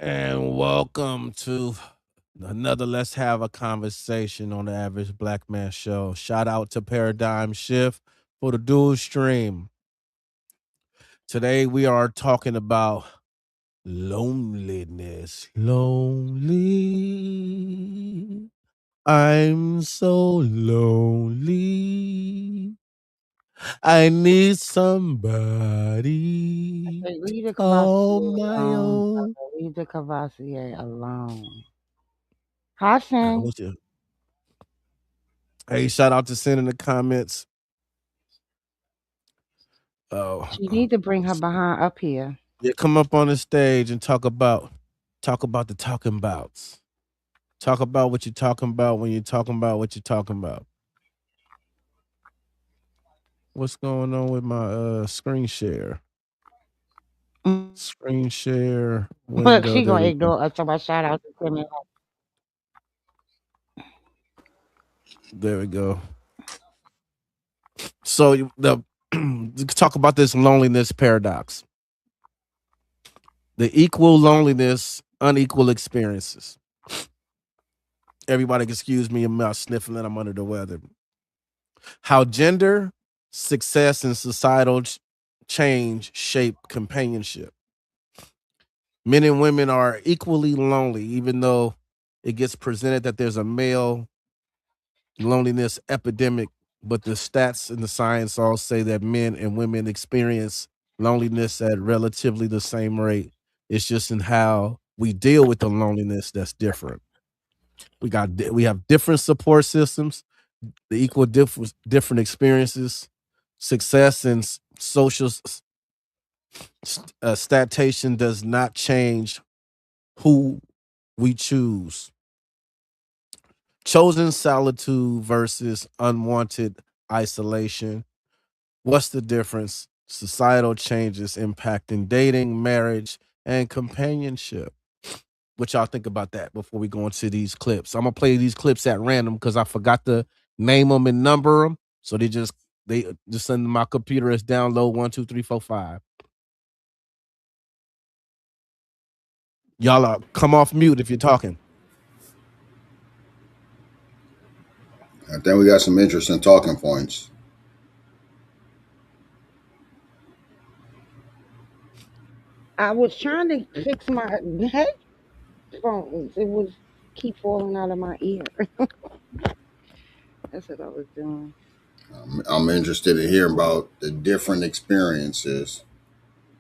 And welcome to another Let's Have a Conversation on the Average Black Man Show. Shout out to Paradigm Shift for the dual stream. Today we are talking about loneliness. Lonely. I'm so lonely. I need somebody Hey, to leave the call Cavassier my alone, own. brother. Leave the Cavassier alone. Hi, I Sin. want you. Hey, shout out to Sin in the comments. Oh, She need to bring her behind up here. yeah, come up on the stage and talk about the talking bouts. Talk about what you're talking about when you're talking about what you're talking about. What's going on with my screen share? Screen share Look, window. she There gonna we go. ignore us. So much shout out to Timmy. There we go. So the talk about this loneliness paradox. The equal loneliness, unequal experiences. Everybody excuse me, I'm not sniffling, I'm under the weather. How gender, success, and societal change shape companionship. Men and women are equally lonely, even though it gets presented that there's a male loneliness epidemic. But the stats and the science all say that men and women experience loneliness at relatively the same rate. It's just in how we deal with the loneliness that's different. We have different support systems, the equal different experiences, success and social statation does not change who we choose. Chosen solitude versus unwanted isolation. What's the difference? Societal changes impacting dating, marriage, and companionship. What y'all think about that before we go into these clips? I'm gonna play these clips at random because I forgot to name them and number them. So they just send my computer as download 1 2 3 4 5. Y'all are come off mute if you're talking. I think we got some interesting talking points. I was trying to fix my headphones. It was keep falling out of my ear. That's what I was doing. I'm interested in hearing about the different experiences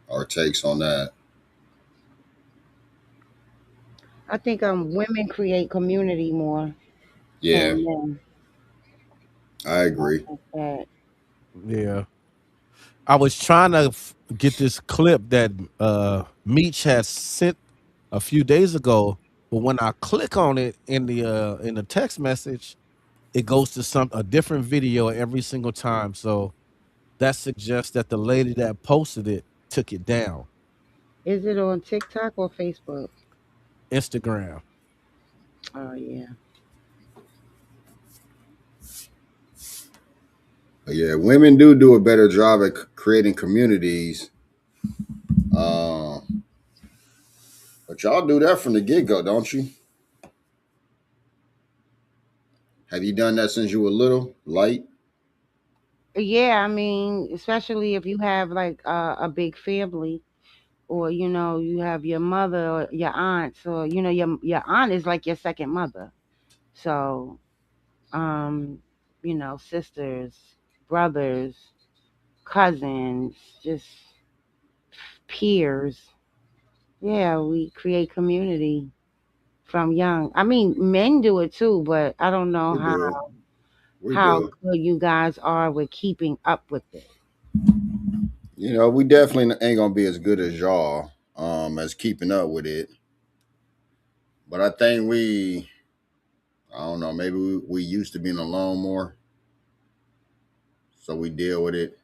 or takes on that. I think women create community more Yeah, than men. I I agree. think that. Yeah. I was trying to get this clip that Meech had sent a few days ago, but when I click on it in the text message, it goes to some a different video every single time. So that suggests that the lady that posted it took it down. Is it on TikTok or Facebook? Instagram. Oh yeah. But yeah, women do a better job at creating communities. Uh, but y'all do that from the get go, don't you? Have you done that since you were little? Light? Yeah, I mean, especially if you have like a big family, or you have your mother or your aunt, or your aunt is like your second mother. So, um, sisters, brothers, cousins, just peers. Yeah, we create community from young. I mean, men do it too, but I don't know We how do. We how do. good you guys are with keeping up with it. You know, we definitely ain't gonna be as good as y'all as keeping up with it. But I think I don't know, maybe we used to being alone more, so we deal with it.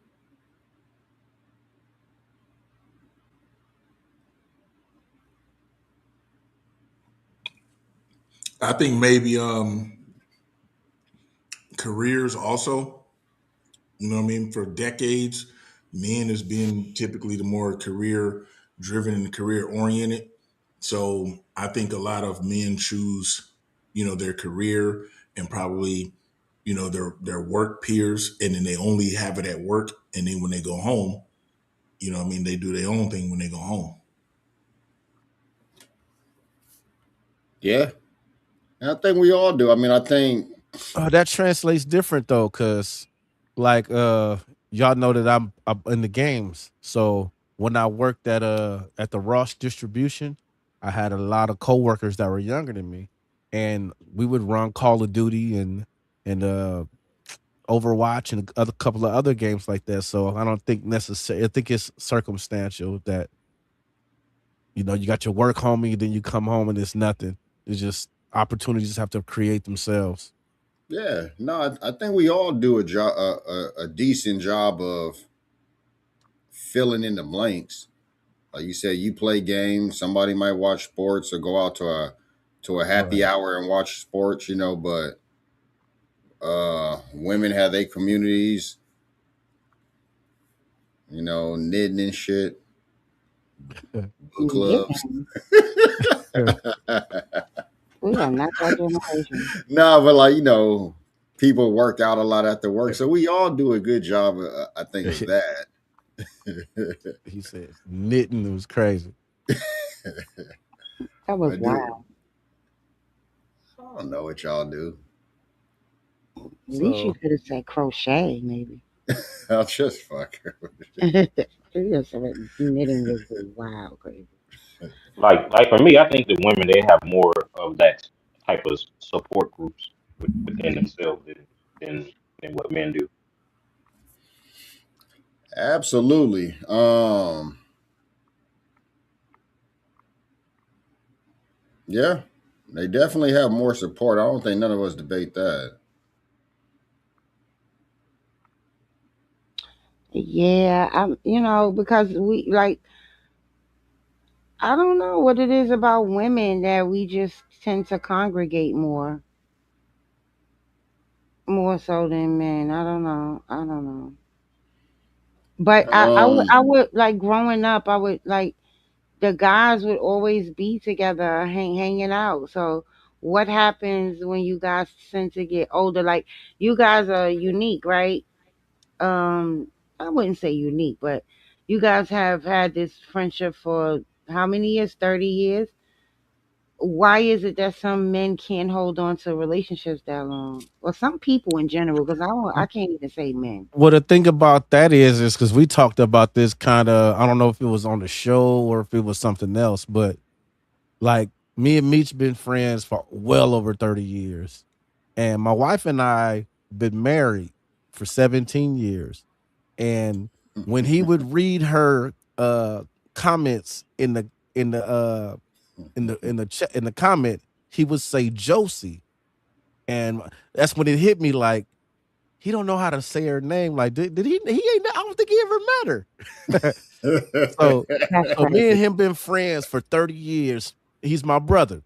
I think maybe careers also. You know what I mean? For decades, men has been typically the more career driven and career oriented. So I think a lot of men choose, their career and probably, their work peers, and then they only have it at work, and then when they go home, they do their own thing when they go home. Yeah, and I think we all do. I mean, I think That translates different though, cause like y'all know that I'm in the games. So when I worked at the Ross distribution, I had a lot of coworkers that were younger than me, and we would run Call of Duty and Overwatch and other couple of other games like that. So I don't think necessary. I think it's circumstantial that you got your work homie, then you come home and it's nothing. It's just opportunities have to create themselves. yeah, no, I think we all do a job, a decent job of filling in the blanks. Like you said, you play games. Somebody might watch sports or go out to a happy Right. hour and watch sports. But women have their communities. Knitting and shit, book clubs. Knitting. We are not that generation. No, but like people work out a lot after work, so we all do a good job. I think of that. He says knitting was crazy. That was I do. wild. I don't know what y'all do. At least you So could have said crochet, maybe. I'll just fuck her. You just said knitting is wild, crazy. Like for me, I think that women they have more of that type of support groups within themselves than than what men do. Absolutely. Yeah, they definitely have more support. I don't think none of us debate that. Yeah, because we like I don't know what it is about women that we just tend to congregate more so than men. I don't know. I don't know. But I Um, would like growing up. I would like the guys would always be together, hanging out. So what happens when you guys tend to get older? Like you guys are unique, right? I wouldn't say unique, but you guys have had this friendship for how many years? 30 years. Why is it that some men can't hold on to relationships that long? Well, some people in general, because I can't even say men. well, the thing about that is because we talked about this kind of. I don't know if it was on the show or if it was something else, but like me and Meech been friends for well over 30 years, and my wife and I been married for 17 years. And when he would read her comments in the comment, he would say Josie, and that's when it hit me like he don't know how to say her name. Like did he? He ain't. I don't think he ever met her. so That's so me and crazy. him been friends for 30 years. He's my brother,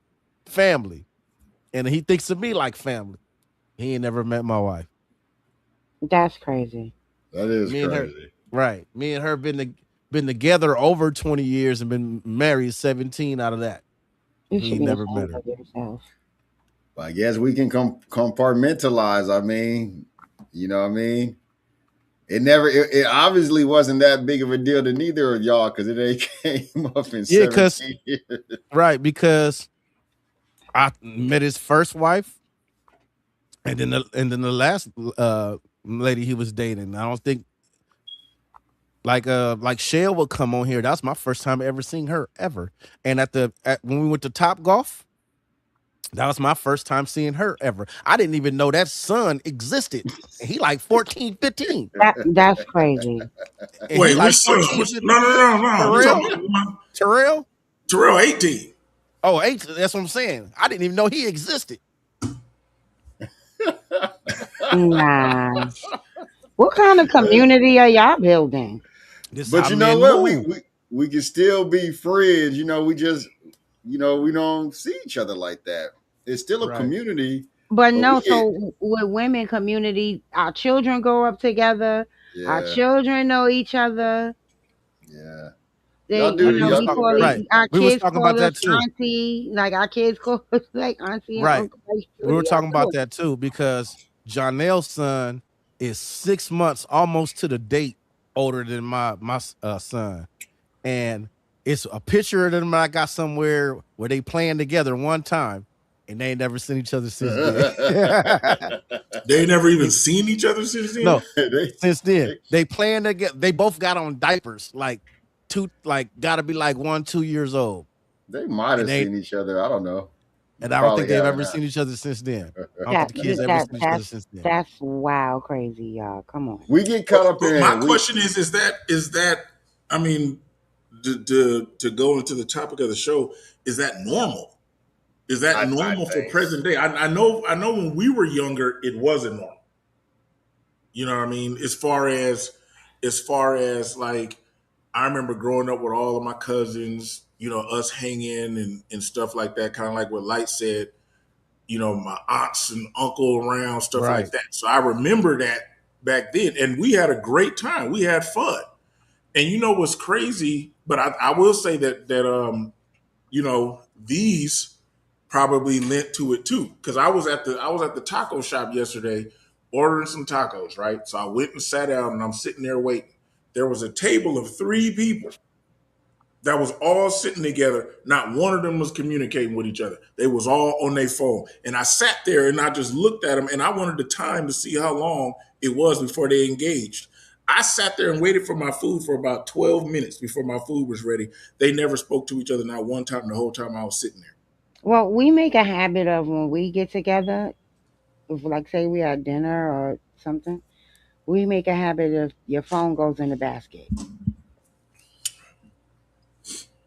family, and he thinks of me like family. He ain't never met my wife. That's crazy. that is Me and her, crazy. right? Me and her been together over 20 years and been married 17 out of that. You He should ain't be never ashamed met her. of yourself. But I guess we can compartmentalize. I mean, you know what I mean? It obviously wasn't that big of a deal to neither of y'all because it ain't came up in Yeah, cause 17 years. right because I met his first wife, and then the last lady he was dating. I don't think like Shell would come on here. That was my first time ever seeing her ever. And when we went to Top Golf, that was my first time seeing her ever. I didn't even know that son existed. And he like 14, 15. That's crazy. And he Wait, like which son? 14, No, 15. no, no, no. You Terrell? talking about Terrell? Terrell 18? Oh, eight. That's what I'm saying. I didn't even know he existed. Nah. What kind of community are y'all building? This is But how you know men what? We, move. we we can still be friends. We just we don't see each other like that. It's still a Right. community, But but no, we get so with women community, our children grow up together. Our yeah, children know each other. yeah. Y'all They, do Like you we know, was y'all we do talking, call it. right? raise Our We was kids talking about call us that too. auntie. Like our kids call us like auntie and Right. uncle. Like, We what were are talking y'all about doing? that too because Jonelle's son is 6 months almost to the date older than my son. And it's a picture of them I got somewhere where they playing together one time and they ain't never seen each other since then. They never even seen each other since No, then. they, since then. they They playing together. They both got on diapers, like gotta be like 1, 2 years old. they might And have they seen each other. I don't know. and I don't think Probably they've haven't. ever seen each other since then. I don't think That the kids ever that seen each other that's since then. that's wow crazy, y'all. Come on. We get But, caught up but my in we. question is that I mean, to go into the topic of the show, is that normal? Is that I normal for think present day? I know when we were younger, it wasn't normal. You know what I mean? As far as like, I remember growing up with all of my cousins, us hanging and stuff like that, kind of like what Light said, my aunts and uncle around, stuff like Right. that. So I remember that back then. And we had a great time. We had fun. And you know what's crazy? But I will say that these probably lent to it too. Because I was at the taco shop yesterday ordering some tacos, right? So I went and sat down and I'm sitting there waiting. There was a table of three people that was all sitting together. Not one of them was communicating with each other. They was all on their phone. And I sat there and I just looked at them and I wanted the time to see how long it was before they engaged. I sat there and waited for my food for about 12 minutes before my food was ready. They never spoke to each other not one time the whole time I was sitting there. Well, we make a habit of when we get together, if like say we at dinner or something, we make a habit of your phone goes in the basket.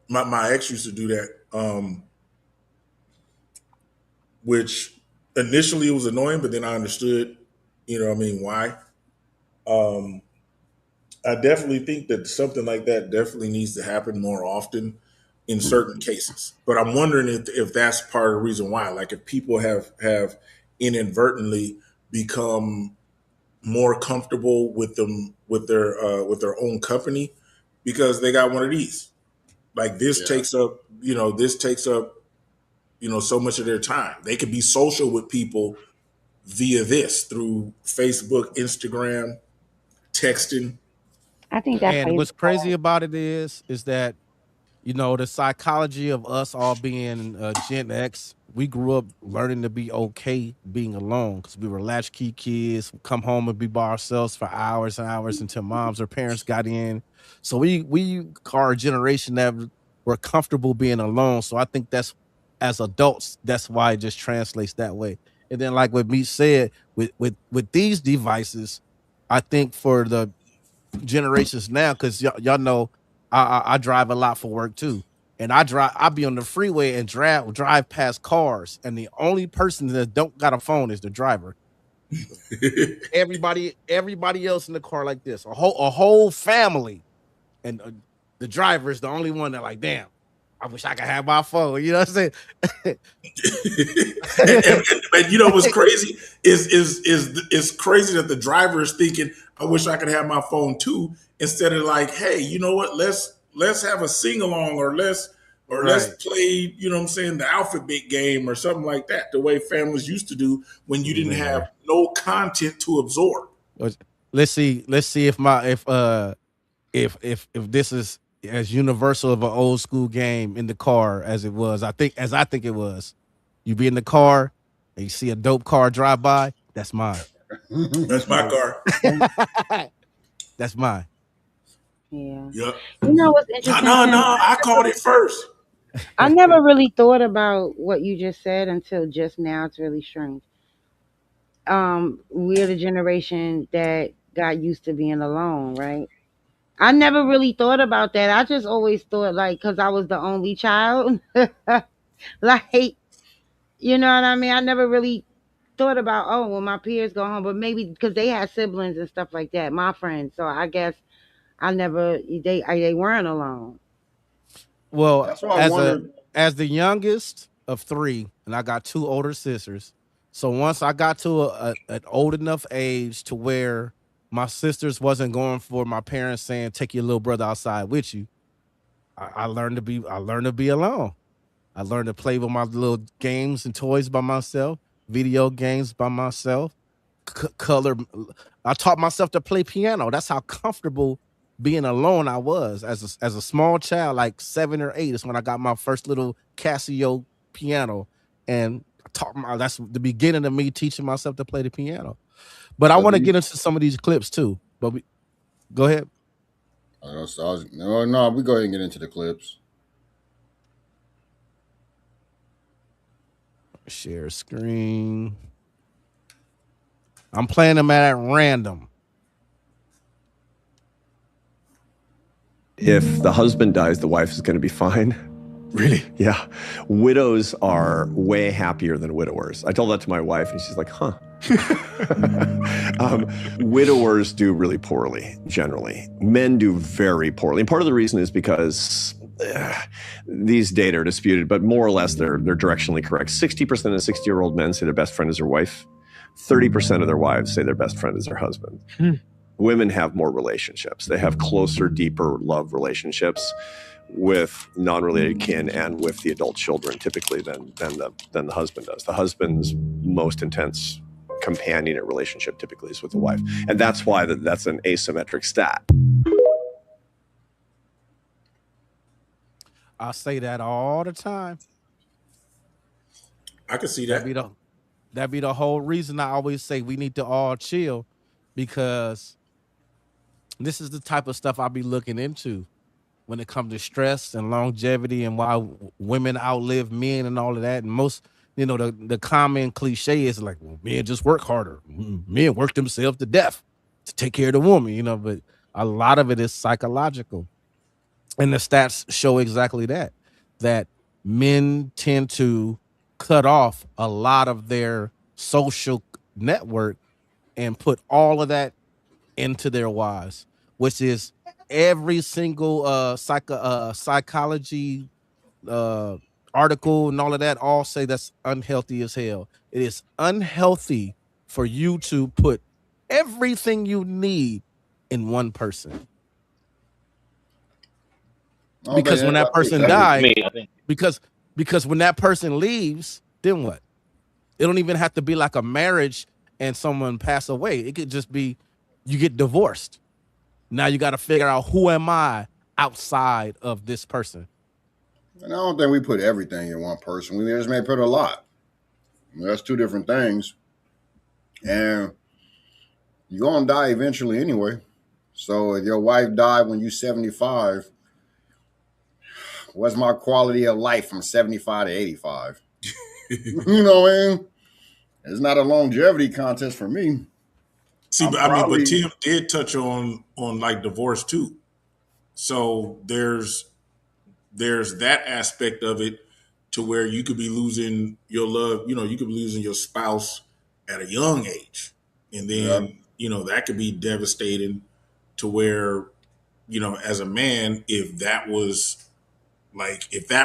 My ex used to do that, which initially it was annoying, but then I understood, what I mean, why. Um, I definitely think that something like that definitely needs to happen more often in certain cases. But I'm wondering if that's part of the reason why. Like if people have inadvertently become more comfortable with their own company because they got one of these. Like Yeah. this takes up so much of their time. They could be social with people via this through Facebook, Instagram, texting. I think that And plays what's a part. crazy about it is that the psychology of us all being Gen X, we grew up learning to be okay being alone because we were latchkey kids, come home and be by ourselves for hours and hours until moms or parents got in. So we are a generation that were comfortable being alone. So I think that's as adults, that's why it just translates that way. And then like what Meat said, with these devices, I think for the generations now because y'all know I drive a lot for work too, and I be on the freeway and drive past cars, and the only person that don't got a phone is the driver. Everybody else in the car like this, a whole family, and the driver is the only one that like, damn, I wish I could have my phone. You know what I'm saying? And you know what's crazy is crazy that the driver is thinking, I wish I could have my phone too, instead of like, hey, you know what, let's have a sing along, or let's Right, play, what I'm saying, the alphabet game or something like that, the way families used to do when you didn't have man. no content to absorb. Let's let's see if this is as universal of an old school game in the car as it was. I think it was. You be in the car and you see a dope car drive by. That's mine. That's my car. That's mine. Yeah. Yep. You know what's No, interesting, no, Tim? no. I called it first. I never really thought about what you just said until just now. It's really strange. We're the generation that got used to being alone, right? I never really thought about that. I just always thought like because I was the only child, like you know what I mean. I never really thought about when my peers go home, but maybe because they had siblings and stuff like that, my friends. So I guess I never they weren't alone. Well, That's why I as a wondered. as the youngest of three, and I got two older sisters. So once I got to an old enough age to where my sisters wasn't going for my parents saying take your little brother outside with you, I learned to be alone. I learned to play with my little games and toys by myself, video games by myself, color. I taught myself to play piano. That's how comfortable being alone I was as a small child, like 7 or 8. Is when I got my first little Casio piano, and that's the beginning of me teaching myself to play the piano. But I So want do to you? get into some of these clips too. But go ahead. No, no, we go ahead and get into the clips. Share screen. I'm playing them at random. If the husband dies, the wife is going to be fine. Really? Yeah. Widows are way happier than widowers. I told that to my wife, and she's like, huh. Widowers do really poorly, generally. Men do very poorly. And part of the reason is because these data are disputed, but more or less they're directionally correct. 60% of 60-year-old men say their best friend is their wife. 30% of their wives say their best friend is their husband. Women have more relationships. They have closer, deeper love relationships with non-related kin and with the adult children typically than the husband does. The husband's most intense companionate relationship typically is with the wife. And that's why that's an asymmetric stat. I say that all the time. I could see That that. be the that be the whole reason I always say we need to all chill, because this is the type of stuff I be looking into when it comes to stress and longevity and why women outlive men and all of that. And most, the common cliche is like, well, men just work harder. Men work themselves to death to take care of the woman, but a lot of it is psychological. And the stats show exactly that men tend to cut off a lot of their social network and put all of that into their wives, which is every single psychology uh article and all of that all say that's unhealthy as hell. It is unhealthy for you to put everything you need in one person, I don't think because when that anybody person agree. I die, mean, I think because when that person leaves, then what? It don't even have to be like a marriage and someone pass away. It could just be you get divorced. Now you got to figure out, who am I outside of this person? And I don't think we put everything in one person. We just may put a lot. That's two different things. And you're gonna die eventually anyway. So if your wife died when you're 75, what's my quality of life from 75 to 85? You know what I mean? It's not a longevity contest for me. See, I'm but I mean, but probably Tim did touch on like divorce too. So there's that aspect of it to where you could be losing your love, you could be losing your spouse at a young age. And yeah. then, that could be devastating to where, as a man, if that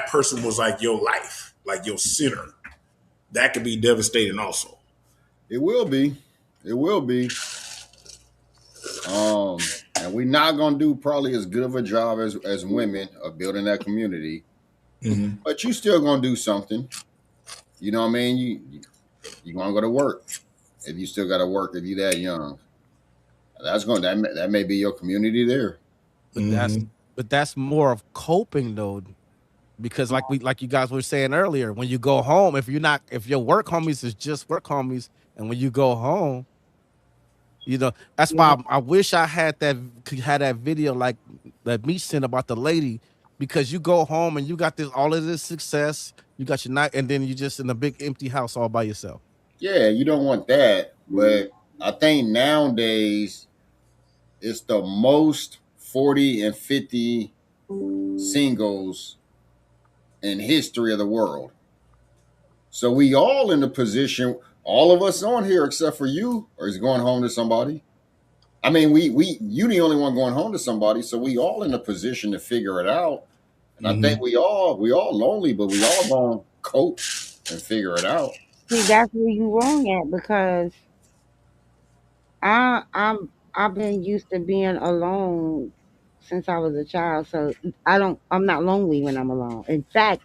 person was like your life, like your center, that could be devastating also. It will be. It will be. And we're not gonna do probably as good of a job as women of building that community. Mm-hmm. But you still gonna do something. You know what I mean? You gonna go to work if you still gotta work if you that young. That may be your community there. But that's more of coping though, because like you guys were saying earlier, when you go home, if your work homies is just work homies, and when you go home, that's why I wish I could have that video like that me sent about the lady, because you go home and you got all of this success, you got your night, and then you just in a big empty house all by yourself. Yeah, you don't want that. But I think nowadays it's the most 40 and 50 singles in history of the world. So we all in the position, all of us on here except for you, or is going home to somebody. I mean, we you the only one going home to somebody, so we all in a position to figure it out. And I think Mm-hmm. we all lonely, but we all gonna cope and figure it out. See, that's where you wrong at, because I've been used to being alone since I was a child, so I'm not lonely when I'm alone. In fact,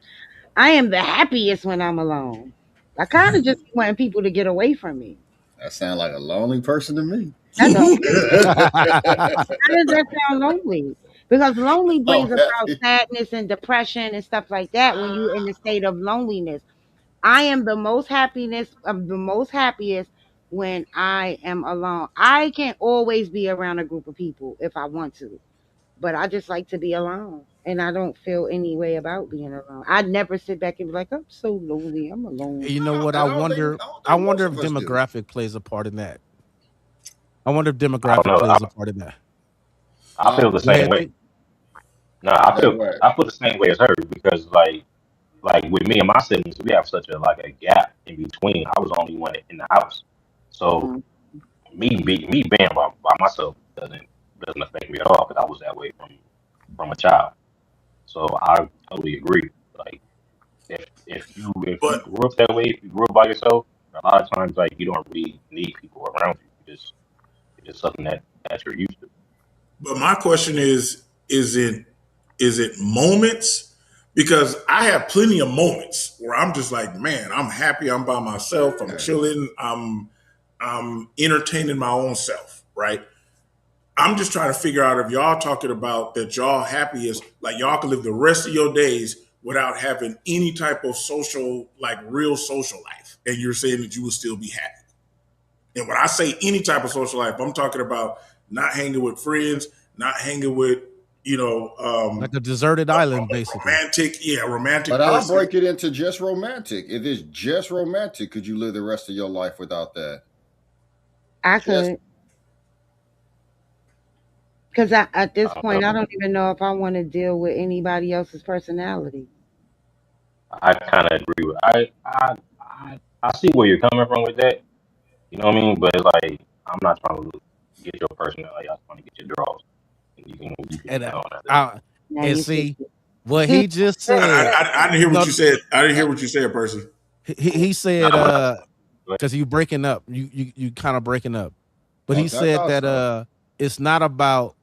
I am the happiest when I'm alone. I kind of just want people to get away from me. That sounds like a lonely person to me. I know. How does that sound lonely? Because lonely I'm brings about happy. sadness and depression and stuff like that when you're in the state of loneliness. I am the most happiness of the most happiest when I am alone. I can always be around a group of people if I want to, but I just like to be alone. And I don't feel any way about being alone. I never sit back and be like, I'm so lonely. I'm alone. You know what? And I don't I think most wonder if of us do. demographic plays a part in that. I wonder if I don't demographic know. plays a part in that. I Huh? feel the Go same ahead, way. Nate. No, That way. I feel the same way as her because like with me and my siblings, we have such a gap in between. I was the only one in the house, so Mm. me being by myself doesn't affect me at all because I was that way from a child. So I totally agree. Like if you But grew up that way, if you grew up by yourself, a lot of times like you don't really need people around you. It's just something that you're used to. my question is it moments? Because I have plenty of moments where I'm just like, man, I'm happy. I'm by myself. I'm Yeah. chilling. I'm entertaining my own self. Right. I'm just trying to figure out if y'all talking about that y'all happiest, like y'all can live the rest of your days without having any type of social, like real social life, and you're saying that you will still be happy. And when I say any type of social life, I'm talking about not hanging with friends, not hanging with, you know, Like a deserted island, basically. romantic But I'll person. break it into just romantic. If it's just romantic, could you live the rest of your life without that? I Just could, because at this I don't point, I know. don't even know if I want to deal with anybody else's personality. I kind of agree with. I see where you're coming from with that. You know what I mean? But it's like I'm not trying to get your personality. I'm trying to get your draws. And you can And depend on that. I Now and you see see. what he just said. I didn't hear what No, you said. I didn't hear what you said, person. he Nah, said what I, but because you breaking up, you kind of breaking up. But he okay, I said thought that so. it's not about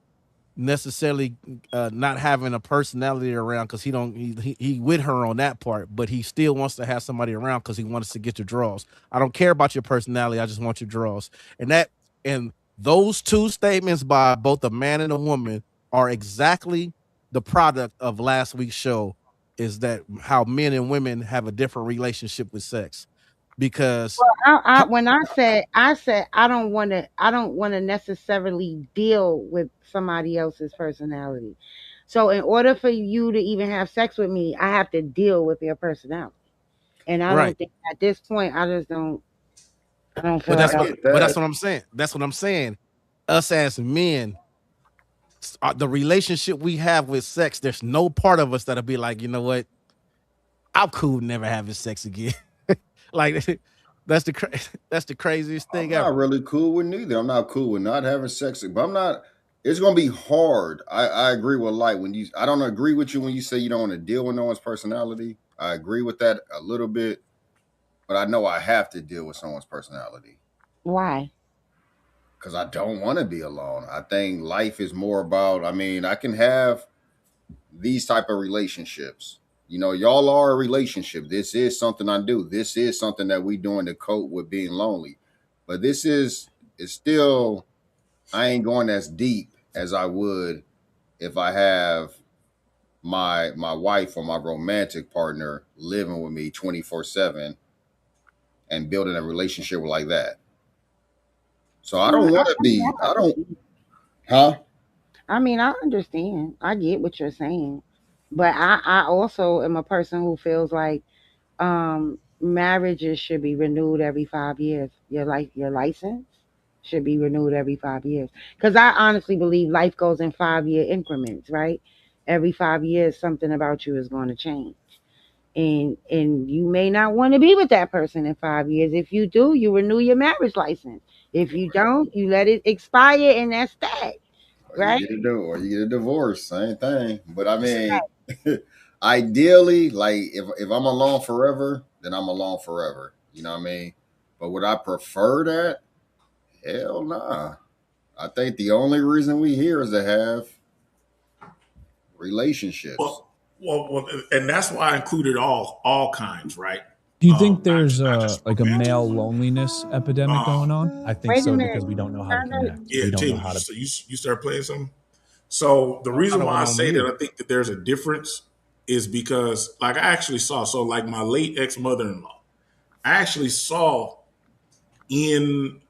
necessarily not having a personality around because he don't he with her on that part, but he still wants to have somebody around because he wants to get your draws. I don't care about your personality, I just want your draws. And those two statements by both a man and a woman are exactly the product of last week's show, is that how men and women have a different relationship with sex. Because I how, when I said I don't want to necessarily deal with somebody else's personality. So in order for you to even have sex with me, I have to deal with your personality. And I right. don't think at this point I don't feel But like I I get that. that's what I'm saying. That's what I'm saying. Us as men, the relationship we have with sex, there's no part of us that'll be like, you know what, I'm cool never having sex again. Like that's the craziest I'm thing not ever. really cool with neither. I'm not cool with not having sex, but I'm not. It's gonna be hard. I agree with Light when you. I don't agree with you when you say you don't want to deal with no one's personality. I agree with that a little bit, but I know I have to deal with someone's personality why. because I don't want to be alone. I think life is more about. I mean, I can have these type of relationships. You know, y'all are a relationship. This is something I do. This is something that we doing to cope with being lonely. But this is it's still I ain't going as deep as I would if I have my wife or my romantic partner living with me 24/7 and building a relationship like that. So I don't want to be I don't huh? I mean, I understand. I get what you're saying. But I also am a person who feels like marriages should be renewed every 5 years. Your license should be renewed every 5 years. Because I honestly believe life goes in 5 year increments, right? Every 5 years something about you is going to change. And you may not want to be with that person in 5 years. If you do, you renew your marriage license. If you don't, you let it expire and that's that. Right? Or you get a divorce, same thing. But I mean, ideally, like if I'm alone forever, then I'm alone forever. You know what I mean? But would I prefer that? Hell nah. I think the only reason we here is to have relationships. And that's why I included all kinds, right? Do you think Not there's not just like a romantic. male loneliness epidemic going Um, on? I think Wait a so minute. because we don't know how to Turn it. connect. yeah, We don't know Tim, how to. you start playing something. So the I thought reason I why went I on say that mute. I think that there's a difference is because, like, I actually saw. So, like, my late ex mother in law, I actually saw in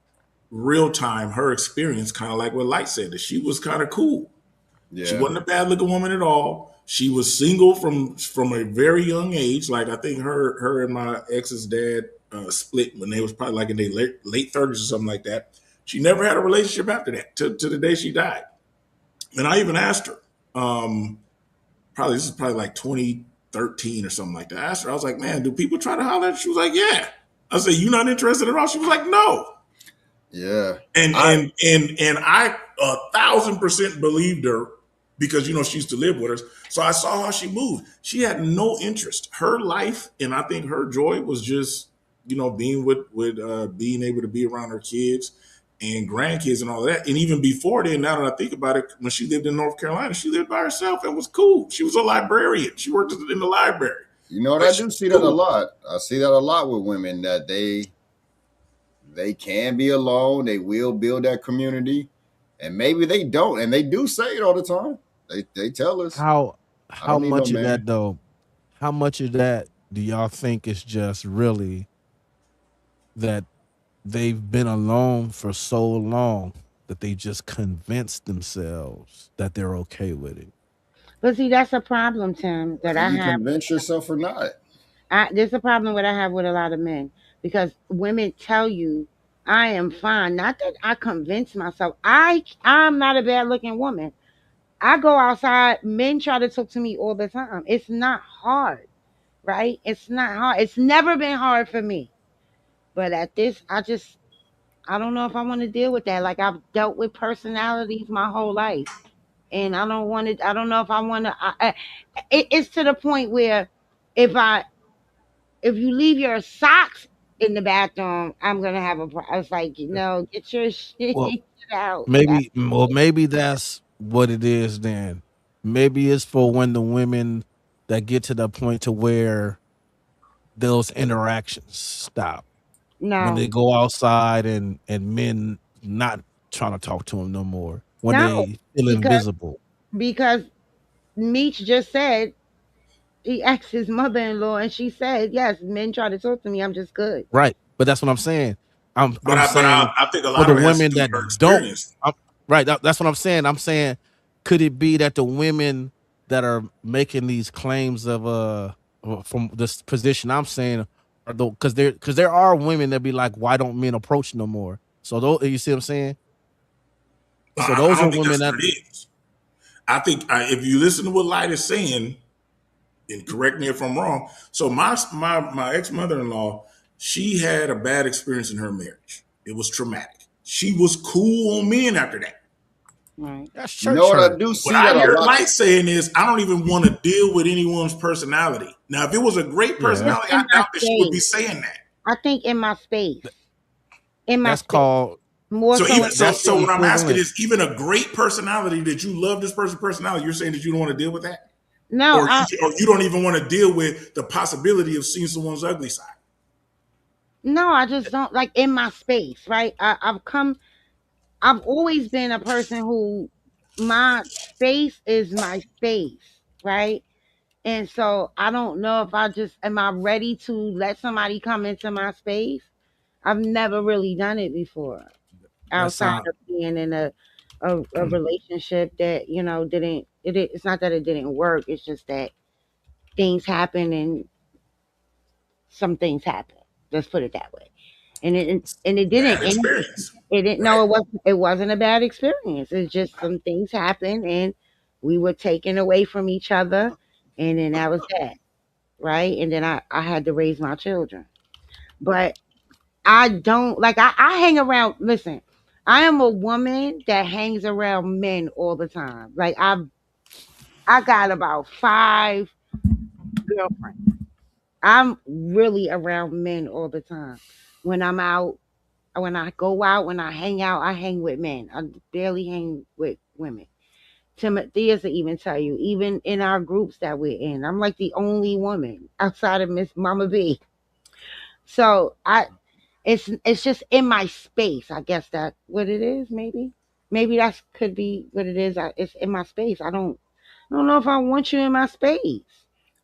real time her experience, kind of like what Light said, that she was kind of cool. She Yeah. wasn't a bad looking woman at all. She was single from a very young age. Like, I think her and my ex's dad split when they was probably like in their late 30s or something like that. She never had a relationship after that to the day she died. And I even asked her, probably this is probably like 2013 or something like that. I asked her, I was like, man, do people try to holler at you? She was like, yeah. I said, you not interested at all? She was like, no. Yeah. I And I 1,000% believed her because she used to live with us. So I saw how she moved. She had no interest. Her life, and I think her joy was just being with being able to be around her kids and grandkids and all that. And even before then, now that I think about it, when she lived in North Carolina, she lived by herself and was cool. She was a librarian. She worked in the library. you know what, Like, I she do was see that a cool. lot. I see that a lot with women that they can be alone. They will build that community, and maybe they don't, and they do say it all the time. They tell us, How I how don't need no much of man. that though? How much of that do y'all think is just really that they've been alone for so long that they just convinced themselves that they're okay with it? But see, that's a problem, Tim, that Can I you have. convince yourself or not? There's a problem that I have with a lot of men because women tell you I am fine. Not that I convince myself. I'm not a bad looking woman. I go outside. Men try to talk to me all the time. It's not hard, right? It's not hard. It's never been hard for me. But at this, I don't know if I want to deal with that. Like I've dealt with personalities my whole life, and I don't want to. I don't know if I want to. It's to the point where if I if you leave your socks in the bathroom, I'm gonna have a. I was like, get your Well, shit out. That maybe that's what it is then. Maybe it's for when the women that get to the point to where those interactions stop. When no, they go outside and men not trying to talk to them no more. When no, they feel because invisible. because Meech just said he asked his mother-in-law, and she said, yes, men try to talk to me. I'm just good. Right. But that's what I'm saying. But I'm saying I think a for lot the of it has to women do with that her don't experience. I'm, right, that's what I'm saying. I'm saying could it be that the women that are making these claims of from this position I'm saying are the because there are women that be like, why don't men approach no more? So those, you see what I'm saying? So I those are don't think women that's that what it is. I think if you listen to what Light is saying, and correct me if I'm wrong. So my ex mother in law, she had a bad experience in her marriage. It was traumatic. She was cool on men after that. Right. that's You know church what, I hurt. do What see I that a hear lot. Light saying is, I don't even want to deal with anyone's personality. Now, if it was a great Yeah, personality, I In my doubt that she would be space. saying that. I think in my space. In my that's space. called More So so even in my so, that's the so what space. I'm asking equivalent. is, even a great personality that you love this person's personality, you're saying that you don't want to deal with that, No, or you don't even want to deal with the possibility of seeing someone's ugly side. no, I just don't like in my space, right? I've always been a person who my space is my space, right? And so I don't know if I just am I ready to let somebody come into my space. I've never really done it before That outside sound of being in a relationship that it's not that it didn't work. It's just that things happen and some things happen. Let's put it that way. And it didn't Bad end. experience, It didn't. right? No, it wasn't a bad experience. It's just some things happened and we were taken away from each other, and then that was that, right? And then I had to raise my children. But I don't like I hang around. Listen, I am a woman that hangs around men all the time. Like I got about 5 girlfriends. I'm really around men all the time. When I'm out, when I go out, when I hang out, I hang with men. I barely hang with women. Timotheus will even tell you, even in our groups that we're in, I'm like the only woman outside of Miss Mama B. So it's just in my space. I guess that what it is. Maybe that could be what it is. It's in my space. I don't know if I want you in my space.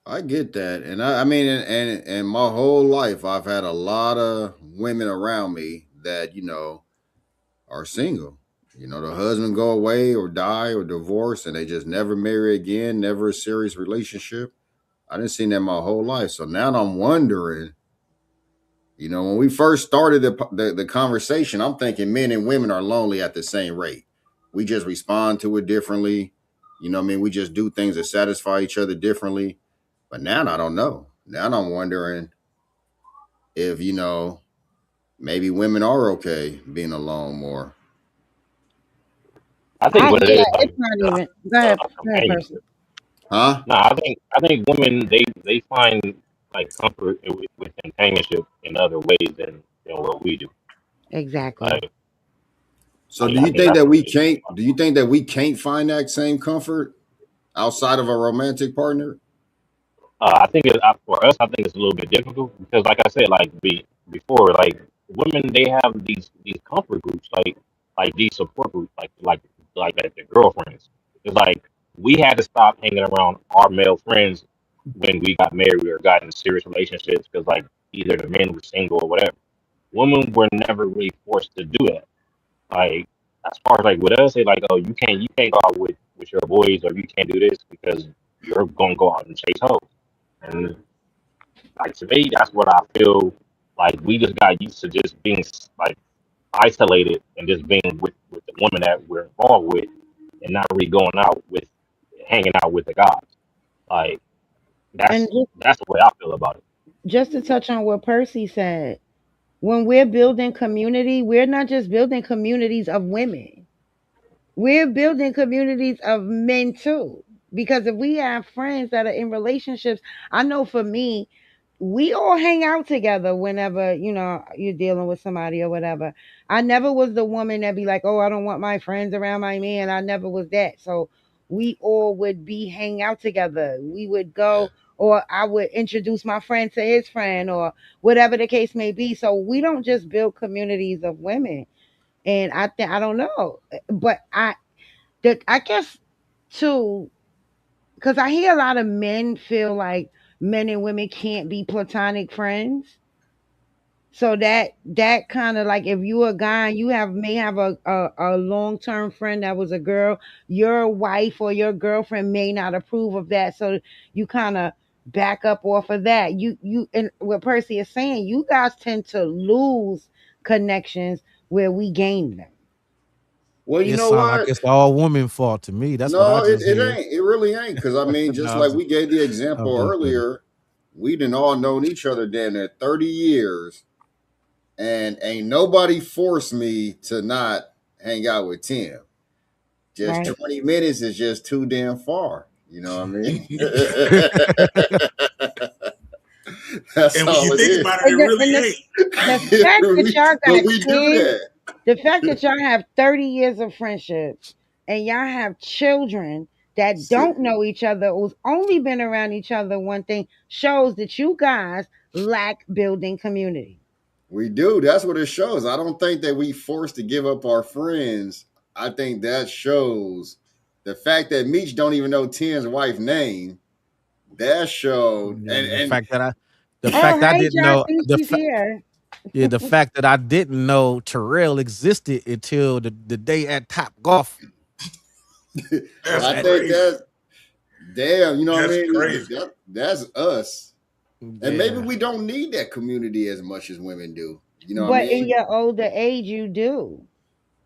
I get that, and I mean, and my whole life, I've had a lot of women around me that are single. The husband go away or die or divorce, and they just never marry again, never a serious relationship. I didn't see that my whole life, so now I'm wondering. When we first started the conversation, I'm thinking men and women are lonely at the same rate. We just respond to it differently. What I mean? We just do things that satisfy each other differently. But now I don't know. Now I'm wondering if, maybe women are okay being alone more. I think what it Yeah, is like it's not even. Go ahead, person. companionship. Huh? No, I think women they find like comfort with companionship in other ways than what we do. Exactly. Like So I think that's what it is. do you think that we can't find that same comfort outside of a romantic partner? I think for us, I think it's a little bit difficult because, like I said, like before, like women, they have these comfort groups, like these support groups, like the girlfriends. It's like we had to stop hanging around our male friends when we got married or got in serious relationships because, like, either the men were single or whatever. Women were never really forced to do that. Like as far as like with us, they like, oh, you can't go out with your boys or you can't do this because you're gonna go out and chase hoes. And like to me, that's what I feel like we just got used to just being like isolated and just being with the woman that we're involved with and not really going out with hanging out with the guys. Like And that's the way I feel about it. just to touch on what Percy said, when we're building community, we're not just building communities of women. We're building communities of men too. Because if we have friends that are in relationships, I know for me, we all hang out together whenever, you're dealing with somebody or whatever. I never was the woman that be like, oh, I don't want my friends around my man. I never was that. So we all would be hang out together. We would Yeah. go, or I would introduce my friend to his friend, or whatever the case may be. So we don't just build communities of women. And I don't know, but I guess too, because I hear a lot of men feel like men and women can't be platonic friends. So that kind of like if you a guy, you may have a long term friend that was a girl, your wife or your girlfriend may not approve of that. So you kind of back up off of that. You and what Percy is saying, you guys tend to lose connections where we gain them. Well, you It know sounds like what? it's all woman fault to me. That's what I No, it, just it hear. ain't. It really ain't. Because, I mean, No, just like we gave the I'm example just kidding. earlier, we done all known each other damn near 30 years, and ain't nobody forced me to not hang out with Tim. Just Right. 20 minutes is just too damn far. You know what I mean? That's And when you all it think is. about it, it And the, really and the, ain't. the fact that y'all But got we do kids, that. the fact that y'all have 30 years of friendship and y'all have children that Shit. don't know each other, who's only been around each other one thing, shows that you guys lack building community. We do. That's what it shows. I don't think that we forced to give up our friends. I think that shows the fact that Meech don't even know Tim's wife's name. That showed, Yeah, and the Oh, fact I hey, didn't John, I know think she's here. yeah, the fact that I didn't know Terrell existed until the day at Top Golf. That's I At, think crazy. that damn, you know what I That's mean? crazy. That's us, and maybe yeah. we don't need that community as much as women do. You know what I But in mean? your older age, you do.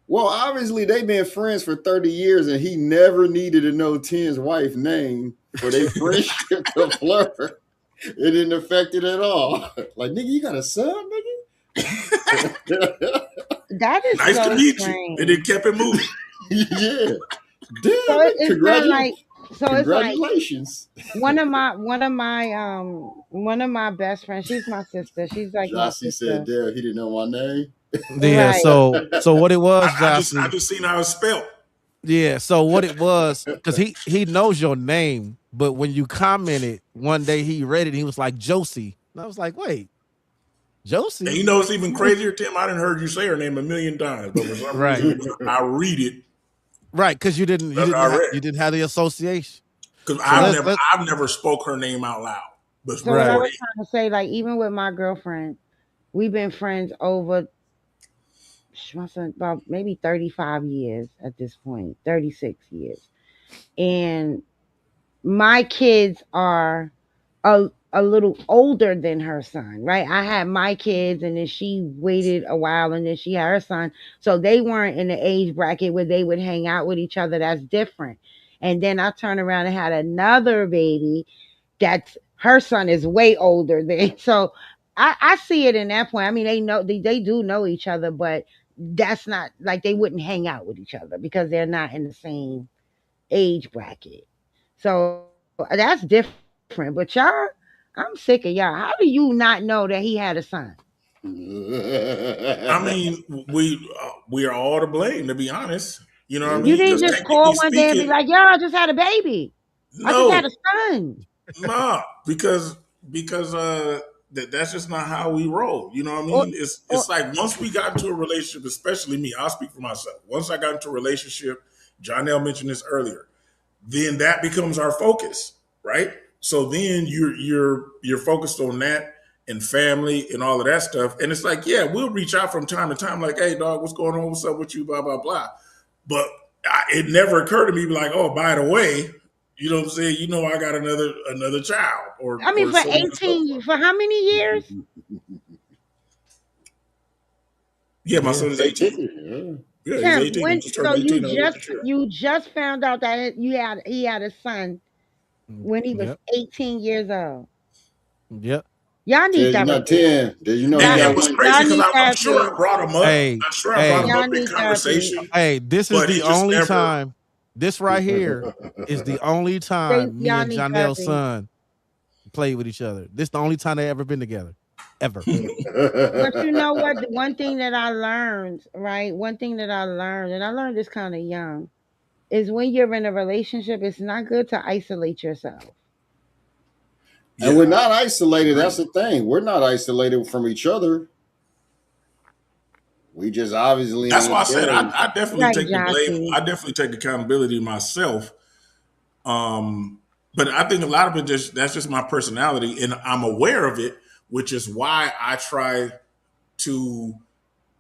Well, obviously they've been friends for 30 years, and he never needed to know Tim's wife's name for their friendship to flirt. It didn't affect it at all. Like, nigga, you got a son, nigga? That is Nice to so meet you. And strange. it kept it moving. Yeah. Damn, So nigga, it's not like, so it's like congratulations. one of my best friends. She's my sister. She's like my Jossie said, sister. damn, he didn't know my name. Yeah, Right. so what it was, I Jossie, just seen how it's spelled. Yeah. So what it was, because he knows your name, but when you commented one day, he read it. And he was like Josie, and I was like, wait, And Josie, you know it's even crazier, Tim. I didn't heard you say her name a million times, but for some reason, right, when I read it, right, because that's what I read. you didn't have the association. Because So let's I've never spoke her name out loud, but So what I right. before was trying to say, like even with my girlfriend, we've been friends over about maybe 35 years at this point, 36 years. And my kids are a little older than her son, right? I had my kids and then she waited a while and then she had her son. So they weren't in the age bracket where they would hang out with each other. That's different. And then I turned around and had another baby that's her son is way older than so I see it in that point. I mean, they do know each other, but that's not like they wouldn't hang out with each other because they're not in the same age bracket. So that's different. But y'all, I'm sick of y'all. How do you not know that he had a son? I mean, we are all to blame, to be honest. You know what I You mean? didn't Because just technically call one day and be speaking, like, "Yo, I just had a baby. I just had no, a son." nah, because that's just not how we roll. You know what I Or, mean? or It's like once we got into a relationship, especially me, I'll speak for myself. Once I got into a relationship, John L mentioned this earlier, then that becomes our focus, right? So then you're focused on that and family and all of that stuff. And it's like, yeah, we'll reach out from time to time, like, hey, dog, what's going on? What's up with you? Blah blah blah. But it never occurred to me, like, oh, by the way, you know what I'm saying? You know, I got another child, I mean, or for so on and so 18, forth. for how many years? Yeah, my Yeah, son is 18. 18. Yeah, he's Tim, 18. He when just so turned 18 this year. you just found out that he had a son when he was Yep, 18 years old. yep. Y'all need Tell you not therapy. 10. Did you know he And Y'all got it was one? crazy y'all because need I'm sure I therapy. brought him up. Hey, I'm sure I brought him hey, Y'all up in need therapy. conversation, hey. This is but the it just only never. time. This right here is the only time me Y'all and need Janelle's therapy. son play with each other. This the only time they ever been together, ever. But you know what? The one thing that I learned, right? One thing that I learned, and I learned this kind of young, is when you're in a relationship, it's not good to isolate yourself. And Yeah, we're not isolated. That's agreed. the thing. We're not isolated from each other. We just obviously That's why I ain't said telling. I definitely Right, take the blame. Joshy. I definitely take accountability myself. But I think a lot of it just that's just my personality, and I'm aware of it, which is why I try to.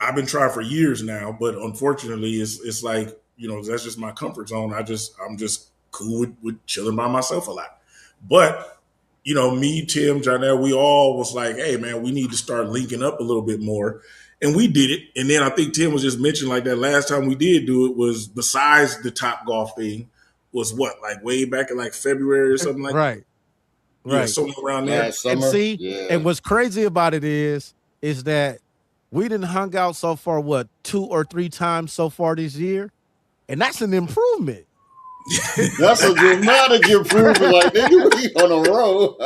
I've been trying for years now, but unfortunately, it's like that's just my comfort zone. I'm just cool with chilling by myself a lot. But me, Tim, Janelle, we all was like, hey man, we need to start linking up a little bit more. And we did it. And then I think Tim was just mentioning like that last time we did do it was besides the Top Golf thing, was what, like way back in like February or something like that? Right, Yeah, right. somewhere around there. Last And summer. see, Yeah. and what's crazy about it is that we didn't hung out so far, what, 2 or 3 times so far this year, and that's an improvement. That's a dramatic improvement. Like, nigga, we on a roll.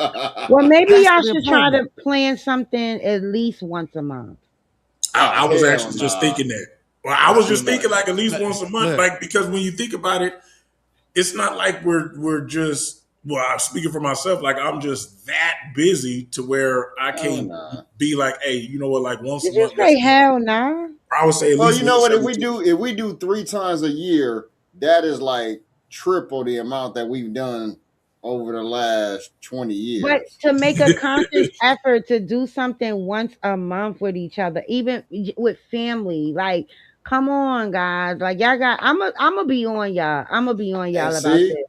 Well, maybe That's y'all an should try improvement. to plan something at least once a month. Oh, I was hell actually just nah. thinking that. Well, I That's was too just thinking much. like at least Look, once a month, look, like because when you think about it, it's not like we're just well, I'm speaking for myself, like I'm just that busy to where I Hell can't nah. be like, hey, you know what, like once a Did you month, let's say meet. hell nah? I would say at Well, least you know once what? every 2 weeks. If we do 3 times a year, that is like triple the amount that we've done over the last 20 But years. to make a conscious effort to do something once a month with each other, even with family, like, come on, guys, like y'all got. I'm gonna be on y'all. I'm gonna be on And y'all about see, this.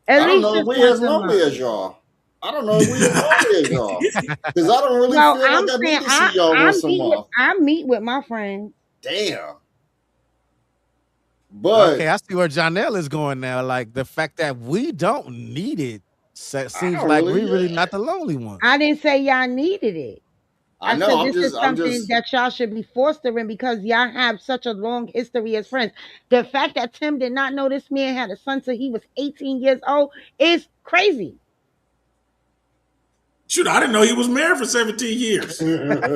At I don't least know if just we once as a lonely month. as y'all. I don't know if we as lonely as y'all. Because I don't really Well, feel I'm like I saying need to see y'all once a month. I meet with my friends. Damn. But okay, I see where Janelle is going now. Like the fact that we don't need it I seems don't like really, we really yeah. not the lonely ones. I didn't say y'all needed it. I I know. said this is I'm something just, that y'all should be fostering because y'all have such a long history as friends. The fact that Tim did not know this man had a son till he was 18 years old is crazy. Shoot, I didn't know he was married for 17 years. Nigga,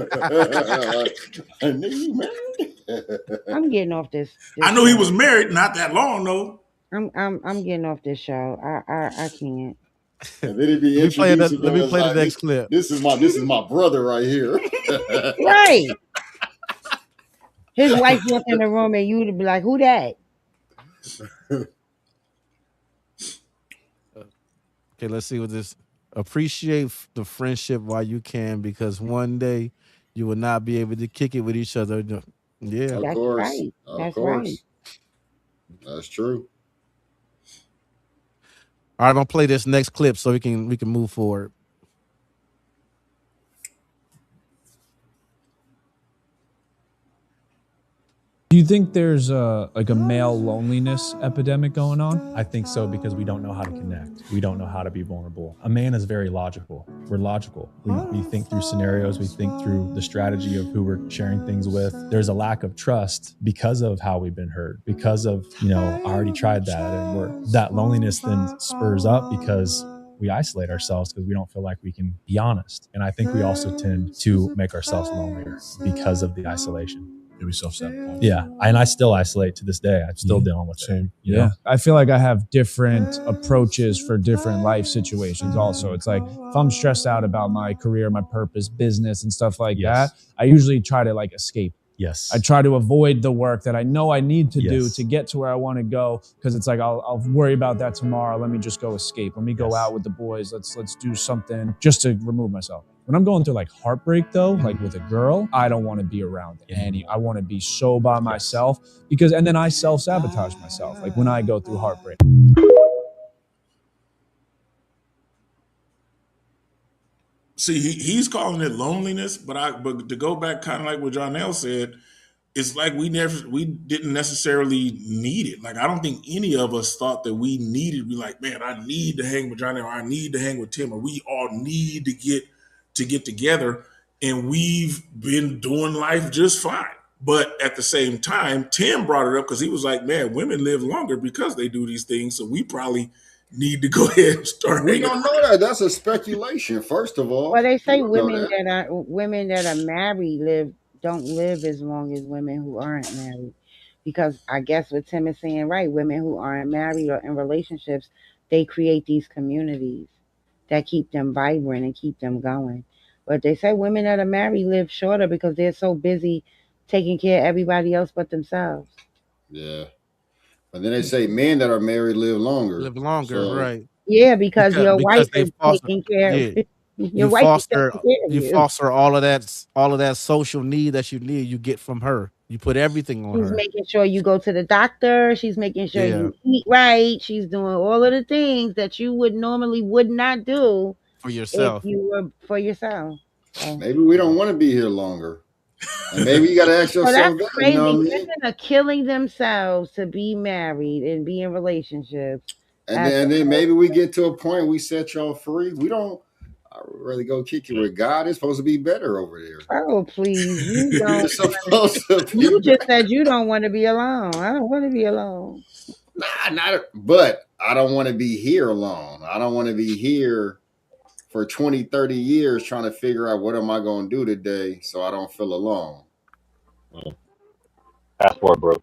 you married? I'm getting off this. I know he Show. was married not that long though. I'm getting off this show. I can't. And then he be Let me play introducing that. Let him me as play the like next clip. this is my brother right here. Right. His wife walk in the room and you to be like, who that? Okay, let's see what this. Appreciate the friendship while you can, because one day you will not be able to kick it with each other. Yeah. Of That's course. right. Of That's right. course. That's true. All right, I'm gonna play this next clip so we can move forward. Do you think there's like a male loneliness epidemic going on? I think so, because we don't know how to connect. We don't know how to be vulnerable. A man is very logical. We're logical. We think through scenarios. We think through the strategy of who we're sharing things with. There's a lack of trust because of how we've been hurt, because of, I already tried that. And that loneliness then spurs up because we isolate ourselves because we don't feel like we can be honest. And I think we also tend to make ourselves lonelier because of the isolation. Maybe self-sabotage. Yeah. And I still isolate to this day. I'm still dealing with it. You know? I feel like I have different approaches for different life situations also. It's like if I'm stressed out about my career, my purpose, business and stuff like that, I usually try to like escape. Yes. I try to avoid the work that I know I need to do Yes. to get to where I want to go, because it's like I'll worry about that tomorrow. Let me just go escape. Let me go out with the boys. Let's do something just to remove myself. When I'm going through like heartbreak though, like with a girl, I don't want to be around any. I want to be so by myself, because and then I self-sabotage myself like when I go through heartbreak. See, he's calling it loneliness, but to go back kind of like what Jonelle said, it's like we didn't necessarily need it. Like I don't think any of us thought that we needed to be like, man, I need to hang with Jonelle, or I need to hang with Tim, or we all need to get together, and we've been doing life just fine. But at the same time, Tim brought it up because he was like, man, women live longer because they do these things, so we probably need to go ahead and start We hanging. don't know that. That's a speculation, first of all. Well, they say We don't know women that are married don't live as long as women who aren't married, because I guess what Tim is saying, right? Women who aren't married or in relationships, they create these communities that keep them vibrant and keep them going. But they say women that are married live shorter because they're so busy taking care of everybody else but themselves. Yeah. But then they say men that are married live longer. Live longer, So right? Yeah, because your wife Because they is foster. taking care of Yeah, your you wife is foster taking care of you you. foster all of that social need that you need. You get from her. You put everything on She's her. making sure you go to the doctor. She's making sure Yeah, you eat right. She's doing all of the things that you would not do for if yourself. you were for yourself. So, maybe we don't want to be here longer. And maybe you got to ask well, that's yourself that, you know crazy. what I mean? Women are killing themselves to be married and be in relationships. And As then maybe we get to a point we set y'all free. We don't I'd rather go kick it with God. It's supposed to be better over there. oh please, you don't. It's supposed to be You just better. said you don't want to be alone. I don't want to be alone. Nah, but I don't want to be here alone. I don't want to be here for 20, 30 years trying to figure out what am I going to do today so I don't feel alone. Passport, bro.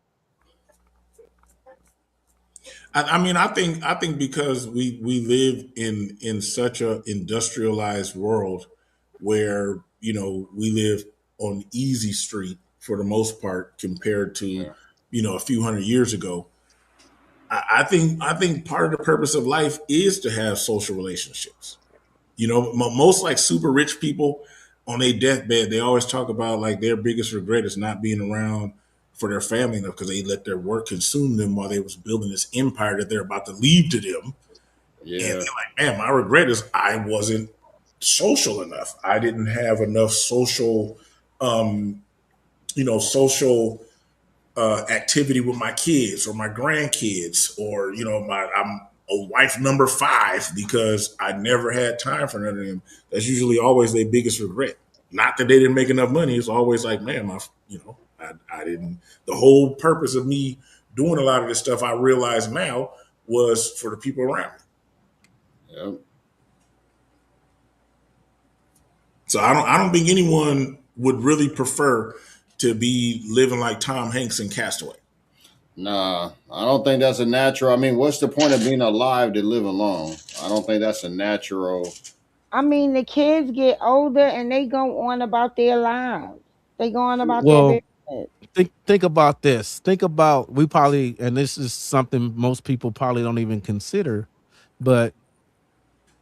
I think because we live in such a industrialized world where we live on easy street for the most part compared to a few hundred years ago. I think part of the purpose of life is to have social relationships. Most like super rich people on their deathbed, they always talk about like their biggest regret is not being around for their family enough because they let their work consume them while they was building this empire that they're about to leave to them. Yeah. And they're like, man, my regret is I wasn't social enough. I didn't have enough social, social activity with my kids or my grandkids, or I'm a wife number 5 because I never had time for none of them. That's usually always their biggest regret. Not that they didn't make enough money. It's always like, man, I didn't. The whole purpose of me doing a lot of this stuff, I realize now, was for the people around me. Yep. So I don't think anyone would really prefer to be living like Tom Hanks in Castaway. Nah, I don't think that's a natural. I mean, what's the point of being alive to live alone? I don't think that's a natural. I mean, the kids get older and they go on about their lives. They go on about their Well, business. think about this. Think about we probably, and this is something most people probably don't even consider, but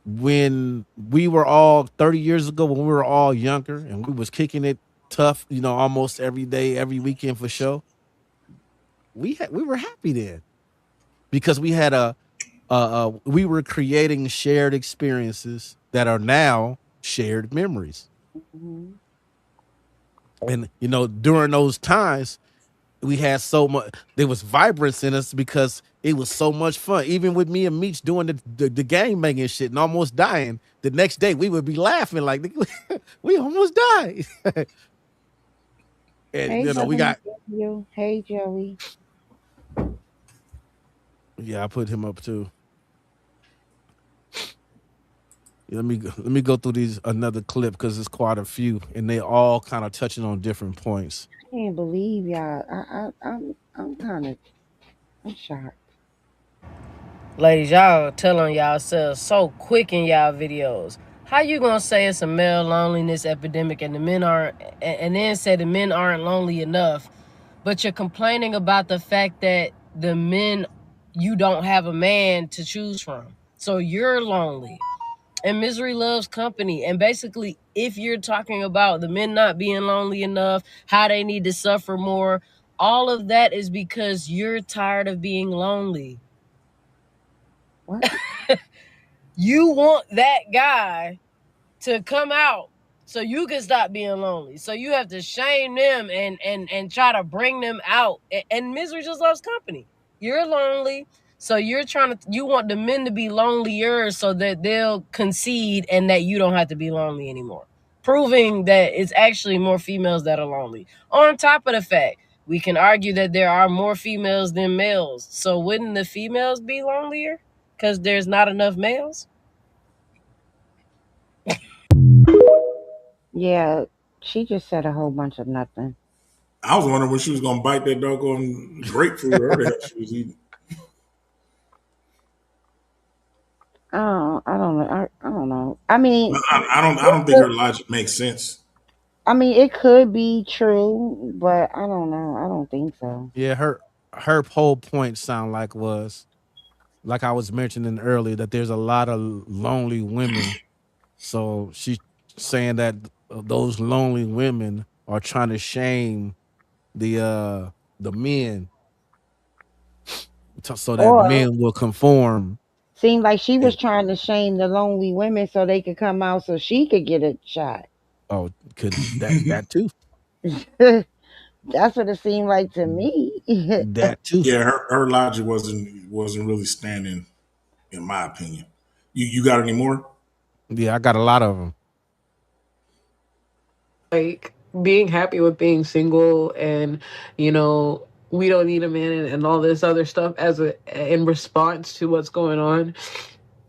when we were all 30 years ago, when we were all younger and we was kicking it tough, almost every day, every weekend for sure, we were happy then because we had we were creating shared experiences that are now shared memories. Hmm. And during those times, we had so much. There was vibrance in us because it was so much fun. Even with me and Meech doing the game making shit and almost dying, the next day we would be laughing like we almost died. And Hey, we Brother got Matthew. Hey, Joey. I put him up too. Let me go through these another clip because it's quite a few and they all kind of touching on different points. I can't believe y'all. I'm kind of, I'm shocked. Ladies, y'all telling yourselves so quick in y'all videos. How you gonna say it's a male loneliness epidemic and the men aren't, and then say the men aren't lonely enough, but you're complaining about the fact that the men, you don't have a man to choose from, so you're lonely. And misery loves company. And basically, if you're talking about the men not being lonely enough, how they need to suffer more, all of that is because you're tired of being lonely. What? You want that guy to come out so you can stop being lonely. So you have to shame them and try to bring them out. And misery just loves company. You're lonely, so you want the men to be lonelier so that they'll concede and that you don't have to be lonely anymore. Proving that it's actually more females that are lonely. On top of the fact, we can argue that there are more females than males. So wouldn't the females be lonelier? Because there's not enough males? Yeah, she just said a whole bunch of nothing. I was wondering when she was gonna bite that doggone grapefruit or whatever the hell she was eating. I don't know. I don't know. I mean, I don't think her logic makes sense. it could be true, but I don't know. I don't think so. Yeah, her whole point sound like was like I was mentioning earlier that there's a lot of lonely women. So she's saying that those lonely women are trying to shame the men so that Or men will conform. seemed like she was And trying to shame the lonely women so they could come out so she could get a shot. Oh, could that too? That's what it seemed like to me. That too. yeah, her logic wasn't really standing, in my opinion. You got any more? Yeah, I got a lot of them. Like being happy with being single and we don't need a man and all this other stuff in response to what's going on.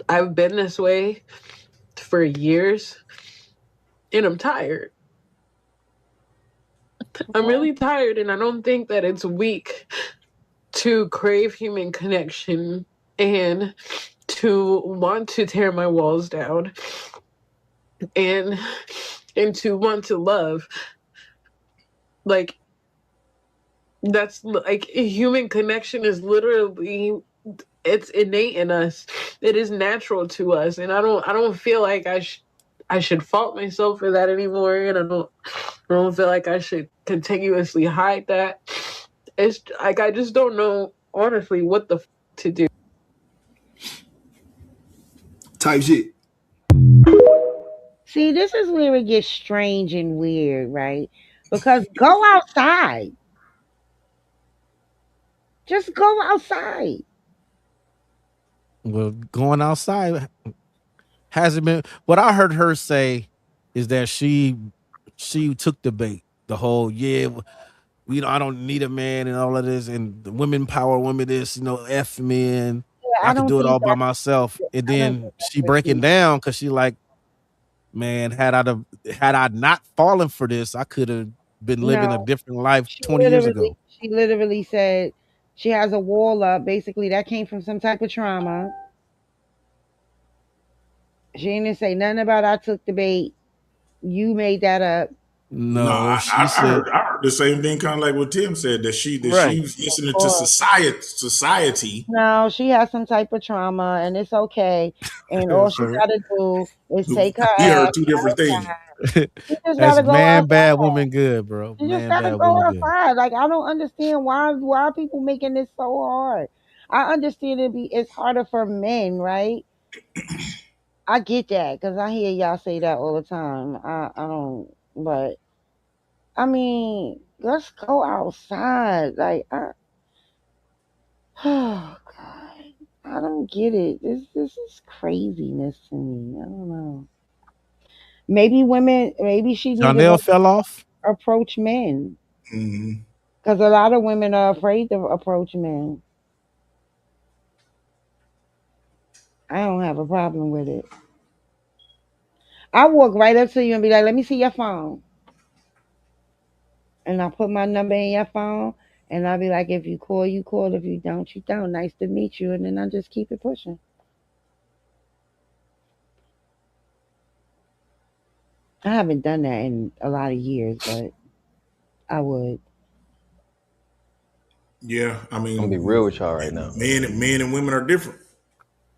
I've been this way for years and I'm tired. I'm really tired, and I don't think that it's weak to crave human connection and to want to tear my walls down and to want to love. Like, that's like human connection is literally, it's innate in us. It is natural to us, and I don't feel like I should fault myself for that anymore, and I don't feel like I should continuously hide that. It's like I just don't know honestly what the to do. Type shit. See, this is where it gets strange and weird, right? Because go outside. Just go outside. Well, going outside hasn't been what I heard her say is that she took the bait. The whole I don't need a man and all of this and the women power women this, F men. Yeah, I I could don't do it think all by that's myself. And I don't then think that's she what she breaking down because she like, Man, had I not fallen for this, I could have been living a No, different life 20 years ago. she literally said she has a wall up. Basically, that came from some type of trauma. She didn't say nothing about I took the bait. You made that up. No, No, she I said heard the same thing, kind of like what Tim said, that she right. was Of listening to course. society. No, she has some type of trauma, and it's okay. And all she So got to do is take her We heard ass two different things. outside. She just got that's to go man bad, outside. woman good, bro. She just Man got to bad, go woman good. outside. Like I don't understand why are people making this so hard. I understand it's harder for men, right? I get that because I hear y'all say that all the time. I don't, but I mean, let's go outside. Like oh God, I don't get it. This is craziness to me. I don't know. Maybe women. Maybe she need to Jonelle like fell off. approach men Mm-hmm. because a lot of women are afraid to approach men. I don't have a problem with it. I walk right up to you and be like, "Let me see your phone," and I put my number in your phone, and I'll be like, "If you call, you call. If you don't, you don't. Nice to meet you," and then I just keep it pushing. I haven't done that in a lot of years, but I would. Yeah, I I'm gonna be mean, real with y'all right now. men and women are different.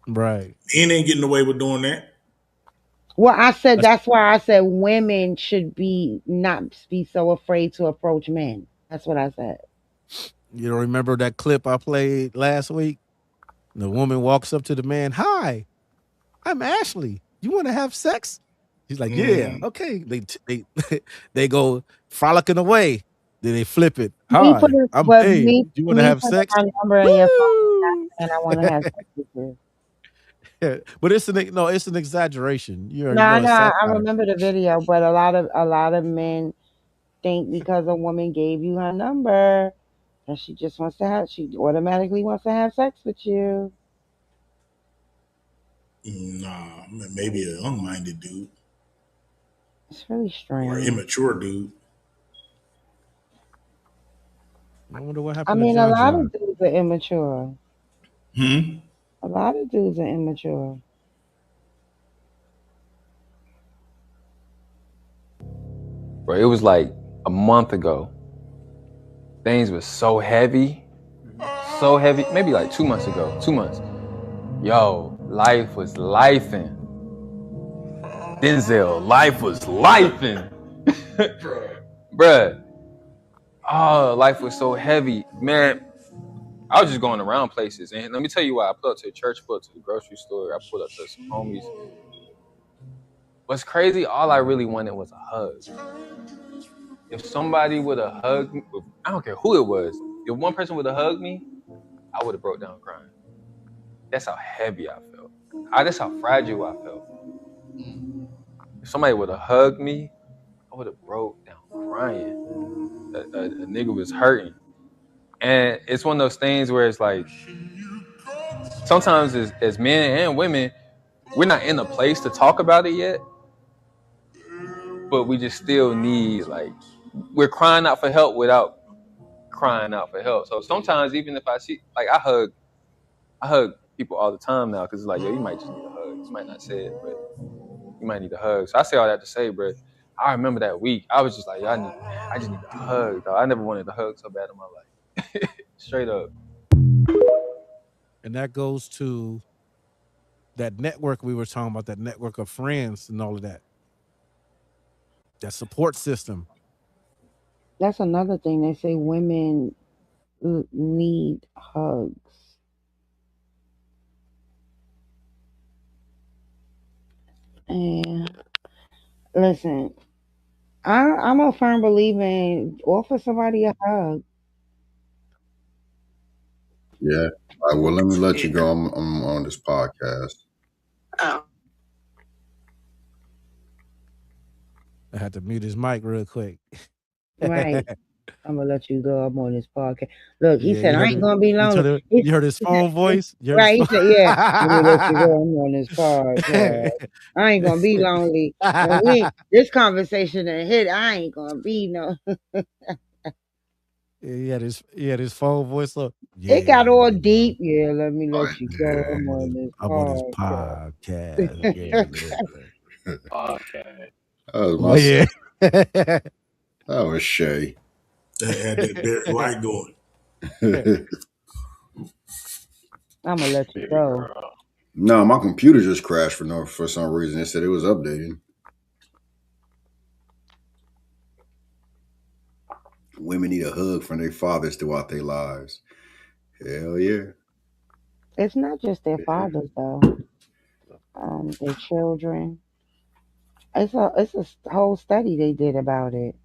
Right. Men ain't getting away with doing that. Well, I said That's, that's why I said women should be not be so afraid to approach men. That's what I said. you don't remember that clip I played last week? The woman walks up to the man, "Hi, I'm Ashley. You want to have sex?" He's like, "Yeah, Mm-hmm. okay." They they go frolicking away. Then they flip it. Me "Hi, putting, I'm but Dave. You want to me have putting sex?" my number in your phone, Woo! and I want to have sex with you. But it's an exaggeration. You No, already I know know. it's I satire. remember the video, but a lot of men think because a woman gave you her number that she automatically wants to have sex with you. Nah, maybe a young-minded dude It's really or strange. immature dude. I wonder what I happened to mean, a John lot John. of dudes are immature. Hmm. A lot of dudes are immature. Bro, it was like a month ago. Things were so heavy. So heavy. Maybe like 2 months ago. 2 months. Yo, life was lifing. Denzel, life was lifing. Bruh. Oh, life was so heavy. Man, I was just going around places. And let me tell you why. I pulled up to the church, pulled up to the grocery store, I pulled up to some homies. What's crazy, all I really wanted was a hug. If somebody would have hugged me, I don't care who it was, if one person would have hugged me, I would have broke down crying. That's how heavy I felt. That's how fragile I felt. If somebody would have hugged me, I would have broke down crying. A nigga was hurting. And it's one of those things where it's like, sometimes as men and women, we're not in a place to talk about it yet, but we just still need, like, we're crying out for help without crying out for help. So sometimes even if I see, like, I hug people all the time now because it's like, yo, you might just need a hug. You might not say it, but you might need a hug. So I say all that to say, bro, I remember that week. I was just like, yo, I just need a hug, dog. I never wanted a hug so bad in my life. Straight up. And that goes to that network we were talking about, that network of friends and all of that. That support system. That's another thing. They say women need hugs. And listen, I'm a firm believer in offer somebody a hug. Yeah. All right, well, let me let you go. I'm on this podcast. I had to mute his mic real quick. Right. I'm gonna let you go. I'm on this podcast. Look, he Yeah, said you I heard ain't it. gonna be lonely. You heard his He said, phone voice. You heard his right? He phone. said, yeah. Let me let you go. I'm on this podcast. I ain't gonna be lonely. And this conversation that hit. I ain't gonna be no. He had his phone voice up. It got all Yeah. deep. Yeah, let me let you go. I'm I'm on on his, this I'm on his podcast. podcast. Yeah. Podcast. That was my Oh son. yeah. That was Shay. That had that Barry White going. I'm gonna let you Baby go. girl. No, my computer just crashed for some reason. It said it was updating. Women need a hug from their fathers throughout their lives. Hell yeah. It's not just their fathers though. Their children. It's a whole study they did about it.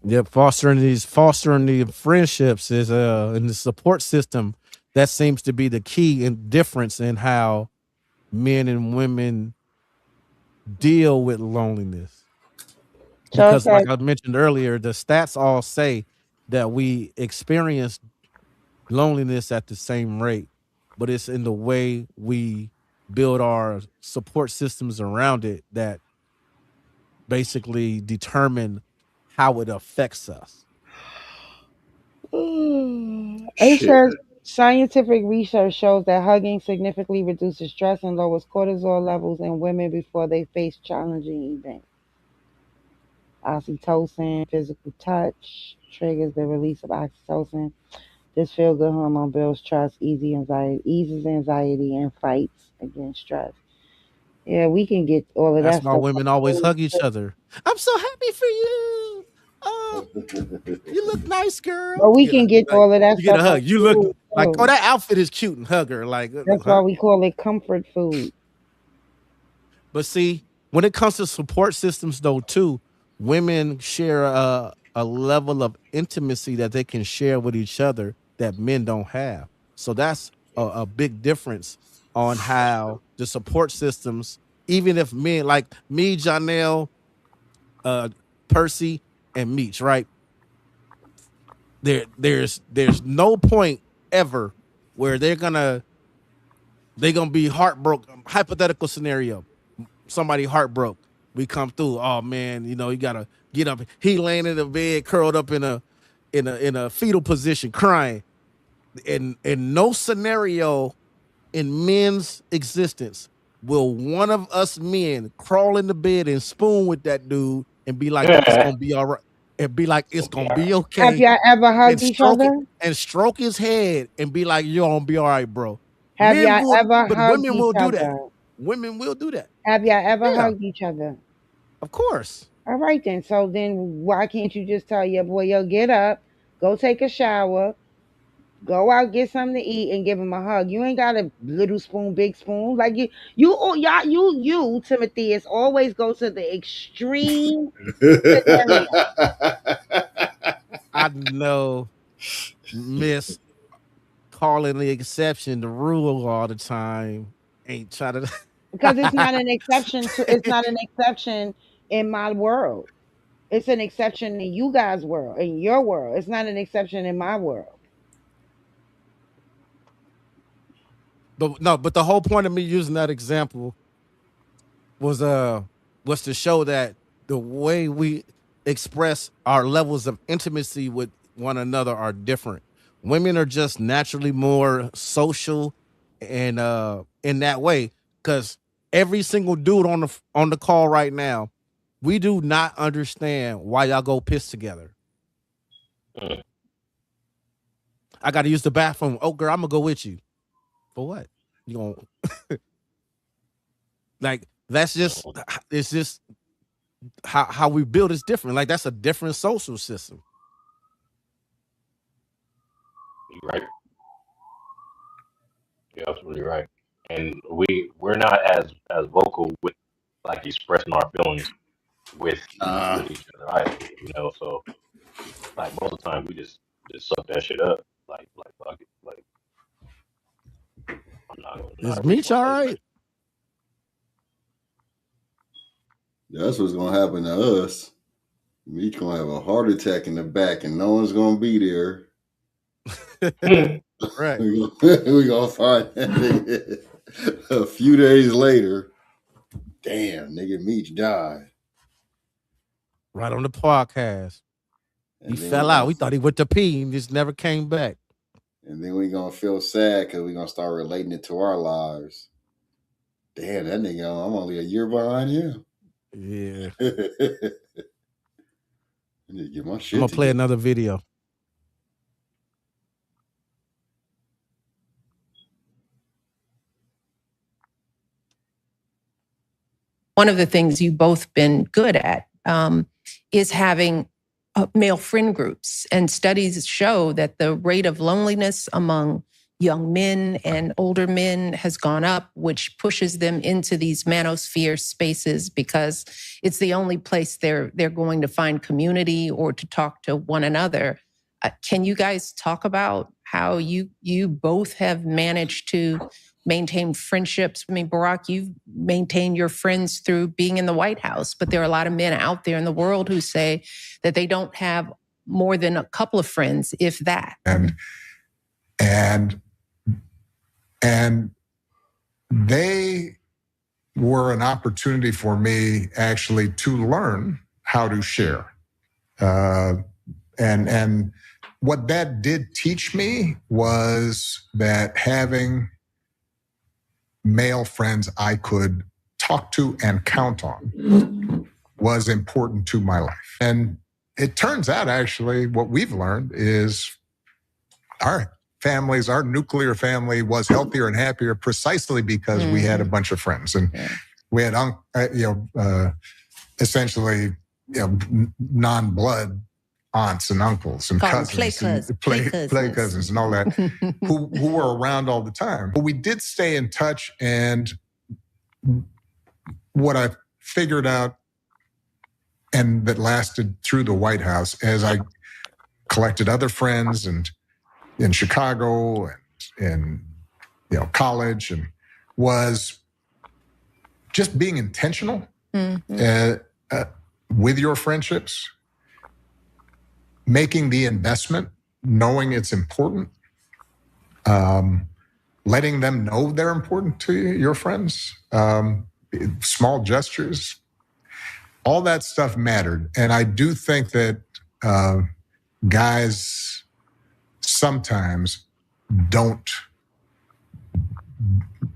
Yep, fostering the friendships is in the support system. That seems to be the key and difference in how men and women deal with loneliness. So it Because says like I mentioned earlier, the stats all say that we experience loneliness at the same rate, but it's in the way we build our support systems around it that basically determine how it affects us. it Shit. says scientific research shows that hugging significantly reduces stress and lowers cortisol levels in women before they face challenging events. Oxytocin, physical touch, triggers the release of oxytocin. This feel good hormone builds trust, eases anxiety, and fights against stress. Yeah, we can get all of That's that why stuff women from always food. hug each other. I'm so happy for you. Oh, you look nice, girl. But we You know, can get like all of that you get a stuff from hug. You look food like, oh, too. that outfit is cute, and hug her. Like, That's why huh? we call it comfort food. But see, when it comes to support systems, though, too, women share a level of intimacy that they can share with each other that men don't have. So that's a big difference on how the support systems, even if men like me, Janelle, uh, Percy, and Meech, right? There's no point ever where they're gonna be heartbroken. Hypothetical scenario: somebody heartbroken. We come through. Oh man, you gotta get up. He laying in the bed, curled up in a fetal position, crying. In no scenario in men's existence will one of us men crawl in the bed and spoon with that dude and be like, it's Yeah. gonna be all right. And be like, It's it's gonna be gonna all be right. Have okay. y'all ever And hugged each stroke it other? and stroke his head and be like, you're gonna be all right, bro. Have y'all ever But hugged women each will do that. other? Women will do that. Have y'all ever Yeah, hugged each other? of course. All right then. So then why can't you just tell your boy, yo, get up, go take a shower, go out, get something to eat, and give him a hug? You ain't got a little spoon, big spoon. Like you, Timothy, is always go to the extreme scenario. I know Miss calling the exception the rule all the time. Ain't trying to. Because it's not an exception in my world. It's an exception in you guys' world, in your world. It's not an exception in my world. But no, but the whole point of me using that example was was to show that the way we express our levels of intimacy with one another are different. Women are just naturally more social and in that way because every single dude on the call right now, we do not understand why y'all go piss together. Mm. I got to use the bathroom. Oh girl, I'm gonna go with you. For what? You gonna like that's just it's just how we build is different. Like that's a different social system. You right. You're absolutely right. And we're not as vocal with like expressing our feelings with Nah. with each other either. So like most of the time we just suck that shit up. Like fuck it. Like I'm not Is gonna reach Meech my all husband. right? That's what's gonna happen to us. Meech gonna have a heart attack in the back, and no one's gonna be there. Right. We gonna find that nigga a few days later. Damn, nigga, Meech died. Right on the podcast. He And then fell out. We thought he went to pee and just never came back. and then we gonna feel sad because we gonna start relating it to our lives. Damn, that nigga, I'm only a year behind him. Yeah. I need to get my shit I'm gonna play together. another video. One of the things you've both been good at is having male friend groups. And studies show that the rate of loneliness among young men and older men has gone up, which pushes them into these manosphere spaces because it's the only place they're going to find community or to talk to one another. Can you guys talk about how you both have managed to maintain friendships? I mean, Barack, you've maintained your friends through being in the White House, but there are a lot of men out there in the world who say that they don't have more than a couple of friends, if that. And they were an opportunity for me actually to learn how to share. And what that did teach me was that having male friends I could talk to and count on was important to my life. And it turns out, actually, what we've learned is our families, our nuclear family was healthier and happier precisely because we had a bunch of friends. And we had, essentially, non-blood aunts and uncles and cousins, play cousins and all that, who were around all the time. But we did stay in touch, and what I figured out, and that lasted through the White House, as I collected other friends and in Chicago and in college, and was just being intentional with your friendships, making the investment, knowing it's important, letting them know they're important to you, your friends, small gestures, all that stuff mattered. And I do think that guys sometimes don't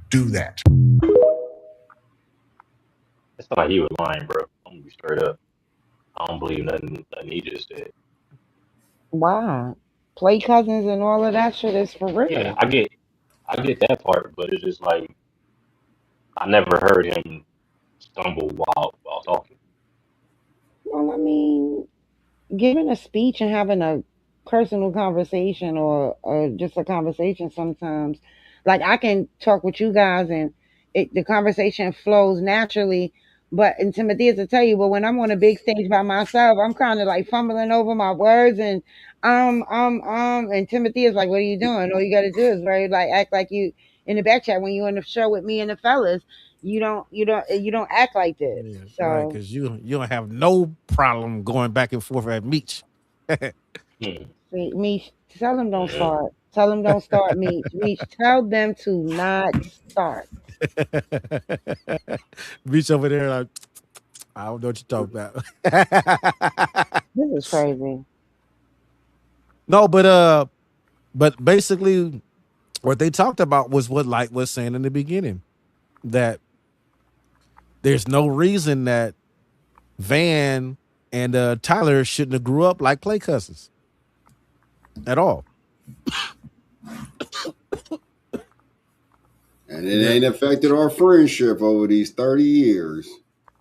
do that. It's not like he was lying, bro. I'm gonna be straight up. I don't believe nothing he just said. Wow. Play cousins and all of that shit is for real. Yeah, I get that part, but it's just like I never heard him stumble while talking. Well, I mean, giving a speech and having a personal conversation or just a conversation sometimes, like I can talk with you guys and the conversation flows naturally. But and Timothy, to tell you, but when I'm on a big stage by myself, I'm kind of like fumbling over my words and and Timothy is like, "What are you doing? All you got to do is very like act like you in the back chat when you're in the show with me and the fellas. You don't act like this." Yeah, right. So Because you don't have no problem going back and forth at Meech. see, Meech, tell them don't start. Tell them don't start, Meech. Meech, tell them to not start. Meech over there like, I don't know what you're talking about. This is crazy. No, but basically what they talked about was what Light was saying in the beginning, that there's no reason that Van and Tyler shouldn't have grew up like play cousins at all. And it ain't affected our friendship over these 30 years.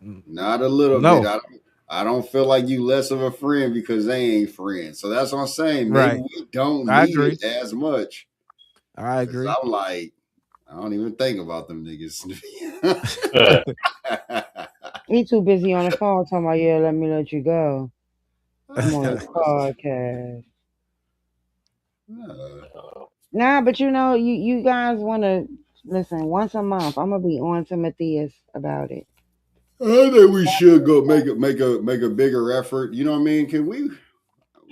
Not a little bit. I don't feel like you less of a friend because they ain't friends. So that's what I'm saying. Maybe we don't need it as much. I agree. I'm like, I don't even think about them niggas. He too busy on the phone talking about, yeah, let me let you go. I'm on a podcast. Nah, but you guys want to listen once a month. I'm gonna be on to Matthias about it. I think we should go make a bigger effort. You know what I mean? Can we?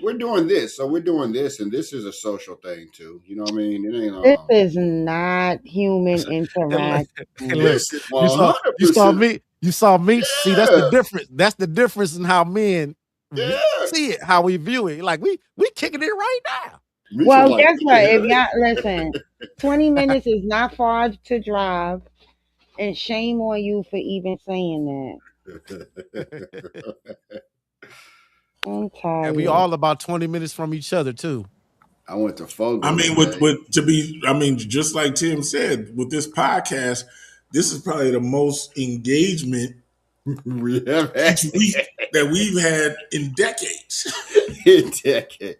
We're doing this, so we're doing this, and this is a social thing too. You know what I mean? It ain't This is not human And look, and interaction. look, This is 100%. you saw me. See, that's the Yeah, difference. That's the difference in how men yeah. see it, how we view it. Like we kicking it right now. Misha Well, like, guess what what? If the y'all listen, 20 minutes is not far to drive, and shame on you for even saying heck? that. I'm And we tired. all about 20 minutes from each other too. I went to I Fogo mean, today. just like Tim said, with this podcast, this is probably the most engagement We have each had week that we've had in decades. a decade.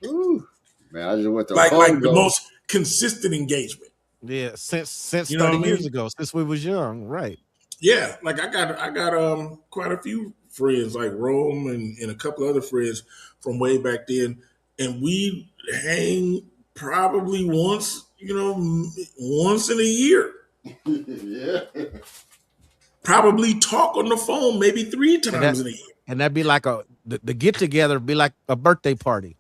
Ooh. Man, I just went to like the Fogo. most consistent engagement. Yeah, since You know what 30 I years mean? ago, since we was young, right? Yeah, like I got quite a few friends like Rome and a couple other friends from way back then, and we hang probably once in a year. Yeah. Probably talk on the phone maybe three And that times in a year. and that'd be like the get together be like a birthday party.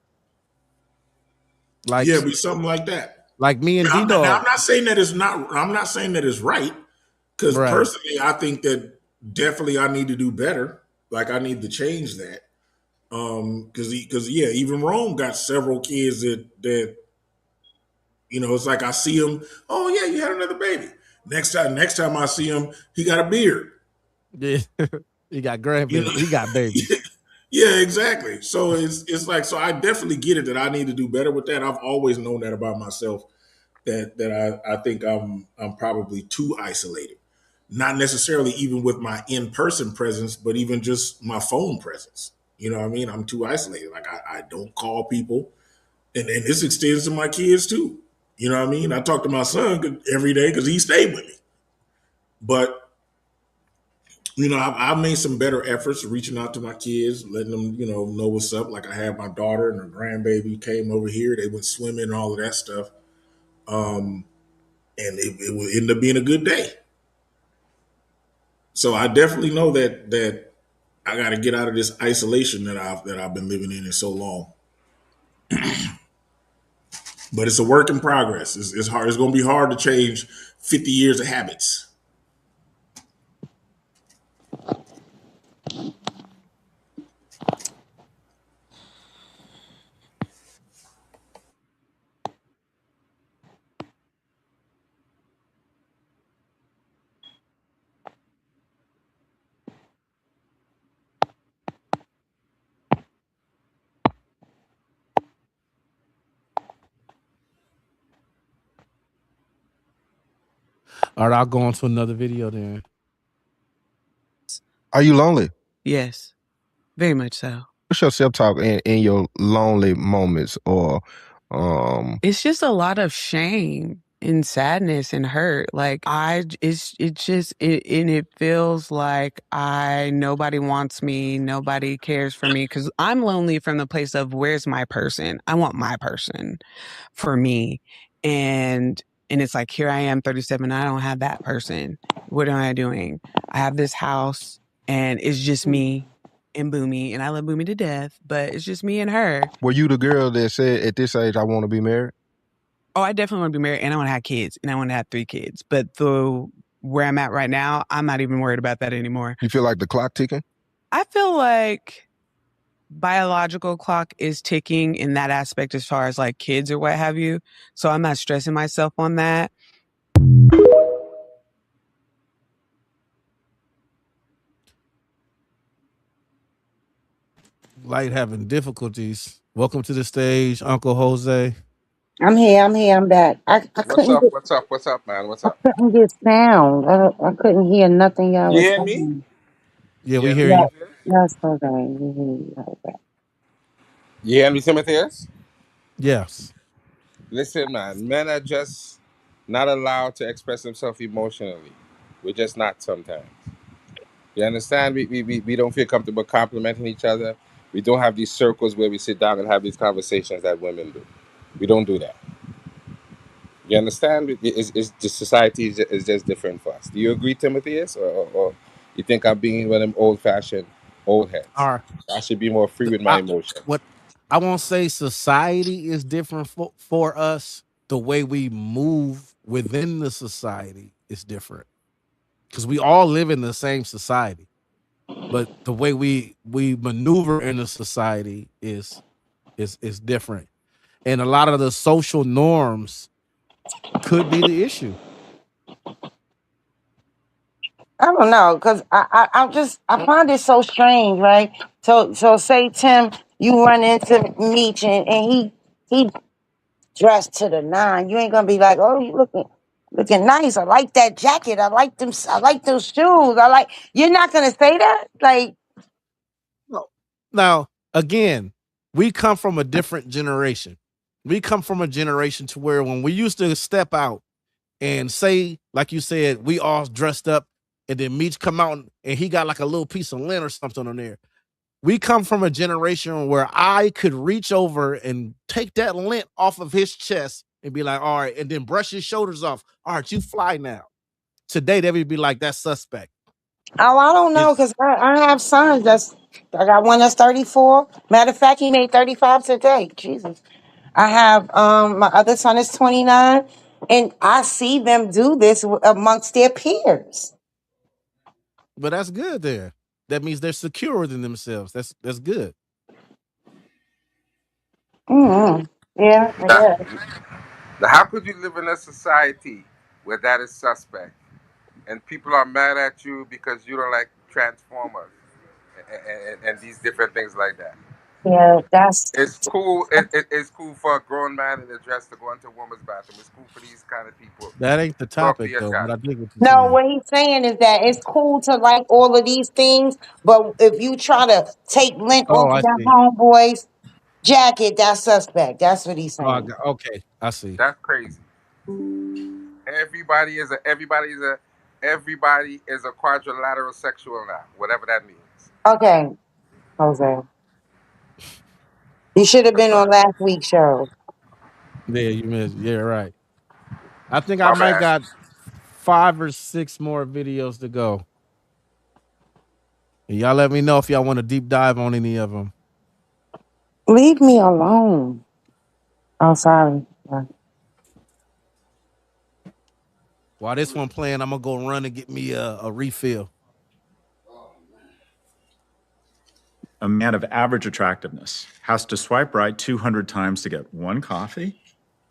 Like Yeah, be something like that. like me and Now, D I'm Dog. not saying that it's not. I'm not saying that it's right because Right. personally, I think that definitely I need to do better. Like I need to change that. Because yeah, even Rome got several kids that it's like I see him. Oh yeah, you had another baby. Next time I see him, he got a beard. Yeah. He got You grandbaby. know, He got babies. yeah, exactly. So it's like so I definitely get it that I need to do better with that. I've always known that about myself. That I think I'm probably too isolated. Not necessarily even with my in-person presence, but even just my phone presence. You know what I mean? I'm too isolated. Like I don't call people. And this extends to my kids too. You know what I mean? I talk to my son every day because he stayed with me. But I've made some better efforts reaching out to my kids, letting them know what's up. Like I had my daughter and her grandbaby came over here. They went swimming and all of that stuff, and it would end up being a good day. So I definitely know that I got to get out of this isolation that I've been living in so long. But it's a work in progress. It's hard. It's going to be hard to change 50 years of habits. All right, I'll go on to another video then. Are you lonely? Yes, very much so. What's your self-talk in your lonely moments or It's just a lot of shame and sadness and hurt. Like and it feels like nobody wants me, nobody cares for me because I'm lonely from the place of where's my person? I want my person for me. And it's like here I am 37, I don't have that person. What am I doing? I have this house and it's just me and Boomy, and I love Boomy to death, but it's just me and her. were you the girl that said at this age I want to be married? Oh, I definitely want to be married and I want to have kids and I want to have 3 kids. But where I'm at right now, I'm not even worried about that anymore. You feel like the clock ticking? I feel like biological clock is ticking in that aspect as far as like kids or what have you. So I'm not stressing myself on that. Light having difficulties. Welcome to the stage, Uncle Jose. I'm here. I'm back. I couldn't get What's up, man? What's I up? couldn't get sound. I couldn't hear nothing y'all You was hear me? saying. Yeah, You we hear me, hear you. Yeah, Timotheus? that's okay. We hear you like that. You hear me, Timotheus? Yes. Listen, man, men are just not allowed to express themselves emotionally. We're just not sometimes. You understand? We don't feel comfortable complimenting each other. We don't have these circles where we sit down and have these conversations that women do. We don't do that. You understand? It's the society is just different for us. Do you agree, Timotheus? Or You think I'm being one of them old fashioned old heads. All right. I should be more free with my I emotions. what I won't say society is different for us. The way we move within the society is different because we all live in the same society, but the way we maneuver in the society is different, and a lot of the social norms could be the issue. I don't know, cause I find it so strange, right? So say Tim, you run into Meech and he dressed to the nine. You ain't gonna be like, oh, you looking nice. I like that jacket. I like them. I like those shoes. I like. You're not gonna say that, like. No. Now, again, we come from a different generation. We come from a generation to where when we used to step out and say, like you said, we all dressed up, and then Meech come out and he got like a little piece of lint or something on there. We come from a generation where I could reach over and take that lint off of his chest and be like, all right, and then brush his shoulders off. All right, you fly now. Today, they would be like, that's suspect. Oh, I don't know, It's cause I have sons. I got one that's 34. Matter of fact, he made 35 today. Jesus. I have my other son is 29, and I see them do this amongst their peers. but that's good there. That means they're secure within themselves. That's good. Mm-hmm. Yeah, I Now, guess. now, how could you live in a society where that is suspect and people are mad at you because you don't like Transformers and these different things like that? Yeah, that's. It's cool. It's cool for a grown man in a dress to go into a woman's bathroom. It's cool for these kind of people That ain't the to talk to topic your though, but child. I dig what you're No, saying. what he's saying is that it's cool to like all of these things, but if you try to take lint Oh, off of I that see. homeboy's jacket, that's suspect. That's what he's Oh, saying. okay, I see. That's crazy. Everybody is a everybody is a everybody is a quadrilateral sexual now, whatever that means. Okay, Jose. You should have That's been on right. last week's show. Yeah, you missed. Yeah, right. I think I My might bad. got 5 or 6 more videos to go. And y'all let me know if y'all want to deep dive on any of them. Leave me alone. Oh, sorry. While this one playing, I'm gonna go run and get me a refill. A man of average attractiveness has to swipe right 200 times to get one coffee,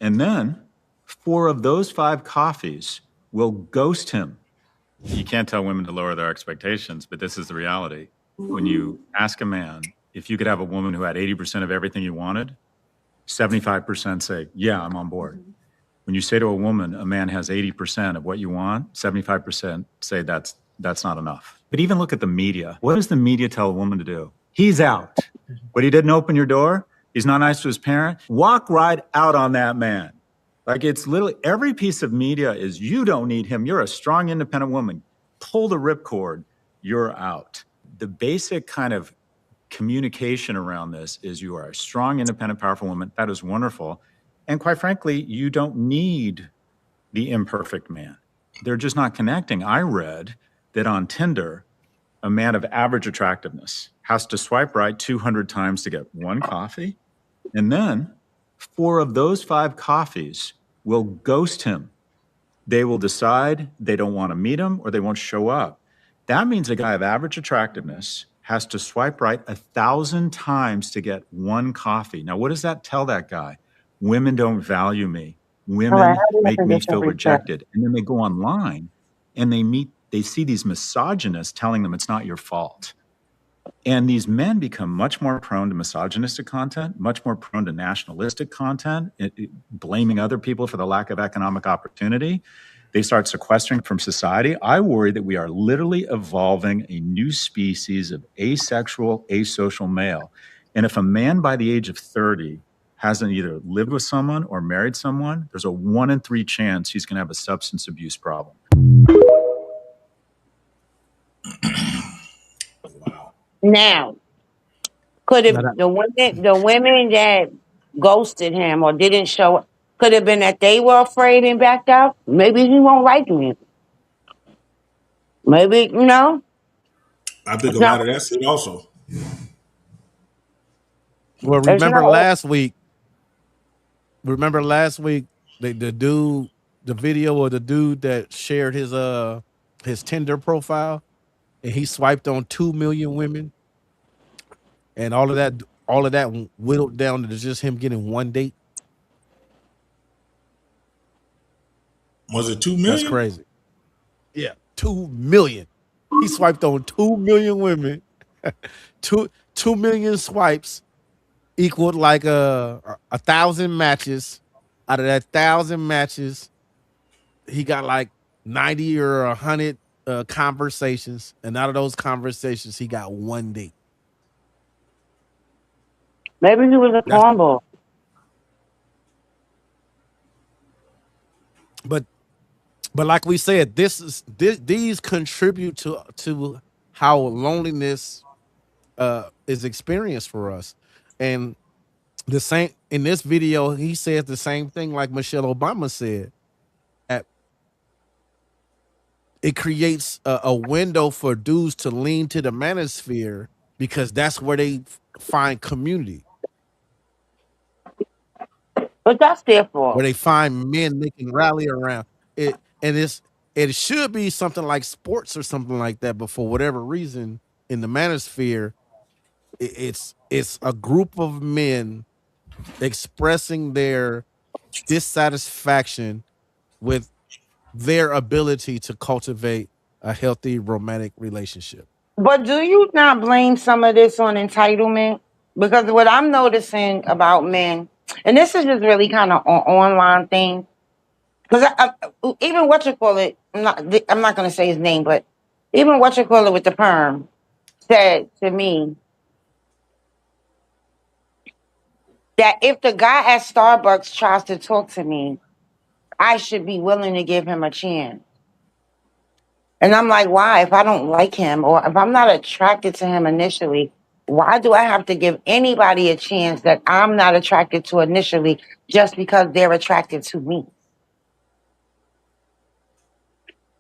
and then 4 of those 5 coffees will ghost him. You can't tell women to lower their expectations, but this is the reality. When you ask a man if you could have a woman who had 80% of everything you wanted, 75% say, yeah, I'm on board. When you say to a woman, a man has 80% of what you want, 75% say that's not enough. But even look at the media. What does the media tell a woman to do? He's out. But he didn't open your door. He's not nice to his parent. Walk right out on that man. Like, it's literally every piece of media is, you don't need him. You're a strong, independent woman. Pull the ripcord. You're out. The basic kind of communication around this is, you are a strong, independent, powerful woman. That is wonderful. And quite frankly, you don't need the imperfect man. They're just not connecting. I read that on Tinder, a man of average attractiveness has to swipe right 200 times to get one coffee. And then 4 of those 5 coffees will ghost him. They will decide they don't want to meet him, or they won't show up. That means a guy of average attractiveness has to swipe right 1,000 times to get one coffee. Now, what does that tell that guy? Women don't value me. All right, Women I'll be in make me position feel for reset. rejected. And then they go online and they see these misogynists telling them it's not your fault. And these men become much more prone to misogynistic content, much more prone to nationalistic content, blaming other people for the lack of economic opportunity. They start sequestering from society. I worry that we are literally evolving a new species of asexual, asocial male. And if a man by the age of 30 hasn't either lived with someone or married someone, there's a 1 in 3 chance he's going to have a substance abuse problem. Wow. Now, could Now that- it the women that ghosted him or didn't show up? Could have been that they were afraid and backed out. Maybe he won't like me. Maybe. I think a No, lot of that's it also. Well, it's not. remember last week the dude, the video of the dude that shared his Tinder profile, and he swiped on 2 million women, and all of that whittled down to just him getting one date. Was it two That's million? crazy. Yeah, 2 million. He swiped on 2 million women. Two million swipes equaled like a thousand matches. Out of that thousand matches, he got like 90 or 100 conversations, and out of those conversations, he got one date. Maybe he was a That's cornball. but but like we said, these contribute to how loneliness is experienced for us, and the same in this video, he says the same thing like Michelle Obama said, that it creates a window for dudes to lean to the manosphere because that's where they find community, But that's their where fault. they find men they can rally around. It should be something like sports or something like that, but for whatever reason, in the manosphere, it's a group of men expressing their dissatisfaction with their ability to cultivate a healthy romantic relationship. But do you not blame some of this on entitlement? Because what I'm noticing about men, and this is just really kind of an online thing, because even what you call it, I'm not going to say his name, but even what you call it with the perm said to me that if the guy at Starbucks tries to talk to me, I should be willing to give him a chance. And I'm like, why? If I don't like him or if I'm not attracted to him initially, why do I have to give anybody a chance that I'm not attracted to initially just because they're attracted to me?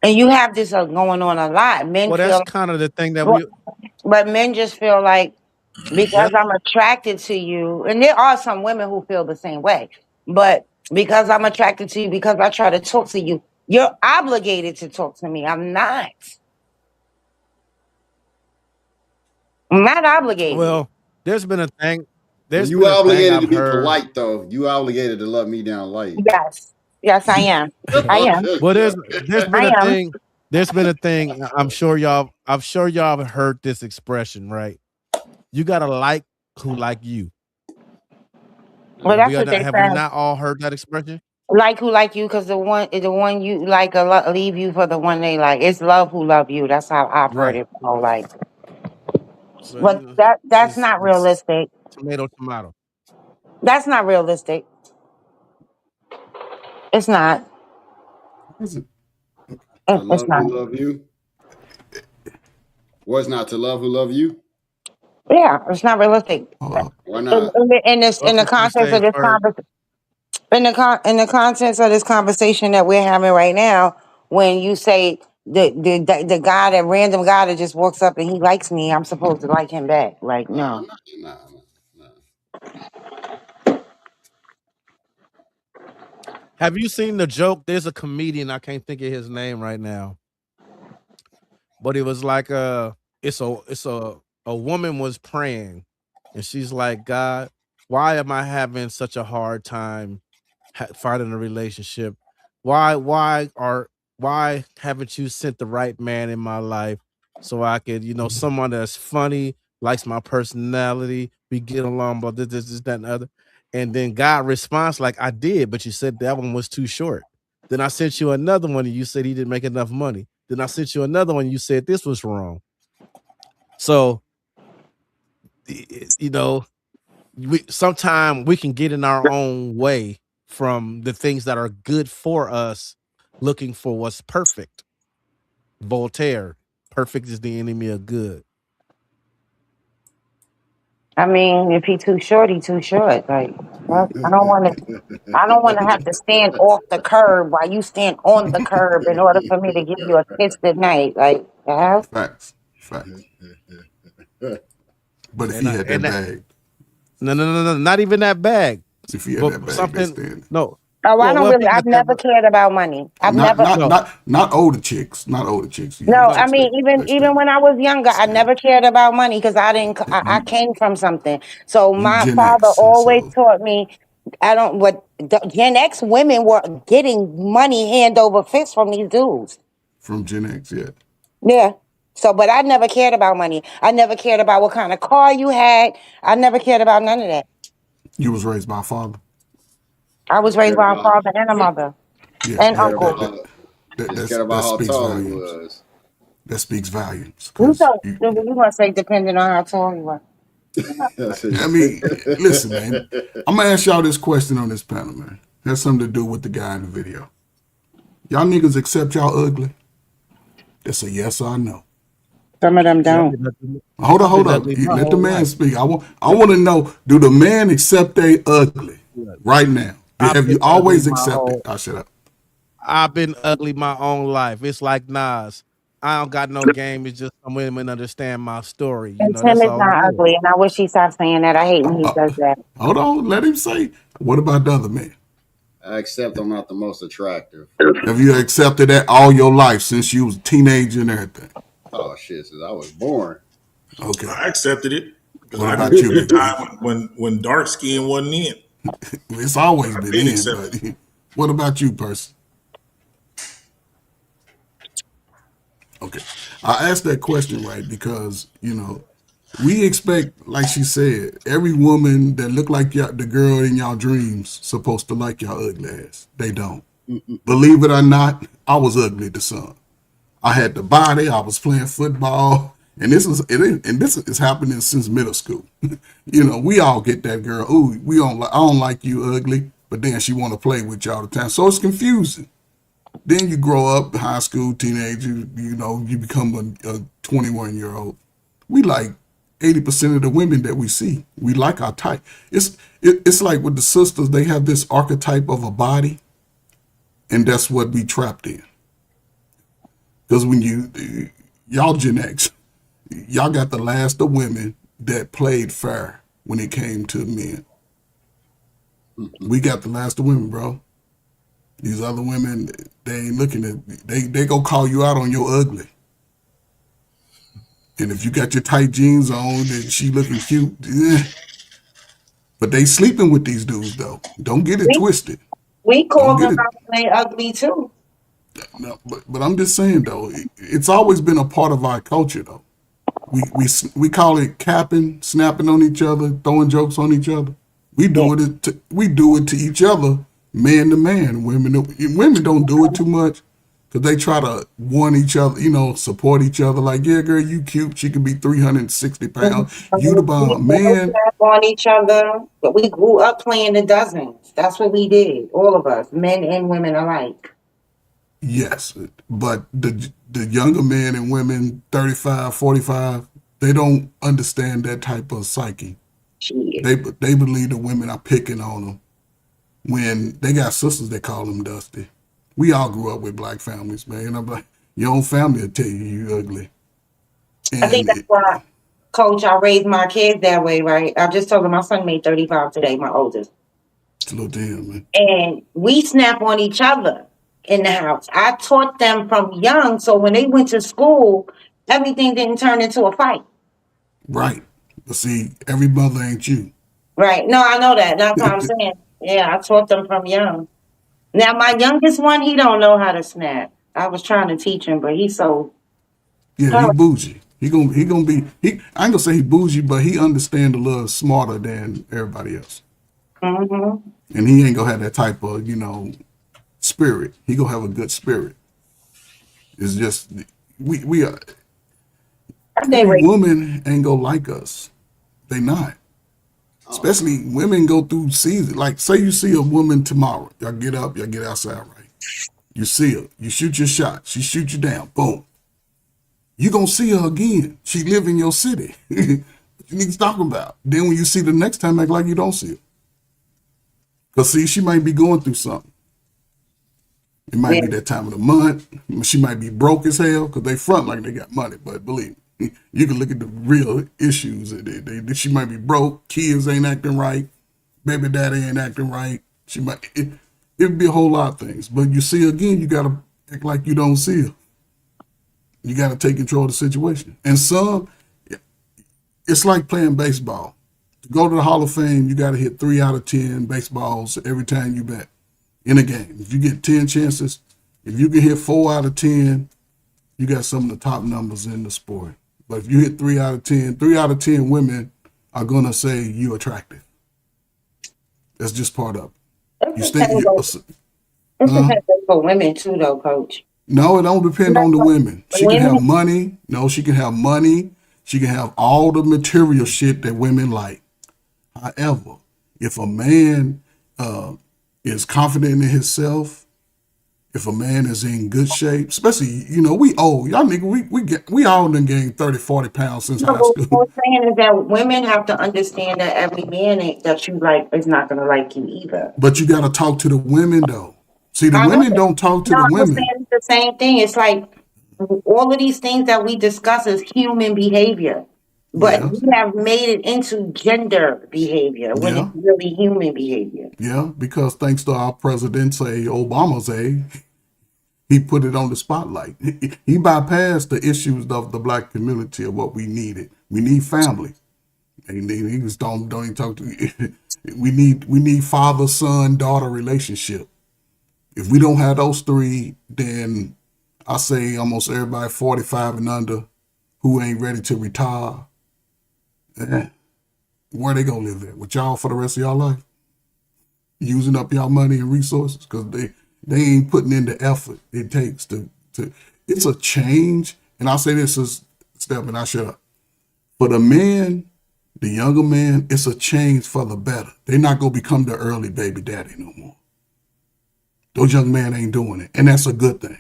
And you have this going on a lot. Men Well, that's feel, kind of the thing that but we but men just feel like because that I'm attracted to you, and there are some women who feel the same way, but because I'm attracted to you, because I try to talk to you, you're obligated to talk to me. I'm not. I'm not obligated. well, there's been a thing Well, there's you been a thing obligated to I've be heard. polite, though. You obligated to love me down light. Yes. Yes, I am. I I'm am. just Well, there's joking. been I a am. thing. There's been a thing. I'm sure y'all have heard this expression, right? You gotta like who like you. Well, that's what they Have we say. not all heard that expression? Like who like you, because the one you like leave you for the one they like. It's love who love you. That's how I've heard Right. it. Like, So but that's not it's realistic. tomato tomato. That's not realistic. It's not. To It's love not. who love you. Was not to love who love you. Yeah, it's not realistic. Why not? In the What you context say of this first? conversation, in the contents of this conversation that we're having right now, when you say the guy, that random guy that just walks up and he likes me, I'm supposed to like him back. Like, Nah, no. nah, nah, nah. Have you seen the joke? There's a comedian, I can't think of his name right now, but it was like a woman was praying, and she's like, God, why am I having such a hard time finding a relationship? Why haven't you sent the right man in my life so I could, someone that's funny, likes my personality, we get along, but this, that, and the other. And then God responds like, I did, but you said that one was too short. Then I sent you another one and you said he didn't make enough money. Then I sent you another one, you said this was wrong. So, you know, sometimes we can get in our own way from the things that are good for us, looking for what's perfect. Voltaire, perfect is the enemy of good. I mean, if he too short, he too short. Like, what? I don't want to. I don't want to have to stand off the curb while you stand on the curb in order for me to give you a kiss goodnight. Like, yeah. Facts. Fact. But if And he had that bag, no, not even that bag. if he had But that bag, they something stand. no. Oh, I Well, don't well, really. people I've that never cared about money. I've Not never. not no, not not older chicks. Not older chicks. Young No, I no. chicks. mean, They even stand. when I was younger, I Stand. never cared about money because I didn't. I You came from something. So you my Gen father X, and always so taught me. I don't. What the Gen X women were getting money hand over fist from these dudes. from Gen X, yeah. Yeah. So, but I never cared about money. I never cared about what kind of car you had. I never cared about none of that. You was raised by a father. I was Just raised cared by a about father and a mother Yeah, just and cared that about that uncle. that, how that just cared about that how speaks tall he volumes. was. That speaks volumes You because so you want to say depending on how tall you were. I mean, listen, man. I'm gonna ask y'all this question on this panel, man. Has something to do with the guy in the video. Y'all niggas accept y'all ugly? That's a yes or no. Some of them Yeah, don't. Hold on, I've hold been on. ugly my Let the whole man life. speak. I want to know, do the man accept they ugly Yeah. right now? I've Have been you ugly always my accepted? whole. I'll shut up. I've been ugly my own life. It's like Nas. I don't got no game. It's just some women understand my story. You And know, Tim that's is all it not is. ugly, and I wish he stopped saying that. I hate when he Uh, says that. hold on, let him say. What about the other man? I accept I'm not the most attractive. Have you accepted that all your life since you was a teenager and everything? Oh shit, since I was born. Okay. I accepted it because What I about grew up you, in a Big E? time when dark skin wasn't in. It's always I've been been in, accepted. but what about you, person? Okay. I asked that question, right, because, we expect, like she said, every woman that look like y'all, the girl in y'all dreams supposed to like y'all ugly ass. They don't. Believe it or not, I was ugly to some. I had the body. I was playing football, and this is happening since middle school. We all get that girl. Ooh, I don't like you, ugly, but then she want to play with you all the time. So it's confusing. Then you grow up, high school, teenager. You become a 21-year-old. We like 80% of the women that we see. We like our type. It's like with the sisters. They have this archetype of a body, and that's what we trapped in. Because when y'all Gen X, y'all got the last of women that played fair when it came to men. We got the last of women, bro. These other women, they ain't looking at, they go call you out on your ugly. And if you got your tight jeans on and she looking cute, but they sleeping with these dudes though. Don't get it We twisted. we Don't call get them it. out when they ugly too. No, but I'm just saying though, it's always been a part of our culture though. We call it capping, snapping on each other, throwing jokes on each other. Yeah. We do it to each other, man to man. Women don't do it too much because they try to warn each other, support each other. Like, yeah, girl, you cute. She could be 360 pounds. You the We bomb, all man. snap on each other, but we grew up playing the dozens. That's what we did, all of us, men and women alike. Yes, but the younger men and women, 35, 45, they don't understand that type of psyche. Shit. They believe the women are picking on them when they got sisters that call them Dusty. We all grew up with black families, man. I'm like, your own family will tell you ugly. I think And that's why, Coach, I raised my kids that way, right? I just told them my son made 35 today, my oldest. it's a little damn, man. And we snap on each other in the house. I taught them from young, so when they went to school, everything didn't turn into a fight. Right. But see, every mother ain't you. Right. No, I know that. That's what I'm saying. Yeah, I taught them from young. Now my youngest one, he don't know how to snap. I was trying to teach him, but he's so Yeah, he bougie. He gonna be I ain't gonna say he bougie, but he understand a little smarter than everybody else. mm-hmm. And he ain't gonna have that type of, spirit. He gonna have a good spirit. It's just we They every raised woman ain't gonna like us. They not. Oh no. Especially women go through seasons. Like, say you see a woman tomorrow. Y'all get up, y'all get outside, right? You see her. You shoot your shot. She shoot you down. Boom. You gonna see her again. She live in your city. What you need to talk about. Then when you see the next time, act like you don't see her. Because see, she might be going through something. It might yeah. be that time of the month. She might be broke as hell because they front like they got money. But believe me, You can look at the real issues. She might be broke, kids ain't acting right, baby daddy ain't acting right. It'd be a whole lot of things. But you see, again, you gotta act like you don't see her. You gotta take control of the situation. And some, it's like playing baseball. To go to the Hall of Fame, you gotta hit 3 out of 10 baseballs every time you bat in a game. If you get 10 chances, if you can hit 4 out of 10, you got some of the top numbers in the sport. But if you hit 3 out of 10, 3 out of 10 women are gonna say you attractive. That's just part of it. It's dependent for women too, though, Coach. No, it don't depend on the women. She can have Women, money. No, she can have money. She can have all the material shit that women like. However, if a man is confident in himself, if a man is in good shape, especially, we old. Y'all nigga, we all done gained 30, 40 pounds since no, high but school. what I'm saying is that women have to understand that every man that you like is not going to like you either. But you got to talk to the women, though. See, the I know women that. don't talk to No, the I'm just women. saying it's the same thing. It's like all of these things that we discuss is human behavior, but Yeah, we have made it into gender behavior when it's yeah, really human behavior. yeah. Because thanks to our president, say Obama's he put it on the spotlight. He bypassed the issues of the black community of what we needed. We need family. And he was don't even talk to. We need father son daughter relationship. If we don't have those three, then I say almost everybody 45 and under who ain't ready to retire, where they gonna live at? With y'all for the rest of y'all life? Using up y'all money and resources because they ain't putting in the effort it takes to. It's a change, and I say this is step, and I shut up. For the men, the younger man, it's a change for the better. They're not gonna become the early baby daddy no more. Those young men ain't doing it, and that's a good thing.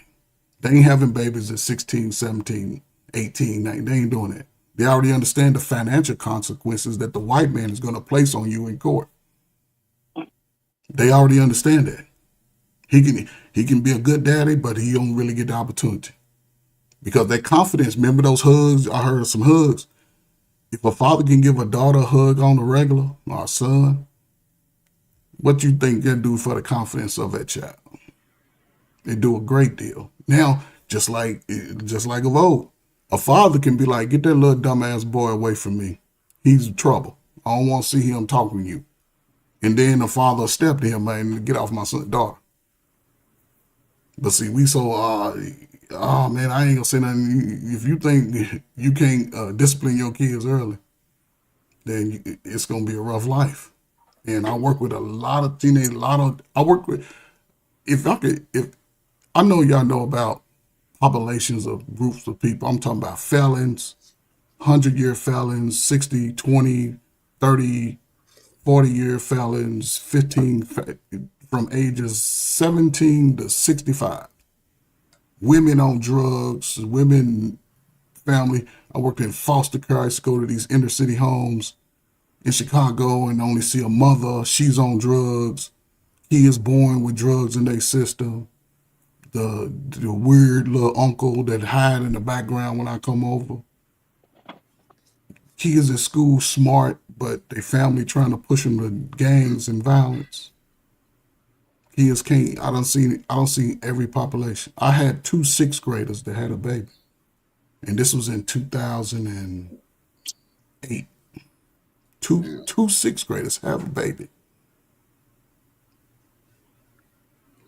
They ain't having babies at 16, 17, 18, 19. They ain't doing it. They already understand the financial consequences that the white man is going to place on you in court. They already understand that. He can be a good daddy, but he don't really get the opportunity. Because that confidence, remember those hugs? I heard some hugs. If a father can give a daughter a hug on the regular, or a son, what you think they do for the confidence of that child? They do a great deal. Now, just like of old, a father can be like, get that little dumbass boy away from me. He's in trouble. I don't want to see him talking to you. And then the father step to him, man, get off my son, daughter. But see, we so, oh man, I ain't gonna say nothing. If you think you can't discipline your kids early, then it's gonna be a rough life. And I work with a lot of teenagers, I work with, if I know y'all know about populations of groups of people. I'm talking about felons, 100-year felons, 60, 20, 30, 40-year felons, 15 from ages 17 to 65. Women on drugs, women, family. I worked in foster care. I used to go to these inner city homes in Chicago and only see a mother. She's on drugs. He is born with drugs in their system. The weird little uncle that hide in the background when I come over. Kids at school smart, but their family trying to push them to gangs and violence. Kids can't. I don't see every population. I had 2 6th graders that had a baby, and this was in 2008. Two 6th graders have a baby.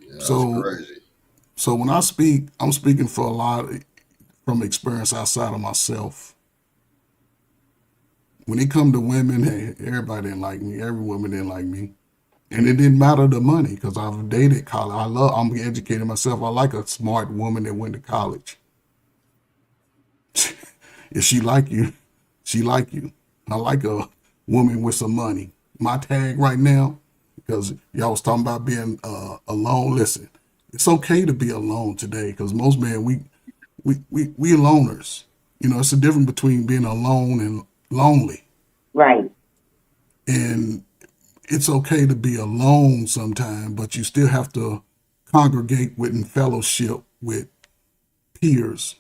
Yeah, that's So crazy. so when I speak, I'm speaking for a lot from experience outside of myself. When it come to women, hey, everybody didn't like me. Every woman didn't like me. And it didn't matter the money because I've dated college. I'm educating myself. I like a smart woman that went to college. If she like you, she like you. I like a woman with some money. My tag right now, because y'all was talking about being alone. Listen, it's okay to be alone today because most men, we loners. It's the difference between being alone and lonely. Right. And it's okay to be alone sometime, but you still have to congregate with and fellowship with peers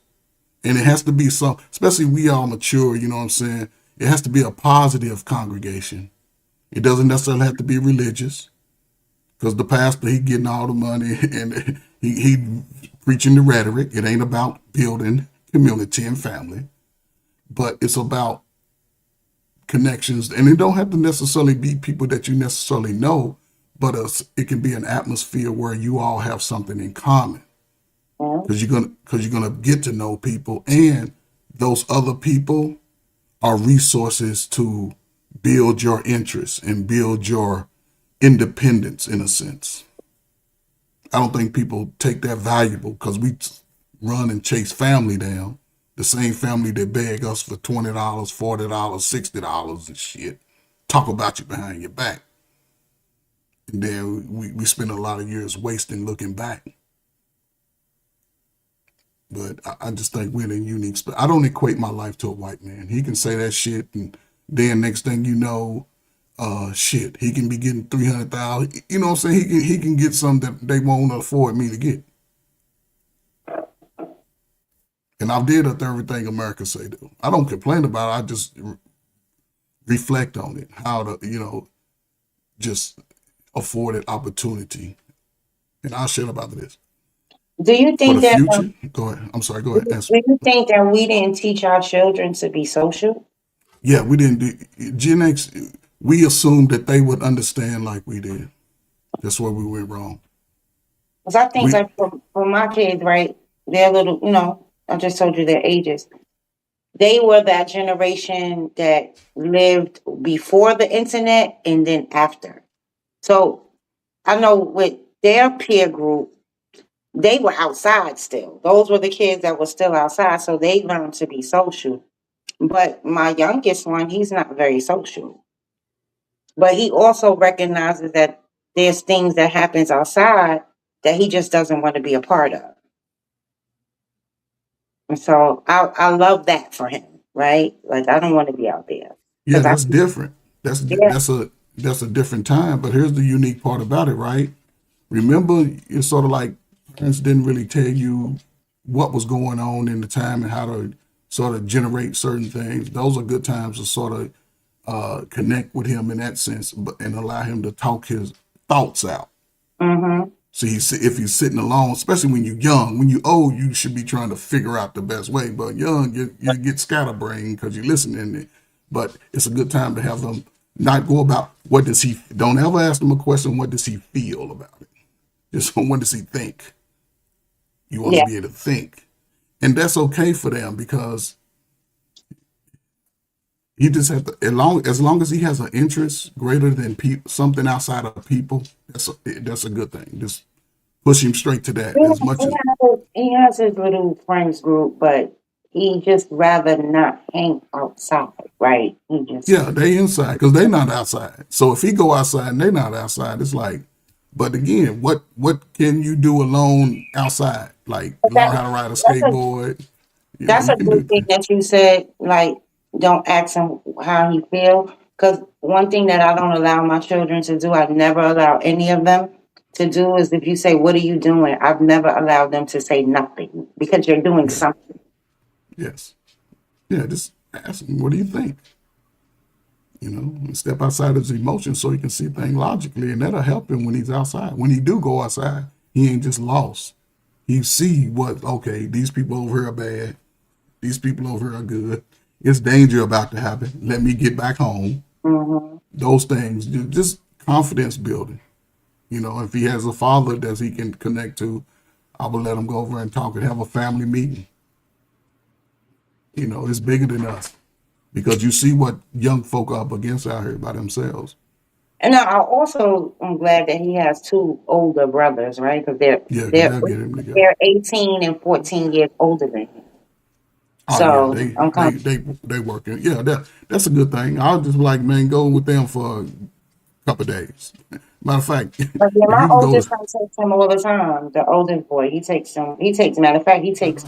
And it has to be some, especially we all mature, you know what I'm saying? It has to be a positive congregation. It doesn't necessarily have to be religious, because the pastor, he getting all the money and he preaching the rhetoric. It ain't about building community and family, but it's about connections. And it don't have to necessarily be people that you necessarily know, but it can be an atmosphere where you all have something in common, because you're gonna get to know people, and those other people are resources to build your interests and build your independence in a sense. I don't think people take that valuable, because we run and chase family down. The same family that beg us for $20, $40, $60 and shit. Talk about you behind your back. And then we spend a lot of years wasting looking back. But I just think we're in a unique spot. I don't equate my life to a white man. He can say that shit, and then next thing you know, shit, he can be getting 300,000. You know what I'm saying? He can get something that they won't afford me to get. And I did everything America say do. I don't complain about it. I just reflect on it. How to, just afforded opportunity. And I'll share about this. Do you For the think that future, go ahead. I'm sorry, go ahead. Answer. do you think that we didn't teach our children to be social? Yeah, we didn't do Gen X. We assumed that they would understand like we did. That's where we went wrong. Because I think We like for my kids, right, they're little, I just told you their ages. They were that generation that lived before the internet and then after. So I know with their peer group, they were outside still. Those were the kids that were still outside. So they learned to be social. But my youngest one, he's not very social. But he also recognizes that there's things that happens outside that he just doesn't want to be a part of. And so I love that for him, right? Like I don't want to be out there Yeah, because I that's different. That's yeah. that's a different time. But here's the unique part about it, right? Remember, it's sort of like parents didn't really tell you what was going on in the time and how to sort of generate certain things. Those are good times to sort of connect with him in that sense, but and allow him to talk his thoughts out. Mm-hmm. So if he's sitting alone, especially when you're young, when you're old, you should be trying to figure out the best way. But young, you get scatterbrained because you're listening. But it's a good time to have them not go about what does he. Don't ever ask them a question. What does he feel about it? Just what does he think? You want to Yeah. be able to think, and that's okay for them because he just have to. As long as he has an interest greater than something outside of people, that's a good thing. Just push him straight to that as much as. He has his little friends group, but he just rather not hang outside, right? He just Yeah, they inside because they not outside. So if he go outside and they not outside, it's like. But again, what can you do alone outside? Like but learn how to ride a skateboard. that's You a can do good thing that. that you said. Like, don't ask him how he feel, because one thing that I don't allow my children to do, I've never allowed any of them to do, is if you say, "What are you doing?" I've never allowed them to say nothing because you're doing Yeah. something. Yes. Yeah. Just ask him. What do you think? And step outside his emotions so he can see things logically, and that'll help him when he's outside. When he do go outside, he ain't just lost. He see what okay, these people over here are bad. These people over here are good. It's danger about to happen. Let me get back home. Mm-hmm. Those things, just confidence building. If he has a father that he can connect to, I will let him go over and talk and have a family meeting. It's bigger than us because you see what young folk are up against out here by themselves. And I also am glad that he has two older brothers, right? Because Yeah, because they're they'll get him together. they're 18 and 14 years older than him. Oh yeah, So they I'm they kind they they working. Yeah, that's a good thing. I'll just like man go with them for a couple of days. Matter of fact, but yeah, if my you can go oldest to son takes him all the time. The oldest boy, he takes him. He takes, matter of fact, he takes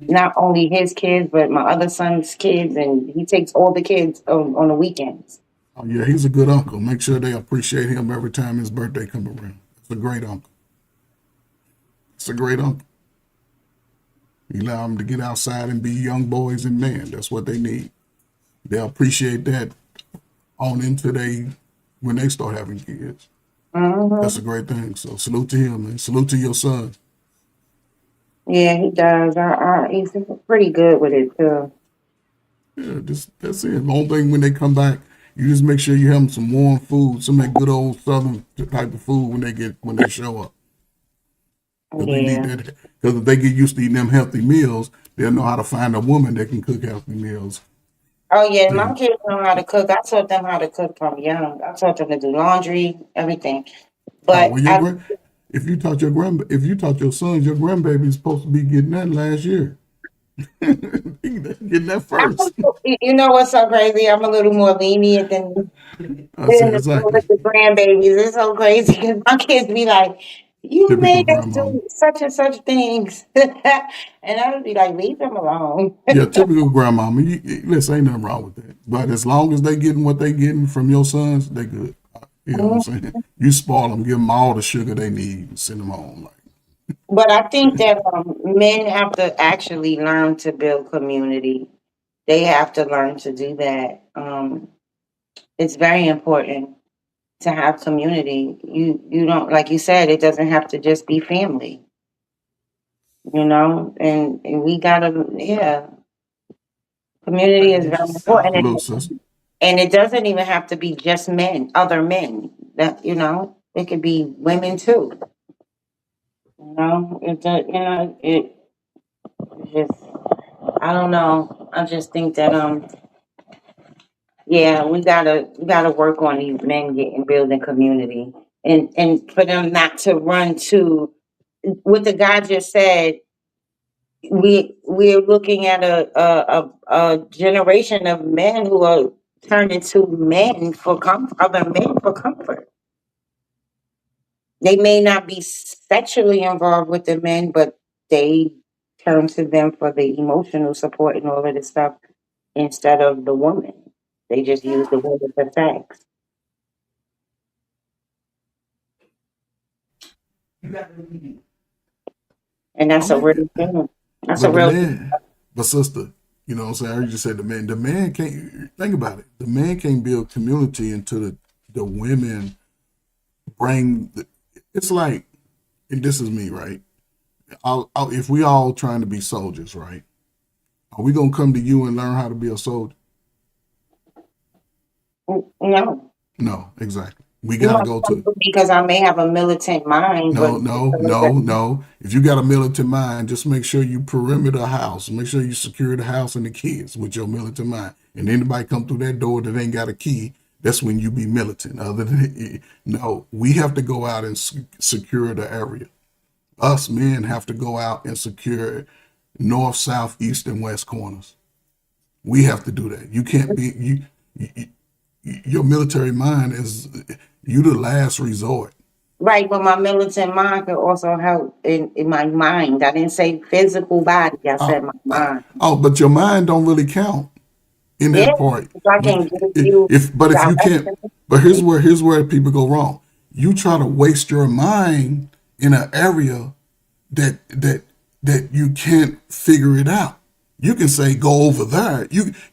not only his kids but my other son's kids, and he takes all the kids on the weekends. oh yeah, he's a good uncle. Make sure they appreciate him every time his birthday come around. It's a great uncle. It's a great uncle. You allow them to get outside and be young boys and men. That's what they need. They'll appreciate that on into when they start having kids. That's a great thing. So salute to him, man. Salute to your son. Yeah, he does. He's pretty good with it too. Yeah, that's it. The only thing when they come back, you just make sure you have them some warm food, some of that good old southern type of food when they show up. Because they need Yeah. that. Because if they get used to eating them healthy meals, they'll know how to find a woman that can cook healthy meals. Oh yeah, my And, kids know how to cook. I taught them how to cook from young. I taught them to do laundry, everything. But well, if you taught your sons, your grandbaby's supposed to be getting that last year. Getting that first. you know what's so crazy? I'm a little more lenient than I said with exactly. the grandbabies. It's so crazy because my kids be like, "You Typical made us grandmama. do such and such things," and I would be like, "Leave them alone." Yeah, typical grandmama. Listen, ain't nothing wrong with that. But as long as they getting what they getting from your sons, they good. You know what I'm saying? You spoil them, give them all the sugar they need, and send them home. But I think that men have to actually learn to build community. They have to learn to do that. It's very important to have community. You don't, like you said, it doesn't have to just be family. And we gotta, yeah. Community is very important, Salute, sister. and it doesn't even have to be just men, other men. That it could be women too. It just, I don't know. I just think that yeah, we gotta work on these men getting building community, and for them not to run to what the guy just said. We're looking at a generation of men who are turning to men for comfort, other men for comfort. They may not be sexually involved with the men, but they turn to them for the emotional support and all of this stuff instead of the woman. They just use the woman for sex. And I that's a like real it. thing. That's a But the real thing. man, but sister, you know what I'm saying? I heard you say the man can't, think about it. The man can't build community until the women it's like, and this is me, right? If we all trying to be soldiers, right? Are we going to come to you and learn how to be a soldier? No. No, exactly. We You got to must go come to, to me because I may have a militant mind, but no. If you got a militant mind, just make sure you perimeter the house. Make sure you secure the house and the kids with your militant mind. And anybody come through that door that ain't got a key, that's when you be militant. Other than no, we have to go out and secure the area. Us men have to go out and secure north, south, east, and west corners. We have to do that. You can't be your military mind is you the last resort. right, but my militant mind could also help in my mind. I didn't say physical body. I said my mind. But your mind don't really count in Yeah, that part. if I can give you If you can't, direction. but here's where people go wrong. You try to waste your mind in an area that you can't figure it out. You can say go over there.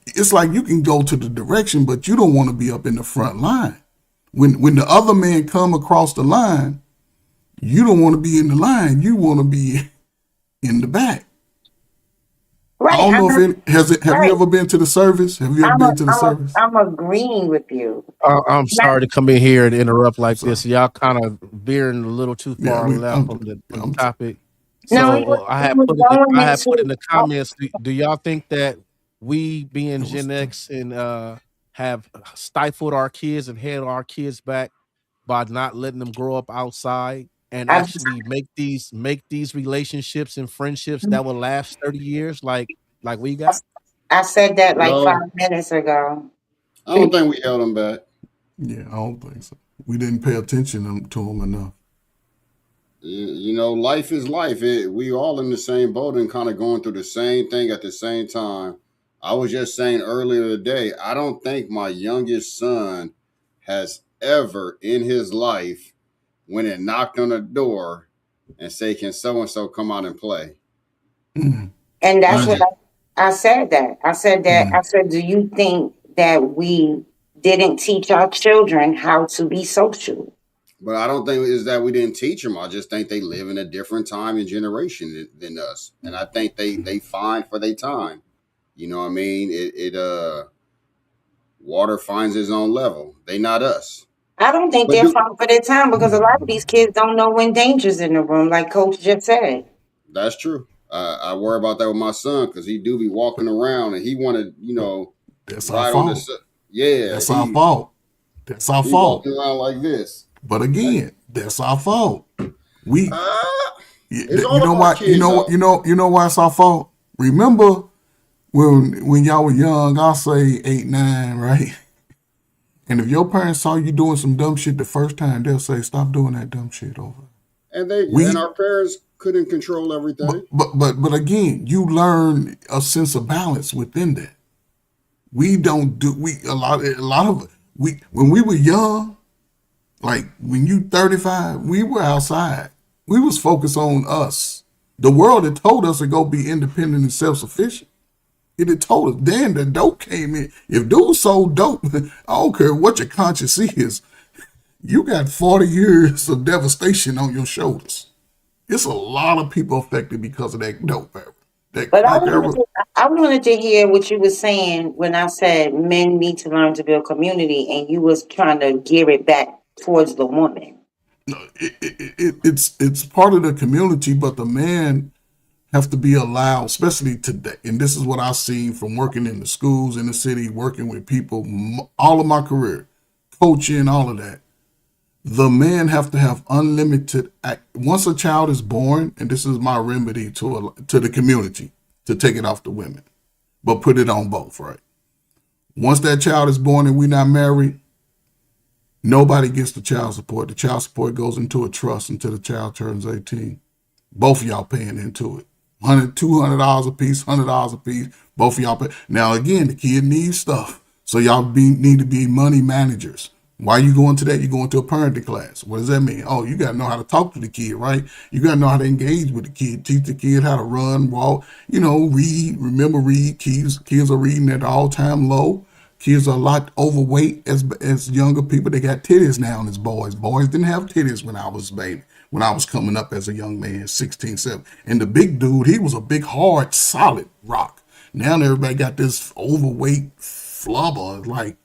It's like you can go to the direction, but you don't want to be up in the front line. When the other man come across the line, you don't want to be in the line. You want to be in the back. I Right, don't know if have you right. ever been to the service? Have you ever been to the service? I'm agreeing with you. I'm Not, sorry to come in here and interrupt I'm like sorry. this. Y'all kind of veering a little too Yeah, far left from the I'm topic. no, So he was I going had put in into. the comments. Do y'all think that we being Gen X and have stifled our kids and held our kids back by not letting them grow up outside and I, actually make these relationships and friendships that will last 30 years like we got? I said that like No, 5 minutes ago. I don't think we held them back. Yeah, I don't think so. We didn't pay attention to them enough. You know, life is life. We all in the same boat and kind of going through the same thing at the same time. I was just saying earlier today, I don't think my youngest son has ever in his life went and knocked on a door and say, "Can so and so come out and play?" Mm. And that's I what I said that. I said that. I said, do you think that we didn't teach our children how to be social? But I don't think it's that we didn't teach them. I just think they live in a different time and generation than us, and I think they find for their time. You know what I mean? Water finds its own level. They not us. I don't think But they're do fine for their time because a lot of these kids don't know when danger's in the room, like Coach just said. That's true. I worry about that with my son because he do be walking around and he want to, that's our ride on fault. this. Yeah, That's our fault. That's our he fault. walking around like this. But again, that's our fault. We, It's you all know about what? You kids, know, though. you know why it's our fault. Remember when y'all were young? I'll say 8, 9, right? And if your parents saw you doing some dumb shit the first time, they'll say, "Stop doing that dumb shit over." And We, our parents couldn't control everything. but again, you learn a sense of balance within that. We don't do a lot of we when we were young. Like when you 35, we were outside. We was focused on us. The world had told us to go be independent and self-sufficient. It had told us. Then the dope came in. If dude sold dope, I don't care what your conscience is, you got 40 years of devastation on your shoulders. It's a lot of people affected because of that dope era. That But crack era. I wanted to hear what you were saying when I said men need to learn to build community, and you was trying to gear it back towards the woman. It's part of the community, but the man have to be allowed, especially today. And this is what I've seen from working in the schools in the city, working with people all of my career, coaching, all of that. The men have to have unlimited once a child is born, and this is my remedy to the community to take it off the women, but put it on both, right? Once that child is born and we're not married, nobody gets the child support. The child support goes into a trust until the child turns 18. Both of y'all paying into it. $200 a piece, $100 a piece. Both of y'all pay. Now again, the kid needs stuff, so y'all need to be money managers. Why are you going to that? You're going to a parenting class. What does that mean? Oh, you got to know how to talk to the kid, right? You got to know how to engage with the kid. Teach the kid how to run, walk. Read. Remember, read. Kids are reading at all-time low. Kids are a lot overweight as younger people. They got titties now as boys. Boys didn't have titties when I was baby. When I was coming up as a young man, 16, 17. And the big dude, he was a big, hard, solid rock. Now everybody got this overweight flubber. Like,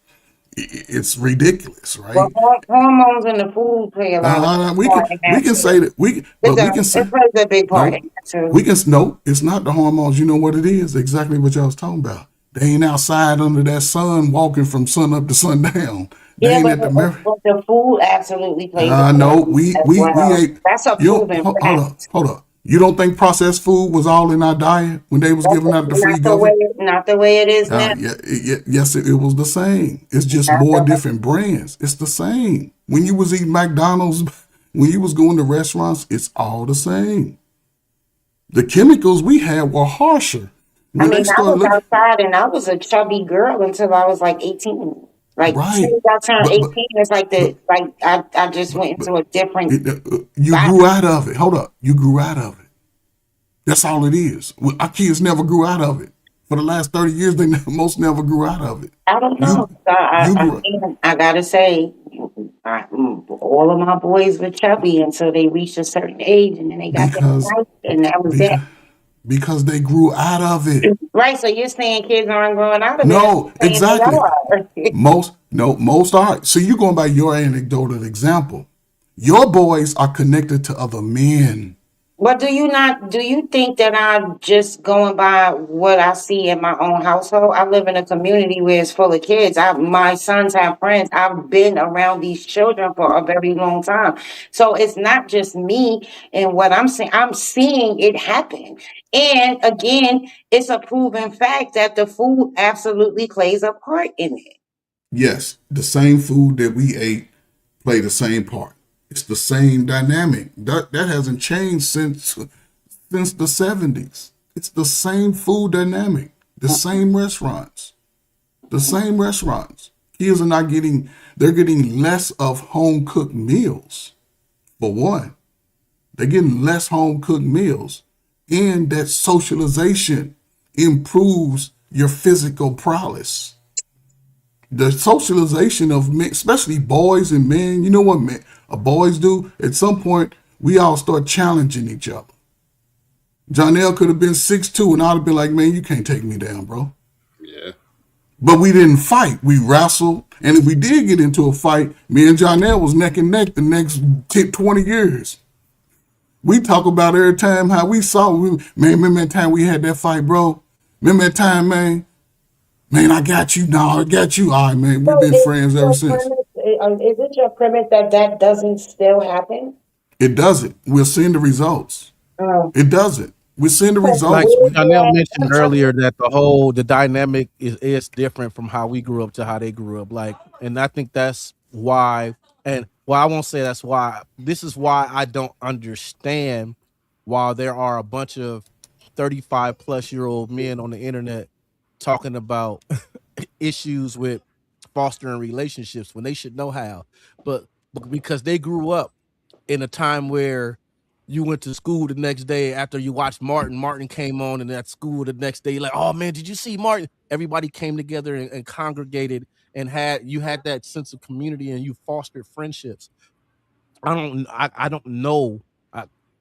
it's ridiculous, Well, right? hormones in the food play a lot of We can part in we that can too. say that It but we does. can say It plays a big part in no. that too. No, it's not the hormones. You know what it is? Exactly what y'all was talking about. They ain't outside under that sun walking from sun up to sundown. They Yeah, ain't but at the mirror. the food absolutely plays a No, part we as we we well. ate. That's a You don't proven hold up, fact. hold up. You don't think processed food was all in our diet when they was That's giving out the free not government? not the way it is now. Yes, it was the same. It's just Not more the way. different brands. It's the same. When you was eating McDonald's, when you was going to restaurants, it's all the same. The chemicals we had were harsher. I When they mean, I start was looking outside and I was a chubby girl until I was like 18. Like, as soon right, as I turned but but 18, it's like but I just went but into a different you body. grew out of it. Hold up, you grew out of it. That's all it is. Our kids never grew out of it. For the last 30 years, they most never grew out of it. I don't know. You you grew. I gotta say, all of my boys were chubby until they reached a certain age, and then they got that because height, and that was that. because because they grew out of it. Right. So you're saying kids aren't growing out of it? I'm No, saying they exactly. are. Most are. So you're going by your anecdotal example. Your boys are connected to other men. But do you think that I'm just going by what I see in my own household? I live in a community where it's full of kids. My sons have friends. I've been around these children for a very long time. So it's not just me and what I'm saying. I'm seeing it happen. And again, it's a proven fact that the food absolutely plays a part in it. Yes, the same food that we ate play the same part. It's the same dynamic. That hasn't changed since the 70s. It's the same food dynamic. The same restaurants. The same restaurants. Kids are not getting, they're getting less of home cooked meals. For one, they're getting less home cooked meals. and that socialization improves your physical prowess. The socialization of men, especially boys and men, you know what men, boys do? At some point, we all start challenging each other. Jonelle could have been 6'2", and I'd have been like, man, you can't take me down, bro. Yeah. But we didn't fight. We wrestled. And if we did get into a fight, me and Jonelle was neck and neck the next 20 years. We talk about every time how we saw, man, remember that time we had that fight, bro? Remember that time, man? Man, I got you. No, I got you. All right, man. We've So been friends ever since. is it your premise that that doesn't still happen? It doesn't. We're seeing the results. Um, It doesn't. We're seeing the Like results. Janelle mentioned earlier, that the dynamic is different from how we grew up to how they grew up. Like, and I think that's why, and well, I won't say that's why. This is why I don't understand why there are a bunch of 35-plus-year-old men on the internet talking about issues with fostering relationships when they should know how, but because they grew up in a time where you went to school the next day after you watched Martin. Martin came on, and at school the next day, like, oh man, did you see Martin? Everybody came together and congregated, and you had that sense of community, and you fostered friendships. I don't know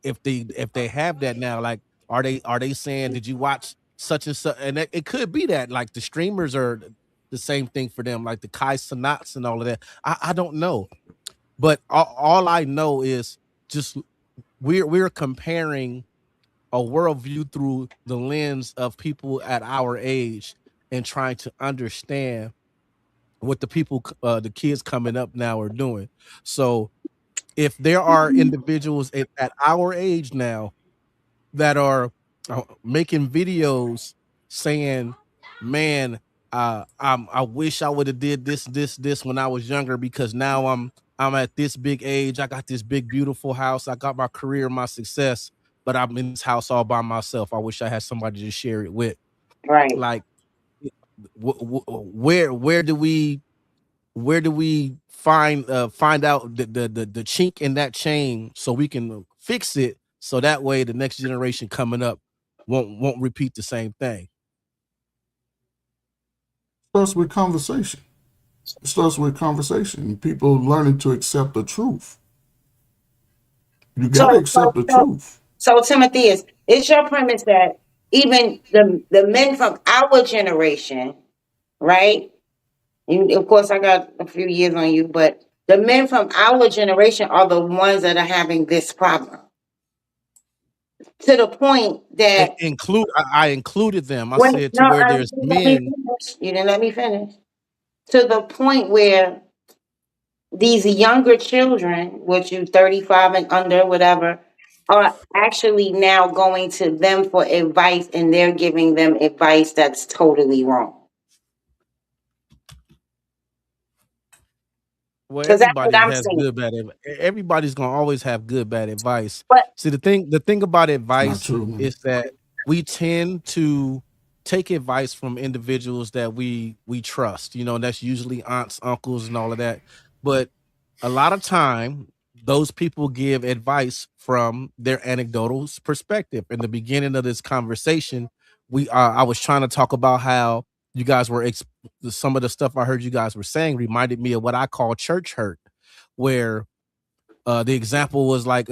if they have that now. Like, are they saying, did you watch such and such? And it could be that, like, the streamers are the same thing for them, like the Kai Sanats and all of that. I don't know, but all I know is just we're comparing a worldview through the lens of people at our age and trying to understand what the kids coming up now are doing. So if there are individuals at our age now that are making videos saying, "Man, I wish I would have did this when I was younger, because now I'm at this big age. I got this big beautiful house. I got my career, my success, but I'm in this house all by myself. I wish I had somebody to share it with." right. Like, where do we find out the chink in that chain so we can fix it, so that way the next generation coming up won't repeat the same thing? Starts with conversation. It starts with conversation. People learning to accept the truth. You got to So, accept so, the so, truth. so Timothy, it's your premise that even the men from our generation, right? You, of course, I got a few years on you, but the men from our generation are the ones that are having this problem, to the point that I included them. I when said to no, where I, there's you let me men. finish. You didn't let me finish. To the point where these younger children, which you 35 and under, whatever, are actually now going to them for advice, and they're giving them advice that's totally wrong. Well, Because that's what everybody I'm has saying. good bad everybody's gonna always have good bad advice. But See, the thing about It's not advice true, man. is that we tend to take advice from individuals that we trust, and that's usually aunts, uncles, and all of that. But a lot of time, those people give advice from their anecdotal perspective. In the beginning of this conversation, I was trying to talk about how you guys were some of the stuff I heard you guys were saying reminded me of what I call church hurt, where the example was like,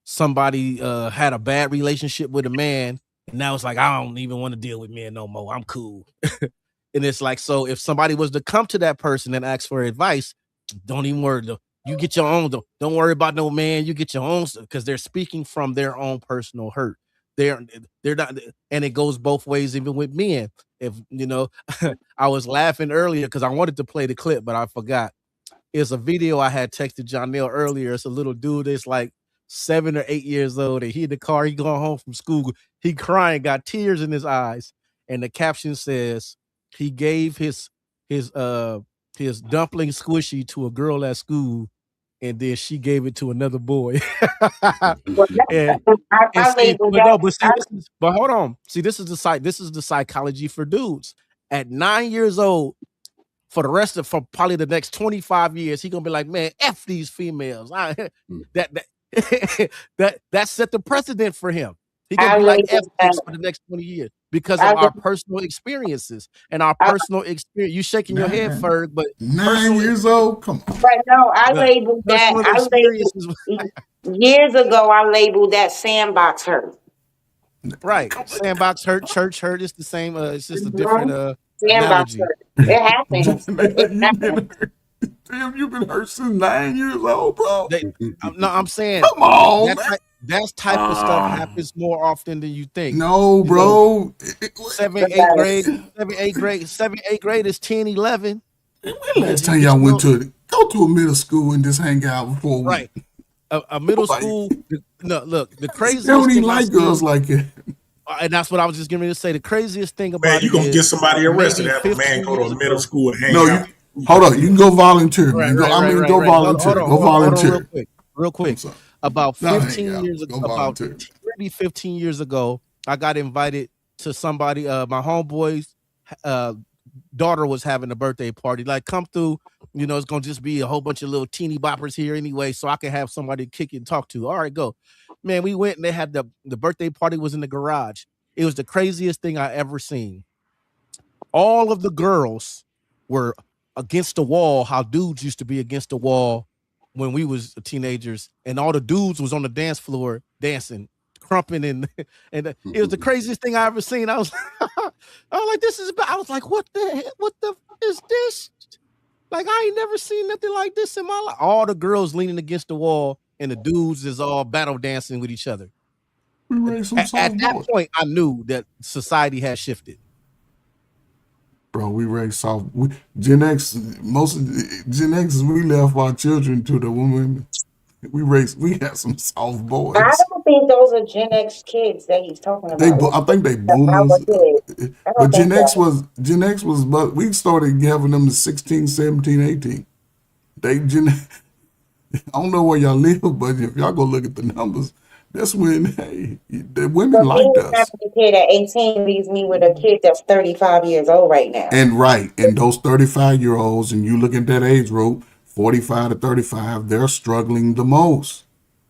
somebody had a bad relationship with a man, and now it's like, I don't even want to deal with men no more. I'm cool. And it's like, so if somebody was to come to that person and ask for advice, don't even worry. You get your own. Don't worry about no man. You get your own, because they're speaking from their own personal hurt. They're they're not, and it goes both ways, even with men. If I was laughing earlier because I wanted to play the clip, but I forgot. It's a video I had texted Jonelle earlier. It's a little dude that's like 7 or 8 years old, and he in the car. He going home from school. He crying, got tears in his eyes, and the caption says he gave his uh his dumpling squishy to a girl at school, and then she gave it to another boy. well, and and I see, label but that. no, but see, but hold on. See, this is the psychology for dudes. At 9 years old, for probably the next 25 years, he gonna be like, man, F these females. That that that set the precedent for him. He gonna I be like labeled that. F6 for the next 20 years because of I, our personal experiences and our I, personal experience. You shaking your head, Ferg, but 9 personal years old? Come on. but no, I the labeled that. personal I labeled experiences. years ago. I labeled that sandbox hurt. Right. Sandbox hurt, church hurt. It's the same. It's just a different Mhm. Sandbox analogy. hurt. It happens. It You've happens. been hurt. Damn, you've been hurt since 9 years old, bro. They, no, I'm saying Come on, man. that type of stuff happens more often than you think. No, You know, bro. 7, 8th grade, 7, 8th grade is 10, 11. When Because last time you y'all went still to go to a middle school and just hang out for a week? right. A middle Nobody, school. No, look, the they don't craziest even thing I like girls seen, like it. and that's what I was just getting ready to say. The craziest thing Man, about you it gonna get is somebody arrested maybe if a man 15 go to years a middle ago. school and hang No, out. you hold on. You can go volunteer, Right, man. right, right, right, Go right. Hold volunteer. on, Go volunteer. real I'm quick. sorry. About No, hang 15 out. years ago, Go about volunteer. maybe 15 years ago, I got invited to somebody. My homeboy's uh, daughter was having a birthday party. Like, come through. You know, it's gonna just be a whole bunch of little teeny boppers here anyway, so I can have somebody to kick it and talk to. All right, go. Man, we went and they had the birthday party was in the garage. It was the craziest thing I ever seen. All of the girls were against the wall, how dudes used to be against the wall when we was teenagers, and all the dudes was on the dance floor dancing, crumping, and and it was the craziest thing I ever seen. I was I was like, this is I was like, what the is this? Like, I ain't never seen nothing like this in my life. All the girls leaning against the wall, and the dudes is all battle dancing with each other. We raised some At soft that boys. point, I knew that society had shifted. Bro, we raised soft. Gen X, most of Gen X, we left our children to the women. We had some soft I boys. don't think those are Gen X kids that he's talking about. I think they Our boomers. kids. I But don't think so. Gen X was, but we started having them at 16, 17, 18. They Gen I don't know where y'all live, but if y'all go look at the numbers, that's when the women But me liked us. having a kid at 18 leaves me with a kid that's 35 years old right now. And those 35-year-olds, and you look at that age group, 45 to 35, they're struggling the most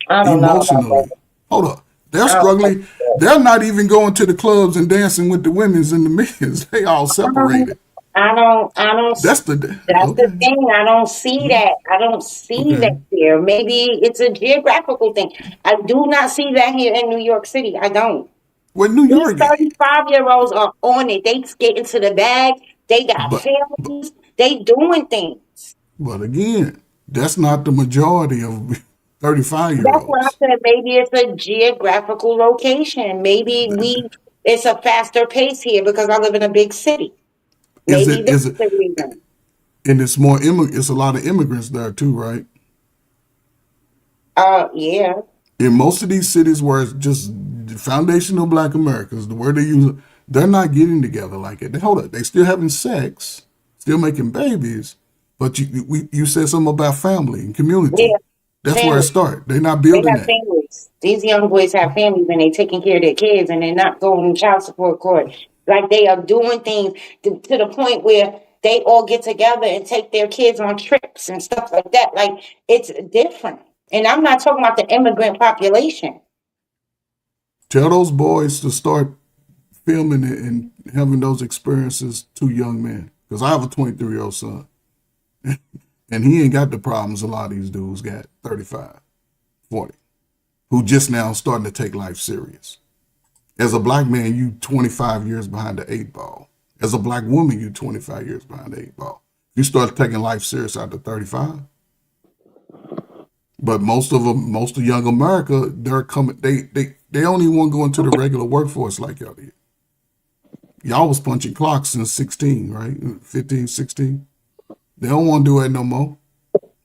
I don't know about that. emotionally. Hold up. They're I don't think struggling. so. They're not even going to the clubs and dancing with the women's and the men's. They all separated. I don't. That's the That's the okay. thing. I don't see that. I don't see that Okay. here. Maybe it's a geographical thing. I do not see that here in New York City. I don't. Well, New These York, 35-year-olds are on it. They get into the bag. They got but families. They doing things. but again, that's not the majority of 35 year That's what I olds. said. Maybe it's a geographical location. Maybe it's a faster pace here because I live in a big city. Maybe that's Is it, the reason. and it's a lot of immigrants there too, right? Yeah. In most of these cities where it's just foundational black Americans, the word they use, they're not getting together like it. Hold up, they still having sex, still making babies, but you said something about family and community. Yeah. That's where it Family. starts. They're not They building have that. families. These young boys have families and they taking care of their kids and they're not going to child support court. Like they are doing things to the point where they all get together and take their kids on trips and stuff like that. Like it's different. And I'm not talking about the immigrant population. Tell those boys to start filming it and having those experiences to young men. Because I have a 23-year-old son, and he ain't got the problems a lot of these dudes got, 35, 40, who just now starting to take life serious. As a black man, you 25 years behind the eight ball. As a black woman, you 25 years behind the eight ball. You start taking life serious after 35. But most of young America, they're coming. They only want to go into the regular workforce like y'all did. Y'all was punching clocks since 16, right? 15, 16. They don't want to do that no more.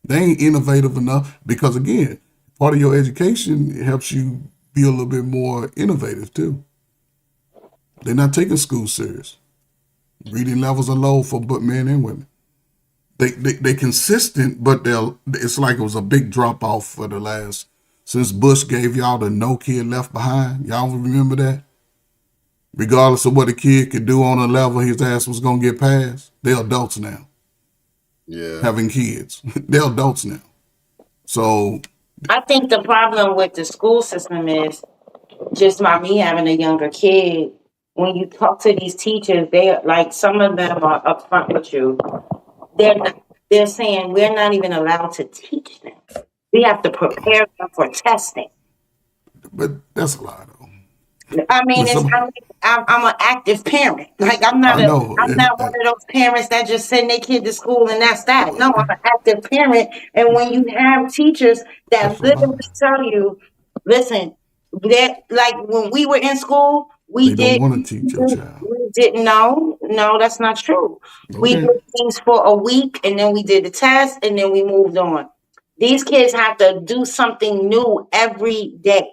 They ain't innovative enough because, again, part of your education helps you be a little bit more innovative, too. They're not taking school serious. Reading levels are low for both men and women. They consistent, but it's like it was a big drop off for the last, since Bush gave y'all the no kid left behind. Y'all remember that? Regardless of what a kid could do on a level, his ass was going to get passed. They're adults now. Yeah. Having kids. They're adults now. So I think the problem with the school system is just by me having a younger kid, when you talk to these teachers, they like some of them are upfront with you. They're saying we're not even allowed to teach them. We have to prepare them for testing. But that's a lie, though. I mean, But it's some, I'm an active parent. Like I know, I'm not one of those parents that just send their kid to school and that's that. No, I'm an active parent. And when you have teachers that that's a literally lie. tell you, listen, that like when we were in school, They don't want to teach your child. we didn't know. No, that's not true. We did Okay. things for a week and then we did the test and then we moved on. These kids have to do something new every day.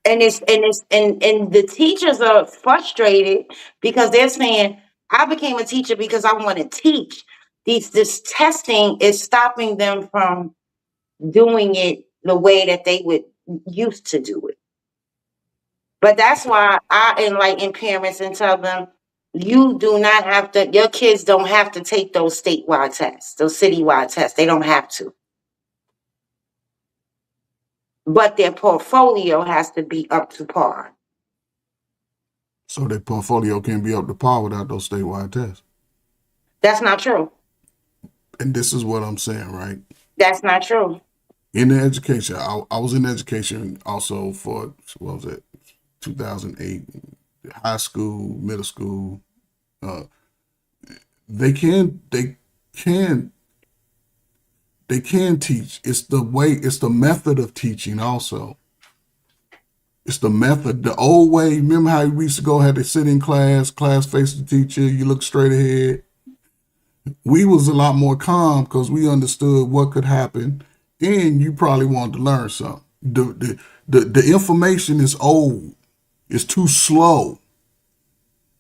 And the teachers are frustrated because they're saying, I became a teacher because I want to teach. This testing is stopping them from doing it the way that they would used to do it. But that's why I enlighten parents and tell them, you do not have to, your kids don't have to take those statewide tests, those citywide tests. They don't have to. But their portfolio has to be up to par. So their portfolio can be up to par without those statewide tests. That's not true. And this is what I'm saying, right? That's not true. In the education, I was in education also for, what was it, 2008, high school, middle school. Uh, they can teach. It's the method of teaching also. It's the method, the old way. Remember how we used to go, had to sit in class face the teacher, you look straight ahead. We was a lot more calm because we understood what could happen, and you probably wanted to learn something. The information is old. It's too slow.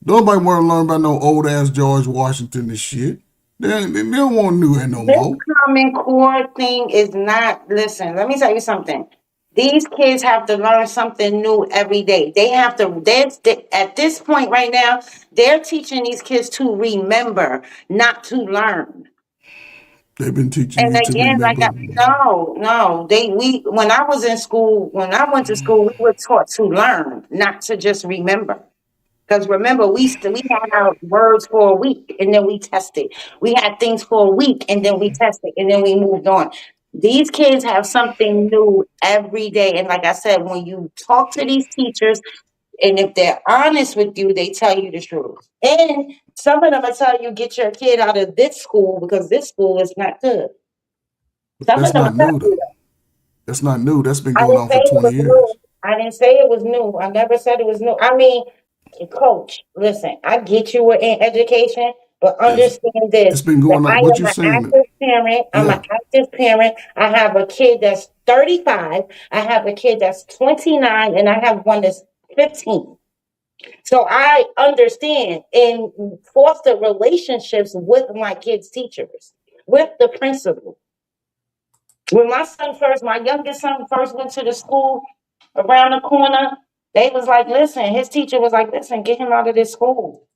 Nobody want to learn about no old ass George Washington and shit. They don't want to do that no This more. Common Core thing is not, listen, let me tell you something. These kids have to learn something new every day. They have to, at this point right now, they're teaching these kids to remember, not to learn. They've been teaching And you to again, remember. no, when I was in school, when I went to school, we were taught to learn, not to just remember. Because remember, we had our words for a week and then we tested. We had things for a week and then we tested and then we moved on. These kids have something new every day. And like I said, when you talk to these teachers, and if they're honest with you, they tell you the truth. And some of them will tell you, get your kid out of this school because this school is not good. But Some of that's them will not tell new you though. that. That's not new. That's been I going didn't on say for it 20 was new. years. I didn't say it was new. I never said it was new. I mean, coach, listen, I get you were in education, but It's, understand this it's been that going I on. What am you're an saying, active parent. I'm an yeah. active parent. I have a kid that's 35. I have a kid that's 29, and I have one that's 15. So I understand and foster relationships with my kids' teachers, with the principal. When my youngest son first went to the school around the corner, they was like, listen, his teacher was like, listen, get him out of this school.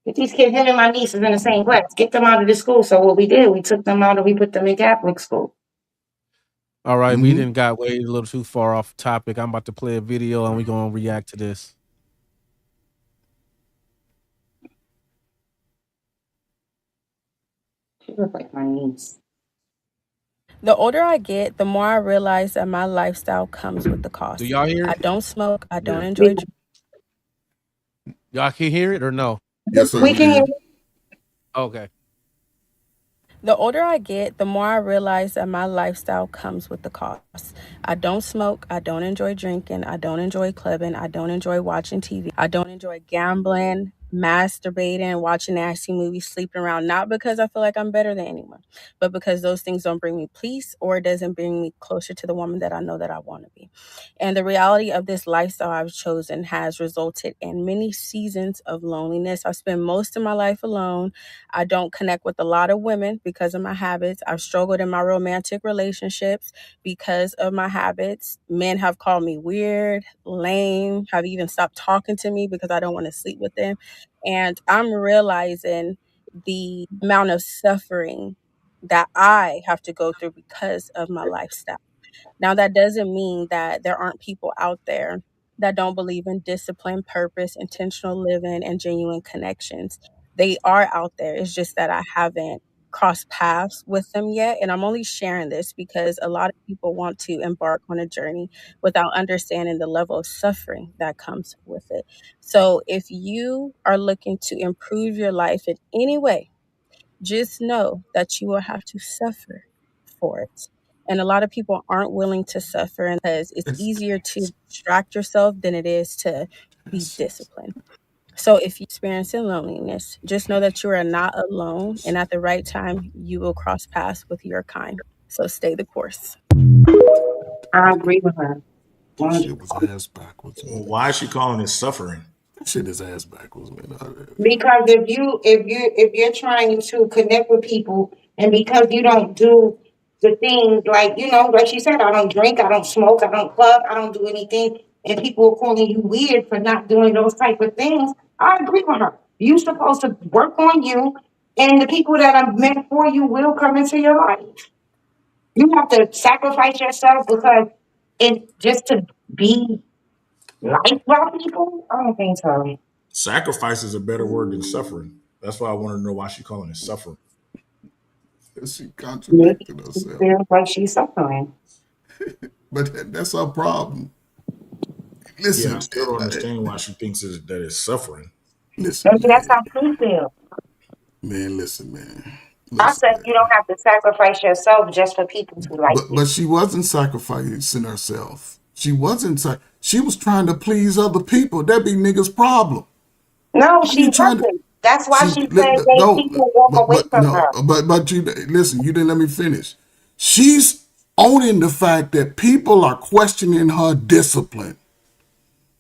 Get these kids, him and my niece is in the same class. Get them out of this school. So what we did, we took them out and we put them in Catholic school. All right, we Mm-hmm. didn't got way a little too far off topic. I'm about to play a video and we're gonna react to this. She looked like my niece. The older I get, the more I realize that my lifestyle comes with the Do cost. y'all hear I it? don't smoke. I don't Yeah. enjoy. Y'all can hear it or no? Yes, sir. We We can hear. can. Okay. The older I get, the more I realize that my lifestyle comes with the cost. I don't smoke. I don't enjoy drinking. I don't enjoy clubbing. I don't enjoy watching TV. I don't enjoy gambling, masturbating, watching nasty movies, sleeping around. Not because I feel like I'm better than anyone, but because those things don't bring me peace or it doesn't bring me closer to the woman that I know that I want to be. And the reality of this lifestyle I've chosen has resulted in many seasons of loneliness. I spend most of my life alone. I don't connect with a lot of women because of my habits. I've struggled in my romantic relationships because of my habits. Men have called me weird, lame, have even stopped talking to me because I don't want to sleep with them. And I'm realizing the amount of suffering that I have to go through because of my lifestyle. Now, that doesn't mean that there aren't people out there that don't believe in discipline, purpose, intentional living, and genuine connections. They are out there. It's just that I haven't crossed paths with them yet. And I'm only sharing this because a lot of people want to embark on a journey without understanding the level of suffering that comes with it. So if you are looking to improve your life in any way, just know that you will have to suffer for it. And a lot of people aren't willing to suffer because it's easier to distract yourself than it is to be disciplined. So if you're experiencing loneliness, just know that you are not alone. And at the right time, you will cross paths with your kind. So stay the course. I agree with her. That shit was ass backwards, Well, man. why is she calling it suffering? That shit is ass backwards, man. Because if you're trying to connect with people, and because you don't do the things like, like she said, I don't drink, I don't smoke, I don't club, I don't do anything, and people are calling you weird for not doing those type of things. I agree with her. You're supposed to work on you, and the people that are meant for you will come into your life. You have to sacrifice yourself because it just to be liked by people. I don't think so. Sacrifice is a better word than suffering. That's why I want to know why she calling it suffering. She Maybe contradicted she herself. feels like she's suffering. But that's her problem. Yeah, I Listen, still don't understand why she thinks that it's suffering. listen, Maybe that's man. how she feels. Man, listen, man. I Listen, said you man. don't have to sacrifice yourself just for people to like But you. but she wasn't sacrificing herself. She wasn't. She was trying to please other people. That be niggas' problem. No, How she you trying to? wasn't. That's why She she said they no, people walk away but from no, her. but you listen. You didn't let me finish. She's owning the fact that people are questioning her discipline.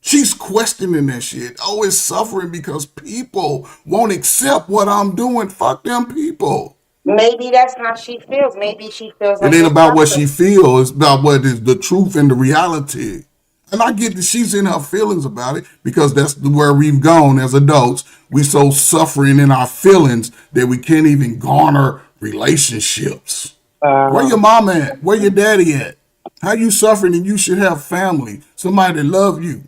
She's questioning that shit. Oh, it's suffering because people won't accept what I'm doing. Fuck them people. Maybe that's how she feels. Maybe she feels It like ain't it's about what suffering. she feels. It's about what is the truth and the reality. And I get that she's in her feelings about it because that's where we've gone as adults. We so suffering in our feelings that we can't even garner relationships. Where your mama at? Where your daddy at? How you suffering and you should have family, somebody that love you,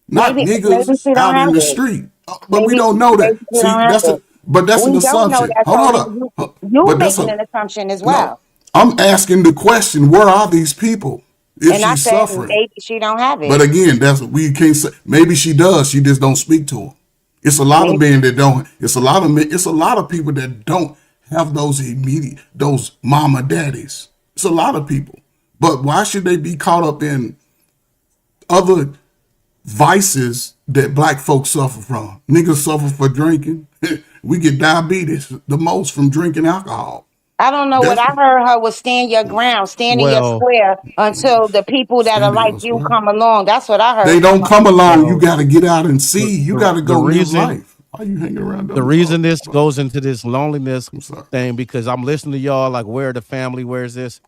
not Maybe niggas she don't out in have the it. street. But we Maybe don't know maybe that. she See, don't have it. but that's an We don't know assumption. that, Hold Tony. on. You But that's making a an assumption as no. well. I'm asking the question: where are these people? If And I she's said suffering, maybe she don't have but it. again, that's what we can't say. Maybe she does. She just don't speak to them. It's a lot of Maybe men that don't. It's a lot of men. It's a lot of people that don't have those immediate, those mama daddies. It's a lot of people. But why should they be caught up in other vices that black folks suffer from? Niggas suffer for drinking. We get diabetes the most from drinking alcohol. I don't know. What That's I heard her was stand your ground, stand in your Well, square until the people that are standing like your you square. come along. That's what I They heard from don't her. come along. You well, got to get out and see. You got to the go live reason life. Why are you hanging around the other reason folks? this goes into this loneliness I'm sorry. thing because I'm listening to y'all like where the family, where's this?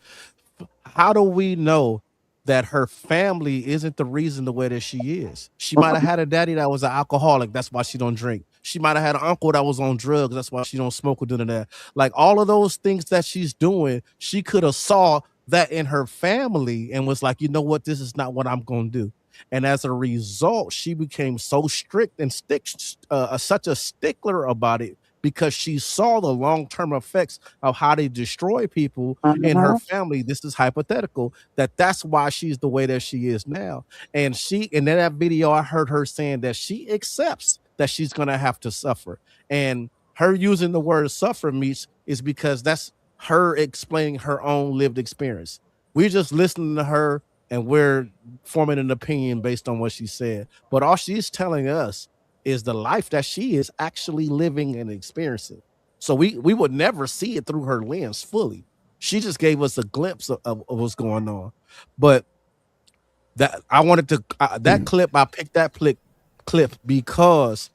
How do we know that her family isn't the reason the way that she is? She might have had a daddy that was an alcoholic. That's why she don't drink. She might have had an uncle that was on drugs. That's why she don't smoke or do that. Like all of those things that she's doing, she could have saw that in her family and was like, you know what, this is not what I'm gonna do. And as a result, she became so strict and such a stickler about it because she saw the long term effects of how they destroy people in her Mhm. family. This is hypothetical. That's why she's the way that she is now. And in that video, I heard her saying that she accepts that she's gonna have to suffer. And her using the word suffer meets is because that's her explaining her own lived experience. We're just listening to her and we're forming an opinion based on what she said. But all she's telling us is the life that she is actually living and experiencing. So we would never see it through her lens fully. She just gave us a glimpse of what's going on. But that I wanted to that clip I picked that clip because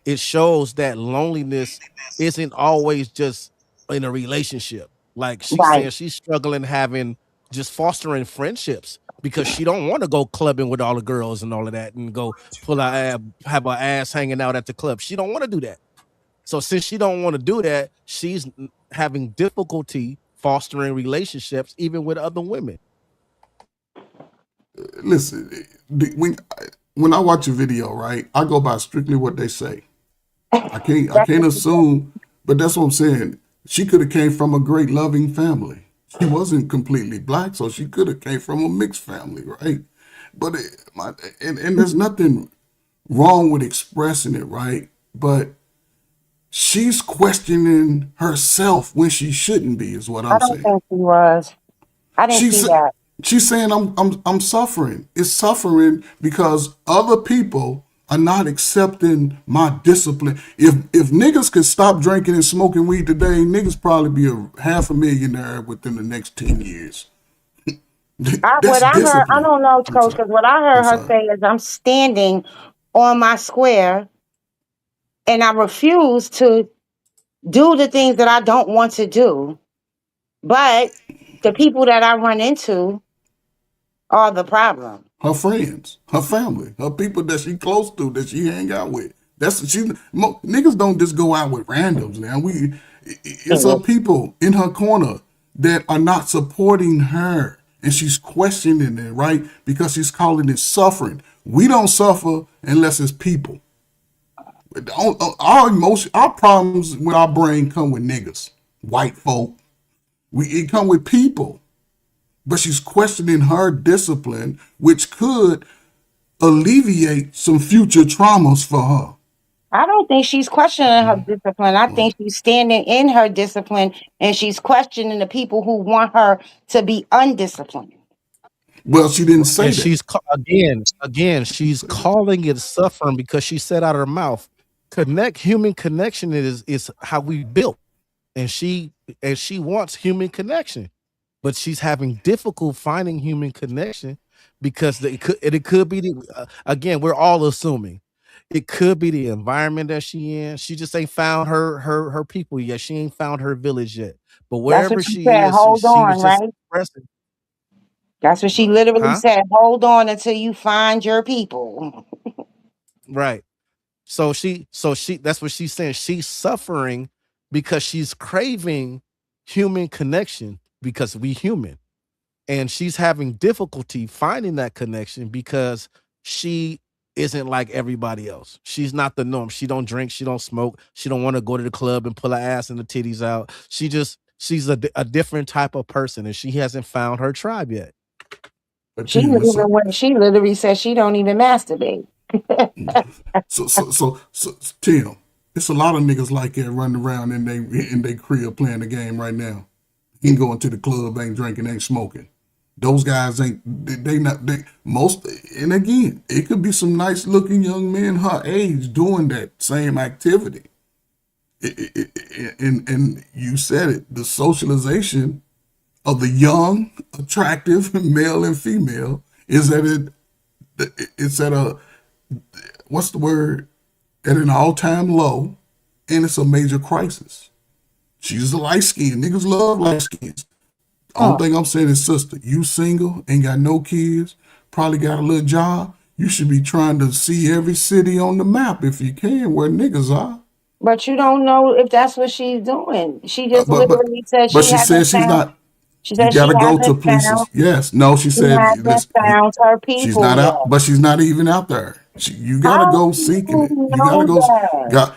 it shows that loneliness isn't always just in a relationship. Like she's Right. saying she's struggling having just fostering friendships because she don't want to go clubbing with all the girls and all of that and go pull her ass, have her ass hanging out at the club. She don't want to do that. So since she don't want to do that, she's having difficulty fostering relationships even with other women. listen, when I watch a video, right, I go by strictly what they say. I That's can't what she said. assume, but that's what I'm saying. She could have came from a great loving family. She wasn't completely black, so she could have came from a mixed family, right? But and there's nothing wrong with expressing it, right? But she's questioning herself when she shouldn't be, is what I I'm don't saying. think she was. I didn't see She's that. she's saying I'm suffering. It's suffering because other people are not accepting my discipline. If niggas could stop drinking and smoking weed today, niggas probably be a half a millionaire within the next 10 years. That's What I heard, I discipline. don't know, I'm Coach, sorry. because what I I'm heard her sorry. say is, I'm standing on my square and I refuse to do the things that I don't want to do. But the people that I run into are the problem. Her friends, her family, her people that she close to, that she hang out with. Niggas don't just go out with randoms now. It's her Mhm. people in her corner that are not supporting her, and she's questioning it, right? Because she's calling it suffering. We don't suffer unless it's people. Our problems with our brain come with niggas, white folk. It come with people, but she's questioning her discipline, which could alleviate some future traumas for her. I don't think she's questioning her discipline. I think she's standing in her discipline and she's questioning the people who want her to be undisciplined. Well, she didn't say And that. she's calling it suffering because she said out of her mouth, human connection is how we built. And she wants human connection, but she's having difficult finding human connection because it could be again, we're all assuming it could be the environment that she in. She just ain't found her people yet. She ain't found her village yet. But That's what wherever she she said. is, Hold she on, was just right? expressing, That's what she literally huh? said. Hold on until you find your people. Right. So she that's what she's saying. She's suffering because she's craving human connection because we human. And she's having difficulty finding that connection because she isn't like everybody else. She's not the norm. She don't drink, she don't smoke, she don't want to go to the club and pull her ass and the titties out. She's a different type of person and she hasn't found her tribe yet. But Tim, She literally said she don't even masturbate. so Tim, it's a lot of niggas like that running around in they crib playing the game right now. Ain't going to the club, ain't drinking, ain't smoking. Those guys ain't they not they most and again, it could be some nice looking young men her age doing that same activity. And you said it, the socialization of the young, attractive male and female is it's at a what's the word, at an all-time low, and it's a major crisis. She's a light skin. Niggas love light skins. The only Oh, thing I'm saying is, sister, you single, ain't got no kids, probably got a little job. You should be trying to see every city on the map if you can where niggas are. but you don't know if that's what she's doing. She Uh, just but but literally said but she she says hasn't she's found. not. She You said got to go to places. Yes. No. She she said, hasn't listen, found her she's people not out, yet. but she's not even out there. You got to How go do seeking it. you You got to know go. that?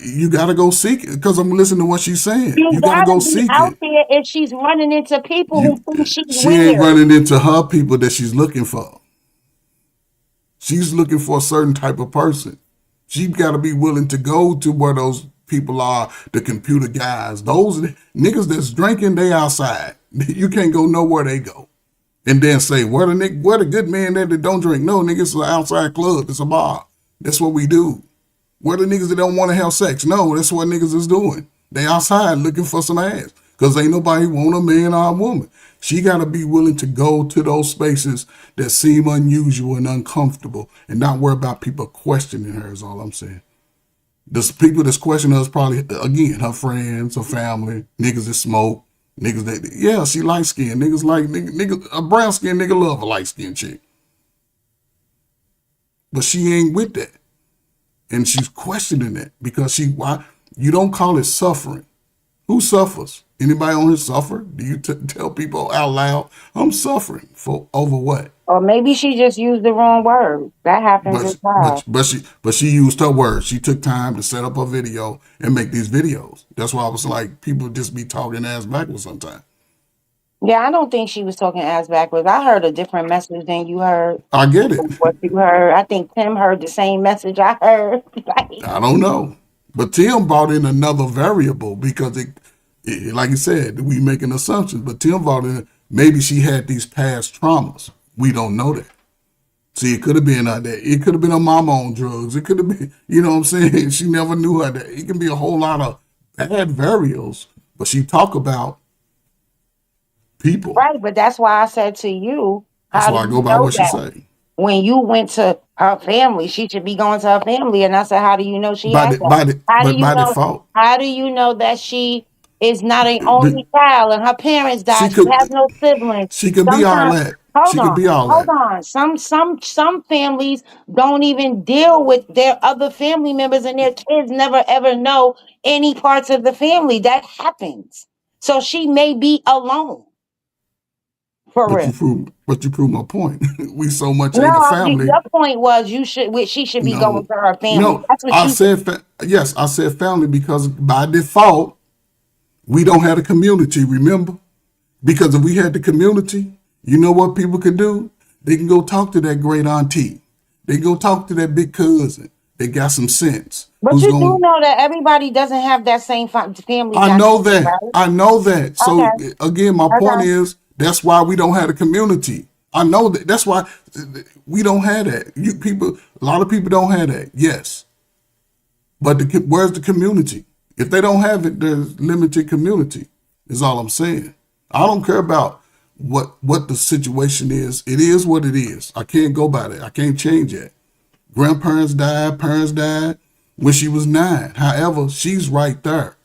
You got to go seek it because I'm listening to what she's saying. You You got to gotta go be seek out it. there if she's running into people who You. think she's She ain't weird. running into her people that she's looking for. She's looking for a certain type of person. She got to be willing to go to where those people are, the computer guys. Those niggas that's drinking, they outside. You can't go nowhere they go. And then say, where the good man that don't drink? No, nigga, it's an outside club. It's a bar. That's what we do. Where the niggas that don't want to have sex? No, that's what niggas is doing. They outside looking for some ass. Because ain't nobody want a man or a woman. She got to be willing to go to those spaces that seem unusual and uncomfortable and not worry about people questioning her is all I'm saying. The people that's questioning her is probably, again, her friends, her family, niggas that smoke, niggas that, yeah, she light skinned. Niggas like, niggas, a brown skinned nigga love a light skinned chick. But she ain't with that. And she's questioning it because why, you don't call it suffering. Who suffers? Anybody on here suffer? Do you tell people out loud, I'm suffering for over what? Or maybe she just used the wrong word. That happens as well. But she used her words. She took time to set up her video and make these videos. That's why I was like, people just be talking ass backwards sometimes. Yeah, I don't think she was talking ass backwards. I heard a different message than you heard. I get it. What you heard, I think Tim heard the same message I heard. Like, I don't know. But Tim brought in another variable because like you said, we making assumptions. But Tim brought in maybe she had these past traumas. We don't know that. See, it could have been that. It could have been her mama on drugs. It could have been, you know what I'm saying? She never knew her that. It can be a whole lot of bad variables. But she talk about people. right, but that's why I said to you, That's how why do I you go by know what she that? say. When you went to her family, she should be going to her family. And I said, how do you know she has that? But by default, How do you know that she is not an only child and her parents she died? She has could no siblings. she could be all Sometimes, that. She could be all hold that. on. Some families don't even deal with their other family members, and their kids never ever know any parts of the family. That happens. So she may be alone. For real. But you prove my point. We so much No, ain't a family. your point was she should be going No, to her family. no. That's what I you. said yes. I said family because by default we don't have a community. Remember, because if we had the community, you know what people can do? They can go talk to that great auntie. They can go talk to that big cousin. They got some sense. But Who's you do going? know that everybody doesn't have that same family I dynamic, know that. right? I know that. Okay. So again, my point Okay. is that's why we don't have a community. I know that. That's why we don't have that. You people, a lot of people don't have that. Yes, but where's the community? If they don't have it, there's limited community. Is all I'm saying. I don't care about what the situation is. It is what it is. I can't go by that. I can't change that. Grandparents died. Parents died when she was 9. However, she's right there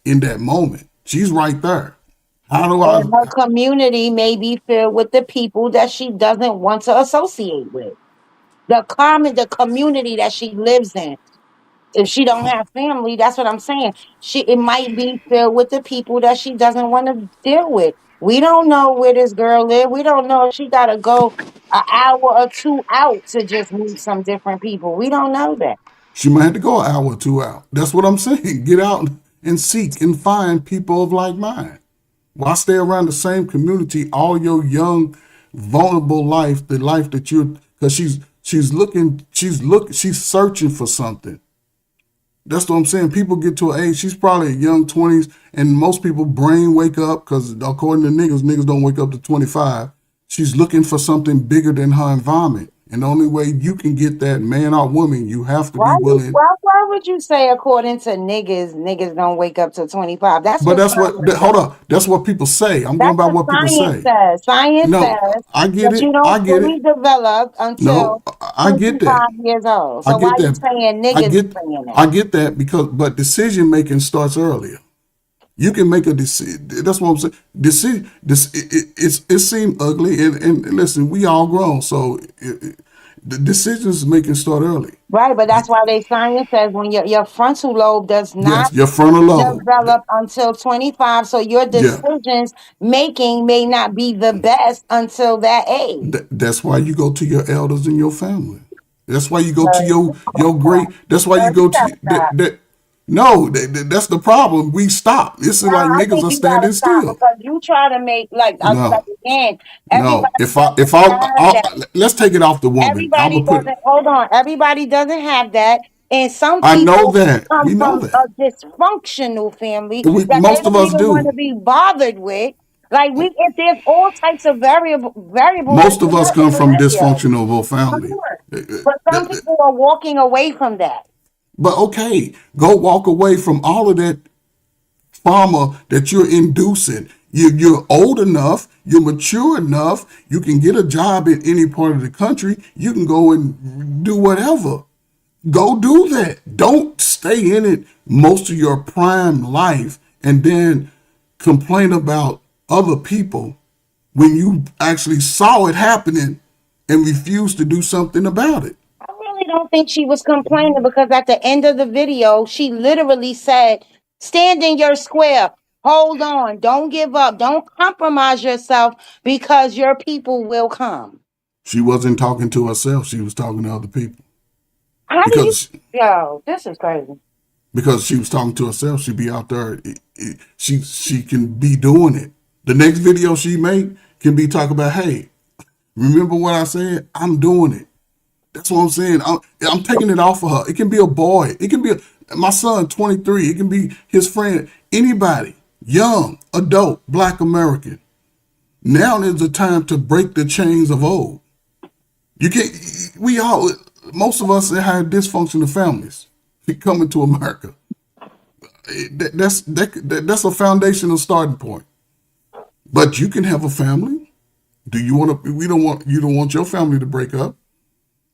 in that moment. She's right there. How do I? And her community may be filled with the people that she doesn't want to associate with. The community that she lives in. If she don't have family, that's what I'm saying. It might be filled with the people that she doesn't want to deal with. We don't know where this girl live. We don't know if she gotta go an hour or two out to just meet some different people. We don't know that. She might have to go an hour or 2 out. That's what I'm saying. Get out and seek and find people of like mind. Why stay around the same community all your young, vulnerable life, the life that you're, because she's searching for something. That's what I'm saying. People get to an age, she's probably a young 20s, and most people brain wake up, because according to niggas don't wake up to 25. She's looking for something bigger than her environment. And the only way you can get that, man or woman, you have to be willing. Why would you say according to niggas don't wake up till 25? That's But what that's what, science hold says. up. That's what people say. I'm going That's by what what people science say. says. Science No, says I get that it. you don't I get it. fully develop No, until I get 25 that. years old. I So why get are you that. saying I niggas get saying that? I get that but decision making starts earlier. You can make a decision. That's what I'm saying. Decision. It seemed ugly, and listen, we all grown, so the decisions making start early. Right, but that's why science says when your frontal lobe does not Yes, your frontal lobe. develop until 25, so your Yeah, decisions making may not be the best until that age. that's why you go to your elders in your family. That's why you go to You your great. That's why you go to gotta stop. that. No, that's the problem. We stop. This is No, like I niggas think are you gotta standing stop still. because you try to make like No, again, no. everybody doesn't have I that. let's take it off the woman. I'm Everybody gonna put. doesn't hold on. Everybody doesn't have that. And some I know people that. come We know from that. a dysfunctional family that they Most of don't us even want to do. be bothered with. Like if there's all types of variables Most of in us that come from scenario. dysfunctional Come family. on. But some people are walking away from that. But okay, go walk away from all of that trauma that you're inducing. You're old enough, you're mature enough, you can get a job in any part of the country, you can go and do whatever. Go do that. Don't stay in it most of your prime life and then complain about other people when you actually saw it happening and refused to do something about it. I really don't think she was complaining because at the end of the video, she literally said, stand in your square. Hold on. Don't give up. Don't compromise yourself because your people will come. She wasn't talking to herself. She was talking to other people. How do you? Because Yo, this is crazy. she was talking to herself, she'd be out there. She can be doing it. The next video she make can be talking about, hey, remember what I said? I'm doing it. That's what I'm saying. I'm taking it off of her. It can be a boy. It can be my son, 23. It can be his friend. Anybody, young, adult, Black American. Now is the time to break the chains of old. You can't. Most of us have dysfunctional families coming to America. That's a foundational starting point. But you can have a family. Do you want to? You don't want your family to break up.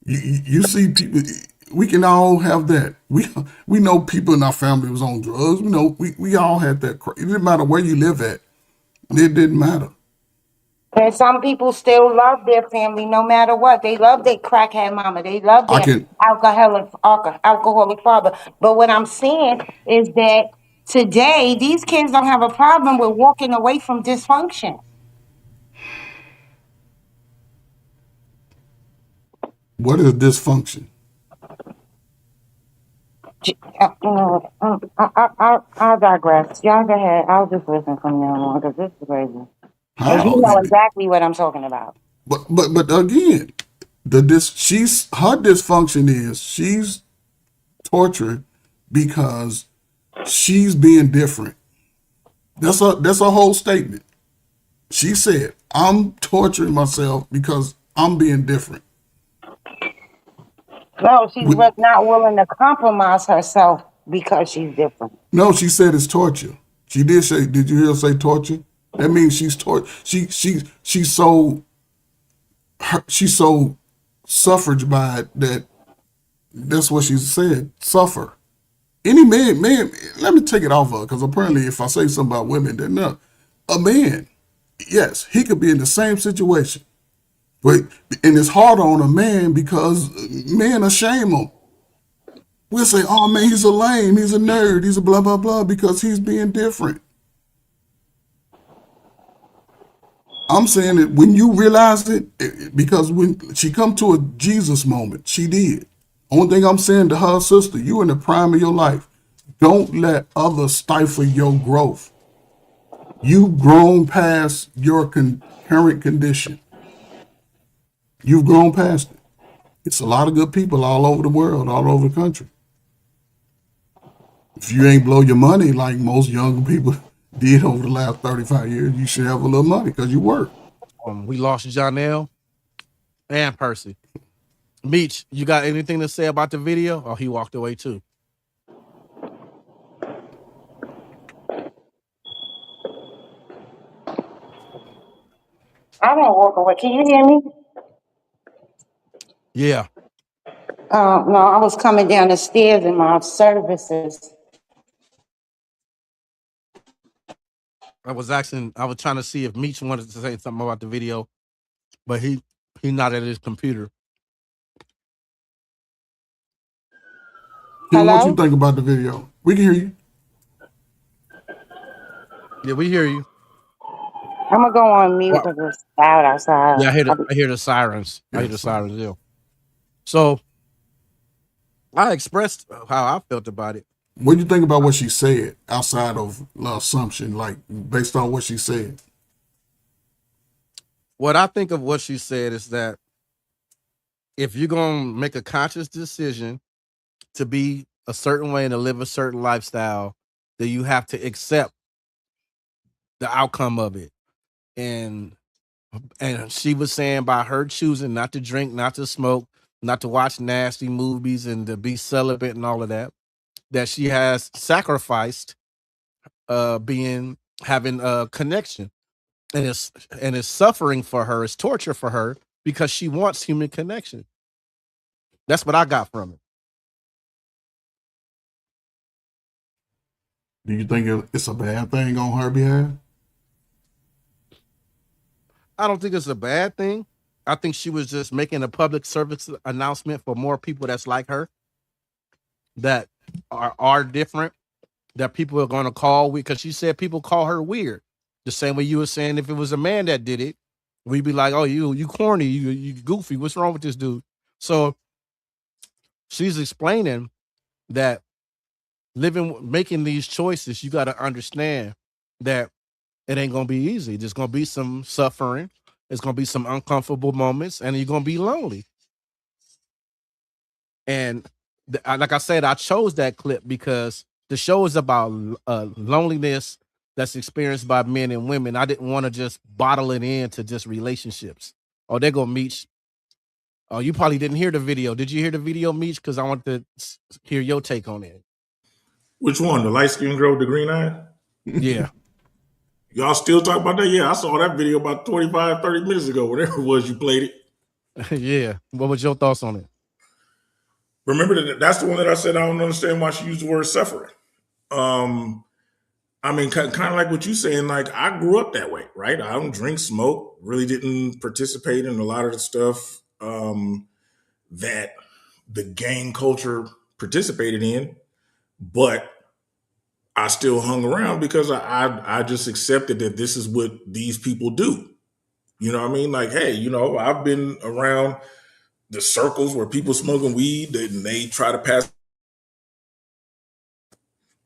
You see people. We can all have that. We know people in our family was on drugs. We all had that. It didn't matter where you live at. It didn't matter. And some people still love their family no matter what. They love their crackhead mama. They love I their can. alcoholic father. But what I'm saying is that today, these kids don't have a problem with walking away from dysfunction. What is dysfunction? I'll digress. Y'all go ahead. I'll just listen from now on because this is crazy. And you How? know exactly what I'm talking about. But again, her dysfunction is she's tortured because she's being different. That's a whole statement. She said, "I'm torturing myself because I'm being different." No, she's not willing to compromise herself because she's different. No, she said it's torture. She did say. Did you hear her say torture? That means she's she's so suffered by it that that's what she said. Suffer. Any man, let me take it off of her because apparently, if I say something about women, then no, a man, yes, he could be in the same situation, but and it's harder on a man because men are shame him. We'll say, "Oh man, he's a lame, he's a nerd, he's a blah blah blah," because he's being different. I'm saying that when you realize because when she come to a Jesus moment, she did. Only thing I'm saying to her sister, you in the prime of your life. Don't let others stifle your growth. You've grown past your current condition. You've grown past it. It's a lot of good people all over the world, all over the country. If you ain't blow your money like most young people did over the last 35 years, you should have a little money because you work. We lost Janelle and Percy. Meech, you got anything to say about the video? Oh, he walked away too. I don't walk away. Can you hear me? Yeah. No, I was coming down the stairs in my services. I was trying to see if Meech wanted to say something about the video, but he not at his computer. Ken, what you Hello? think about the video? We can hear you. Yeah, we hear you. I'm gonna go on mute because it's loud outside. Yeah, I hear the sirens. I hear the sirens. Yeah. So I expressed how I felt about it. What do you think about what she said outside of assumption, like based on what she said? What I think of what she said is that if you're gonna make a conscious decision to be a certain way and to live a certain lifestyle, then you have to accept the outcome of it. And she was saying by her choosing not to drink, not to smoke, not to watch nasty movies, and to be celibate and all of that, that she has sacrificed having a connection, and it's suffering for her, it's torture for her because she wants human connection. That's what I got from it. Do you think it's a bad thing on her behalf? I don't think it's a bad thing. I think she was just making a public service announcement for more people that's like her, that are different, that people are going to call weird, because she said people call her weird. The same way you were saying if it was a man that did it, we'd be like, oh, you corny, you goofy. What's wrong with this dude? So she's explaining that making these choices, you got to understand that it ain't going to be easy. There's going to be some suffering. There's going to be some uncomfortable moments, and you're going to be lonely. And like I said, I chose that clip because the show is about loneliness that's experienced by men and women. I didn't want to just bottle it into just relationships. Oh, they're going to meet. Oh, you probably didn't hear the video. Did you hear the video, Meech? Because I want to hear your take on it. Which one? The light-skinned girl with the green eye? Yeah. Y'all still talk about that? Yeah, I saw that video about 25, 30 minutes ago, whatever it was you played it. Yeah. What was your thoughts on it? Remember that's the one that I said I don't understand why she used the word suffering. I mean, kind of like what you're saying, like I grew up that way, right? I don't drink, smoke, really didn't participate in a lot of the stuff that the gang culture participated in, but I still hung around because I just accepted that this is what these people do. You know what I mean? Like, hey, you know, I've been around the circles where people smoking weed and they try to pass.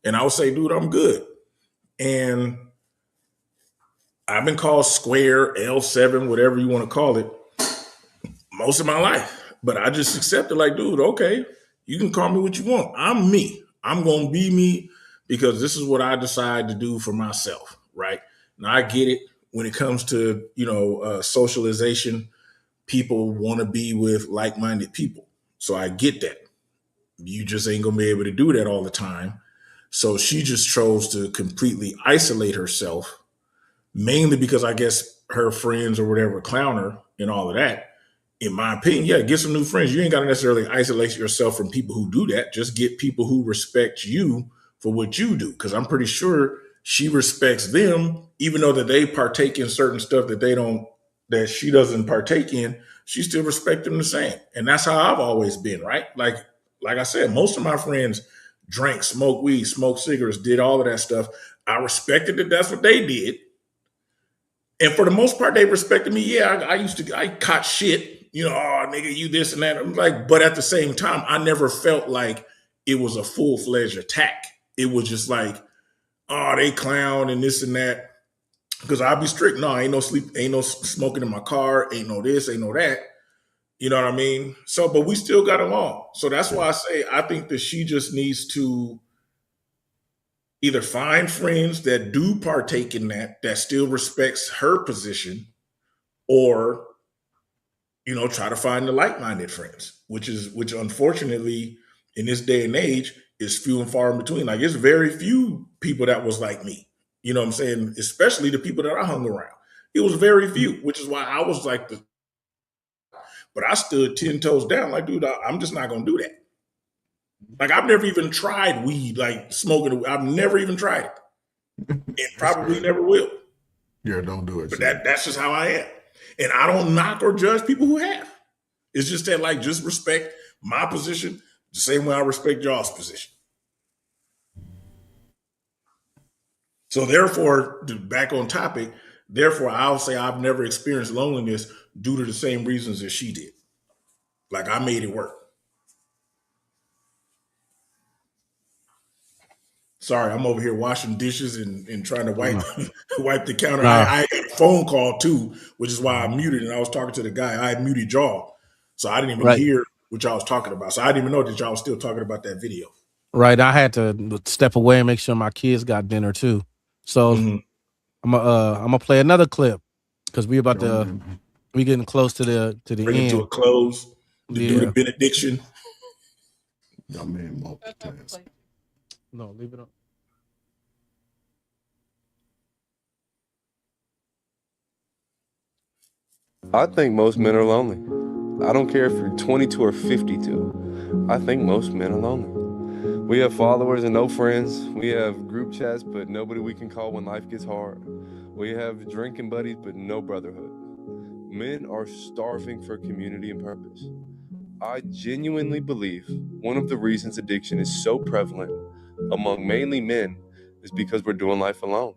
And I would say, dude, I'm good. And I've been called square, L7, whatever you want to call it, most of my life. But I just accepted, like, dude, okay, you can call me what you want. I'm me. I'm going to be me because this is what I decide to do for myself, right? Now, I get it when it comes to, you know, socialization. People want to be with like-minded people. So I get that. You just ain't going to be able to do that all the time. So she just chose to completely isolate herself, mainly because I guess her friends or whatever clown her and all of that. In my opinion, yeah, get some new friends. You ain't got to necessarily isolate yourself from people who do that. Just get people who respect you for what you do. Because I'm pretty sure she respects them, even though that they partake in certain stuff that she doesn't partake in. She still respects them the same. And that's how I've always been, right? Like I said, most of my friends drank, smoked weed, smoked cigarettes, did all of that stuff. I respected that that's what they did. And for the most part, they respected me. Yeah, I caught shit, you know, oh, nigga, you this and that. I'm like, but at the same time, I never felt like it was a full-fledged attack. It was just like, oh, they clown and this and that. Because I'll be strict. No, ain't no sleep, ain't no smoking in my car, ain't no this, ain't no that. You know what I mean? So, but we still got along. So that's why I say I think that she just needs to either find friends that do partake in that still respects her position, or, you know, try to find the like-minded friends, which unfortunately in this day and age is few and far in between. Like, it's very few people that was like me. You know what I'm saying? Especially the people that I hung around. It was very few, which is why I was like but I stood 10 toes down. Like, dude, I'm just not gonna do that. Like, I've never even tried weed, like smoking. I've never even tried it, and probably never will. Yeah, don't do it. But that's just how I am, and I don't knock or judge people who have. It's just that, like, just respect my position the same way I respect y'all's position. So therefore, back on topic, therefore, I'll say I've never experienced loneliness due to the same reasons as she did. Like, I made it work. Sorry, I'm over here washing dishes and trying to wipe the counter. I had a phone call too, which is why I muted, and I was talking to the guy. I had muted y'all, so I didn't even hear what y'all was talking about. So I didn't even know that y'all was still talking about that video. Right. I had to step away and make sure my kids got dinner too. So I'm gonna play another clip because we getting close to the Bring end. It to a close. To do the benediction. Y'all man multitask. No, leave it up. I think most men are lonely. I don't care if you're 22 or 52. I think most men are lonely. We have followers and no friends. We have group chats, but nobody we can call when life gets hard. We have drinking buddies, but no brotherhood. Men are starving for community and purpose. I genuinely believe one of the reasons addiction is so prevalent among mainly men is because we're doing life alone.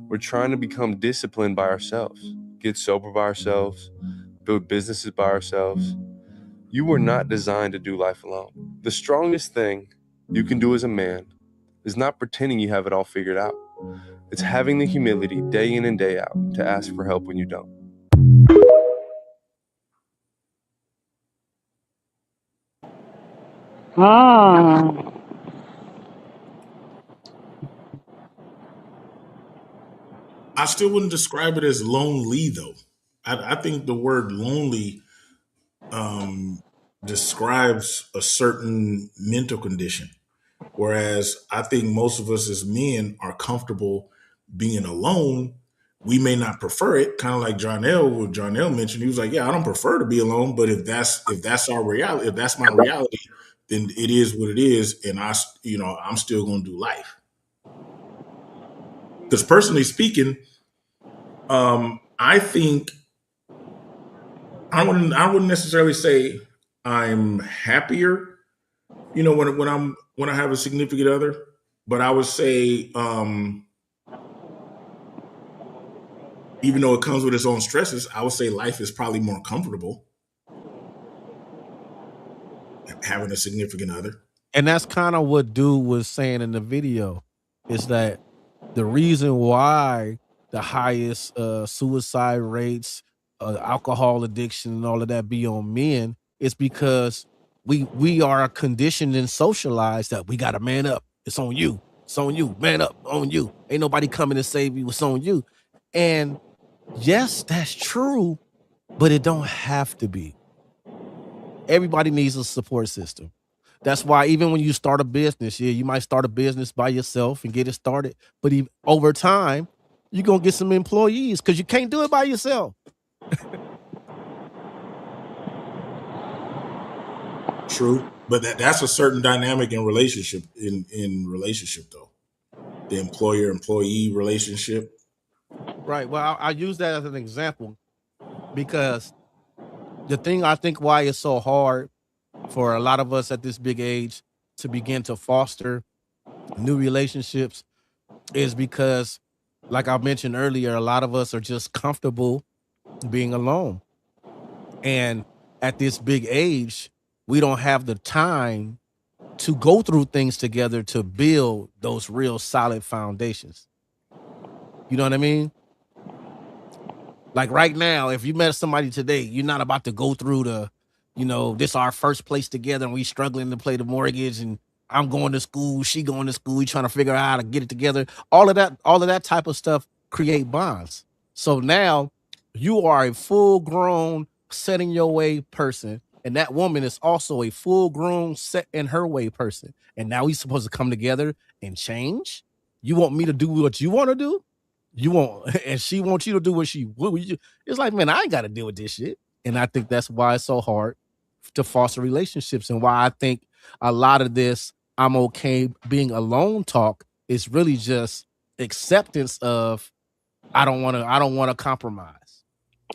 We're trying to become disciplined by ourselves, get sober by ourselves, build businesses by ourselves. You were not designed to do life alone. The strongest thing you can do as a man is not pretending you have it all figured out. It's having the humility day in and day out to ask for help when you don't. Oh. I still wouldn't describe it as lonely though. I think the word lonely describes a certain mental condition. Whereas I think most of us as men are comfortable being alone. We may not prefer it, kind of like what Jarnell mentioned. He was like, "Yeah, I don't prefer to be alone, but if that's our reality, if that's my reality, then it is what it is, and I'm still going to do life." Because personally speaking, I think I wouldn't necessarily say I'm happier, when I have a significant other, but I would say, even though it comes with its own stresses, I would say life is probably more comfortable having a significant other. And that's kind of what dude was saying in the video, is that the reason why the highest suicide rates, alcohol addiction, and all of that be on men is because we are conditioned and socialized that we got to man up. It's on you. It's on you. Man up. On you. Ain't nobody coming to save you. It's on you. And yes, that's true, but it don't have to be. Everybody needs a support system. That's why even when you start a business, yeah, you might start a business by yourself and get it started, but over time, you're gonna get some employees because you can't do it by yourself. True, but that's a certain dynamic in relationship though. The employer employee relationship. Right. Well, I use that as an example because the thing I think why it's so hard for a lot of us at this big age to begin to foster new relationships is because, like I mentioned earlier, a lot of us are just comfortable being alone. And at this big age, we don't have the time to go through things together to build those real solid foundations. You know what I mean? Like right now, if you met somebody today, you're not about to go through this our first place together and we struggling to pay the mortgage and I'm going to school, she going to school, we trying to figure out how to get it together. All of that type of stuff create bonds. So now you are a full grown, set in your way person. And that woman is also a full grown, set in her way person. And now we supposed to come together and change. You want me to do what you want to do? You want, and she wants you to do what it's like, man, I ain't got to deal with this shit. And I think that's why it's so hard to foster relationships, and why I think a lot of this I'm okay being alone talk is really just acceptance of I don't want to compromise.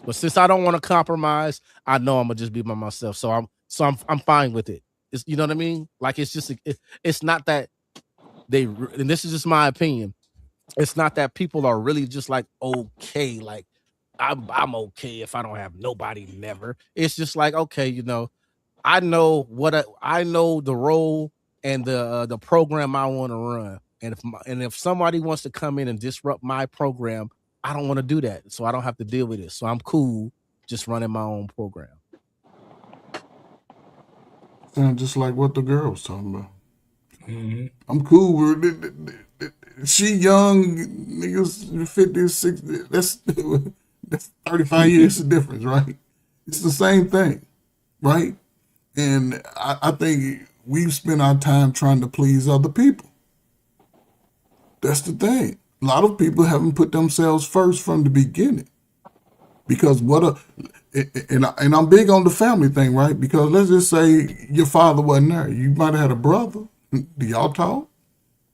But since I don't want to compromise, I know I'm gonna just be by myself. So I'm fine with it. It's, you know what I mean? Like it's just it's not that and this is just my opinion. It's not that people are really just like okay, like I'm okay if I don't have nobody, never. It's just like okay, I know I know the role and the program I want to run, and if somebody wants to come in and disrupt my program, I don't want to do that, so I don't have to deal with it. So I'm cool just running my own program. Sound just like what the girl was talking about. Mm-hmm. I'm cool with it. She young, niggas 50, 60. That's 35 years of difference, right? It's the same thing, right? And I think we've spent our time trying to please other people. That's the thing. A lot of people haven't put themselves first from the beginning. Because and I'm big on the family thing, right? Because let's just say your father wasn't there. You might have had a brother. Do y'all talk?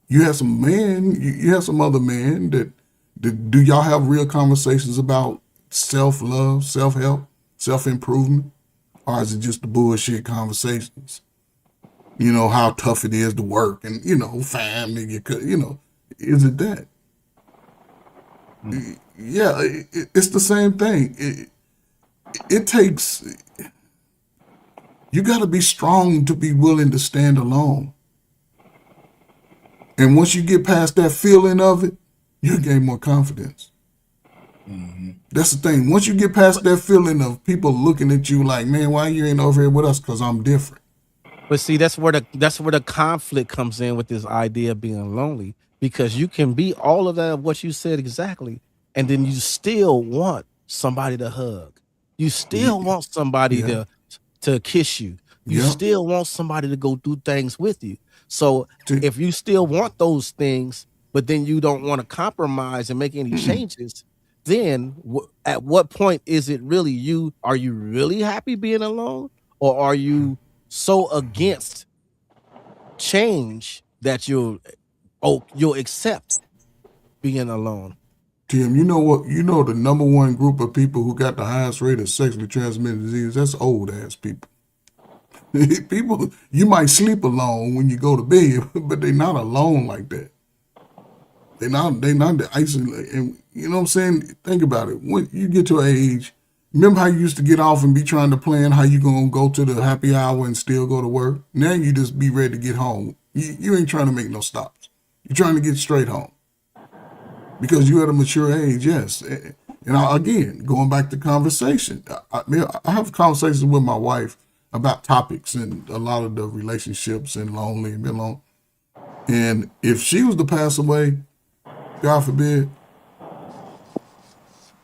You have some men, you have some other men that do y'all have real conversations about self-love, self-help, self-improvement? Or is it just the bullshit conversations? How tough it is to work and, family, is it that? Yeah, it's the same thing. It takes, you got to be strong to be willing to stand alone. And once you get past that feeling of it, you gain more confidence. Mm-hmm. That's the thing. Once you get past that feeling of people looking at you like, man, why you ain't over here with us? Because I'm different. But see, that's where the conflict comes in with this idea of being lonely, because you can be all of that of what you said exactly, and then you still want somebody to hug. You still want somebody Yeah, to kiss you. You yeah. still want somebody to go do things with you. So To, if you still want those things, but then you don't want to compromise and make any changes, then at what point is it really you? Are you really happy being alone, or are you so against change that you'll accept being alone? Tim, you know what? You know the number one group of people who got the highest rate of sexually transmitted disease? That's old ass people. People, you might sleep alone when you go to bed, but they're not alone like that. They not the isolated. And you know what I'm saying? Think about it. When you get to an age, remember how you used to get off and be trying to plan how you gonna go to the happy hour and still go to work? Now you just be ready to get home. You ain't trying to make no stops. You're trying to get straight home because you're at a mature age. Yes. And again, going back to conversation, I have conversations with my wife about topics and a lot of the relationships and lonely and being alone. And if she was to pass away, God forbid,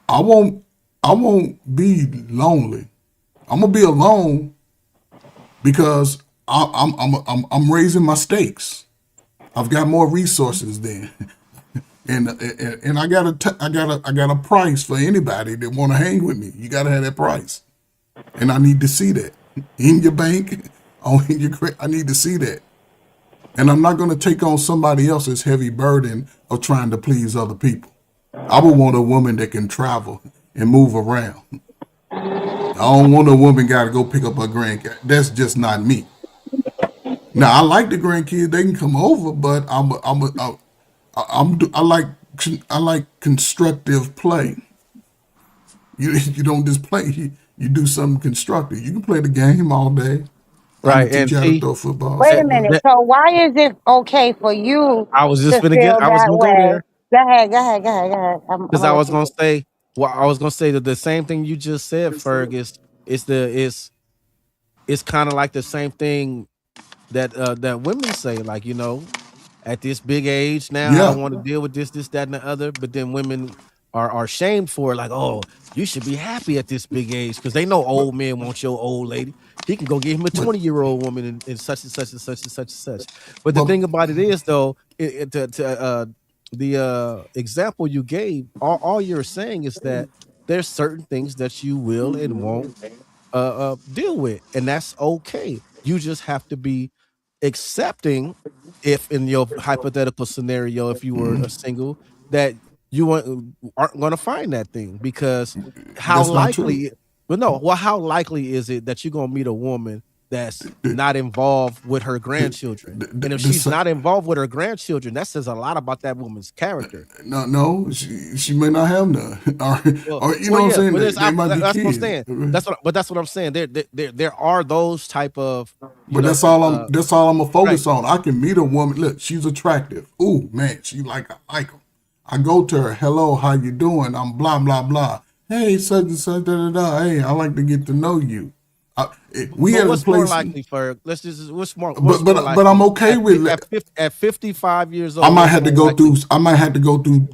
I won't I won't be lonely. I'm gonna be alone because I'm raising my stakes. I've got more resources then, and I got a price for anybody that want to hang with me. You got to have that price, and I need to see that in your bank, on in your I need to see that, and I'm not gonna take on somebody else's heavy burden of trying to please other people. I would want a woman that can travel and move around. I don't want a woman got to go pick up her grandkid. That's just not me. Now I like the grandkids; they can come over, but I like constructive play. You don't just play. You do something constructive. You can play the game all day. I can Right. teach And you how to see, throw football, Wait that, a something like minute. that. that So why is it okay for you I was just to gonna get. feel I was that gonna go way? there Go ahead. Go ahead. Go ahead. Go ahead. I'm because gonna I let was you gonna go. say. Well, I was gonna say that the same thing you just said, Ferg, is kind of like the same thing that women say. Like, at this big age now, I Yeah, don't want to deal with this, that, and the other. But then women are shamed for it. Like, oh, you should be happy at this big age, because they know but old men want your old lady. He can go get him a but 20-year-old woman in such and such and such and such and such. But the but thing about it is, though, the example you gave, all you're saying is that there's certain things that you will and won't deal with, and that's okay. You just have to be accepting, if in your hypothetical scenario, if you were a single, that you aren't going to find that thing, because how that's not true. likely but no well how likely is it that you're going to meet a woman that's The, not involved with her the, grandchildren? the, the, And if the, she's not involved with her grandchildren, that says a lot about that woman's character. no, no, she may not have none, Well, or you know what I'm yeah, saying. but They might be that's what I'm kids, saying. That's what I'm saying. There are those type of, you but know, that's all I'm. uh, That's all I'm gonna right. focus on. I can meet a woman. Look, she's attractive. Ooh, man, I like them. I go to her. Hello, how you doing? I'm blah blah blah. Hey, such and such, da da da. Hey, I like to get to know you. We But at a what's more place, likely for let's just but what's more but I'm likely okay with it. at 55 years I old? might What's have to more go likely? through. I might have to go through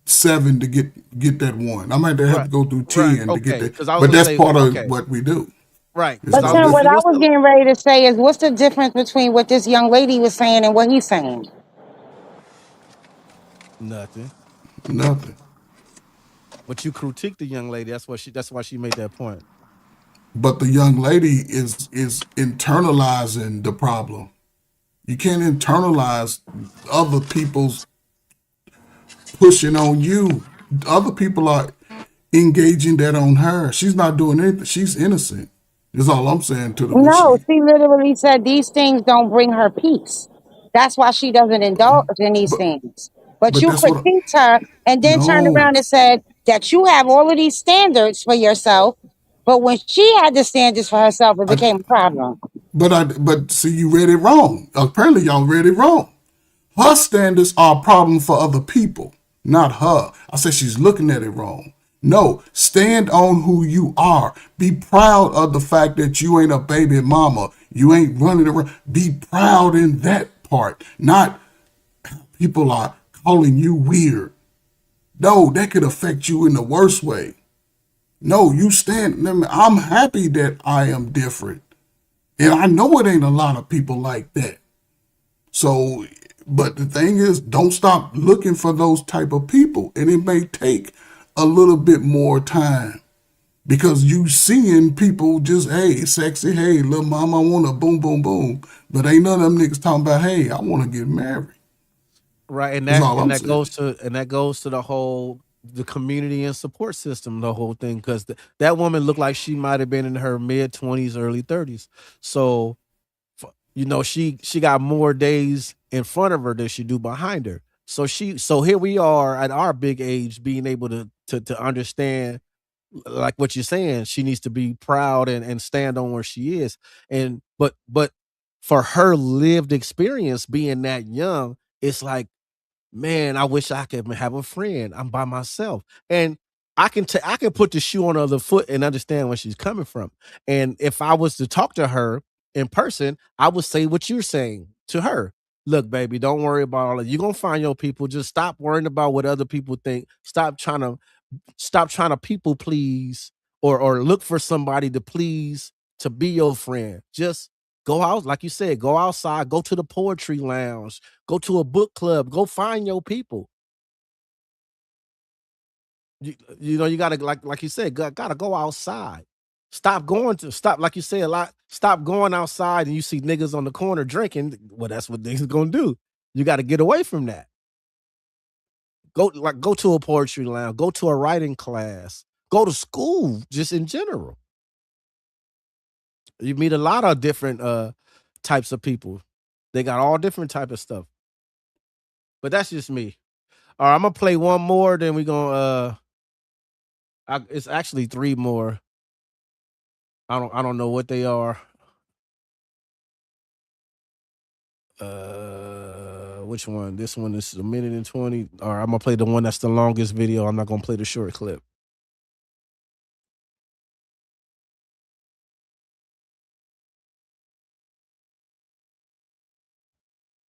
seven to get that one. I might have Right, to go through right, 10 to get okay. that. Because I was But gonna that's say, part of okay, what we do. right. It's Because But I no was Tim, gonna what see different. I what's was the getting ready to say is, what's the difference between what this young lady was saying and what he's saying? nothing. Nothing. But you critique the young lady. That's why she made that point. But the young lady is internalizing the problem. You can't internalize other people's pushing on you. Other people are engaging that on her. She's not doing anything. She's innocent. Is all I'm saying to the what No, she. she literally said these things don't bring her peace. That's why she doesn't indulge in these But things. But But you that's what. critiqued her and then turned No, around and said that you have all of these standards for yourself. But when she had the standards for herself, it I, became a problem. but see, you read it wrong. Apparently, y'all read it wrong. Her standards are a problem for other people, not her. I said she's looking at it wrong. No, stand on who you are. Be proud of the fact that you ain't a baby mama. You ain't running around. Be proud in that part. Not people are calling you weird. No, that could affect you in the worst way. No, you stand. I'm happy that I am different. And I know it ain't a lot of people like that. So, but the thing is, don't stop looking for those type of people. And it may take a little bit more time because you seeing people just, hey, sexy, hey, little mama, I want to boom, boom, boom. But ain't none of them niggas talking about, hey, I want to get married. Right, and That's that all and I'm that saying. goes to the whole the community and support system, the whole thing, because that woman looked like she might have been in her mid 20s, early 30s. So she got more days in front of her than she do behind her. So here we are at our big age, being able to understand, like what you're saying, she needs to be proud and stand on where she is. And but for her lived experience being that young, it's like, man, I wish I could have a friend. I'm by myself. And I can put the shoe on the other foot and understand where she's coming from. And if I was to talk to her in person, I would say what you're saying to her. Look, baby, don't worry about all that. You're gonna find your people. Just stop worrying about what other people think. Stop trying to people please, or look for somebody to please to be your friend. Just go out, like you said, go outside, go to the poetry lounge, go to a book club, go find your people. You gotta, like you said, gotta go outside. Stop, like you said a lot. Stop going outside and you see niggas on the corner drinking. Well, that's what niggas gonna do. You got to get away from that. Go to a poetry lounge, go to a writing class, go to school, just in general. You meet a lot of different types of people. They got all different type of stuff. But that's just me. All right, I'm gonna play one more, then we gonna it's actually three more. I don't know what they are. Which one? This one is a minute and 20. All right, I'm gonna play the one that's the longest video. I'm not gonna play the short clip.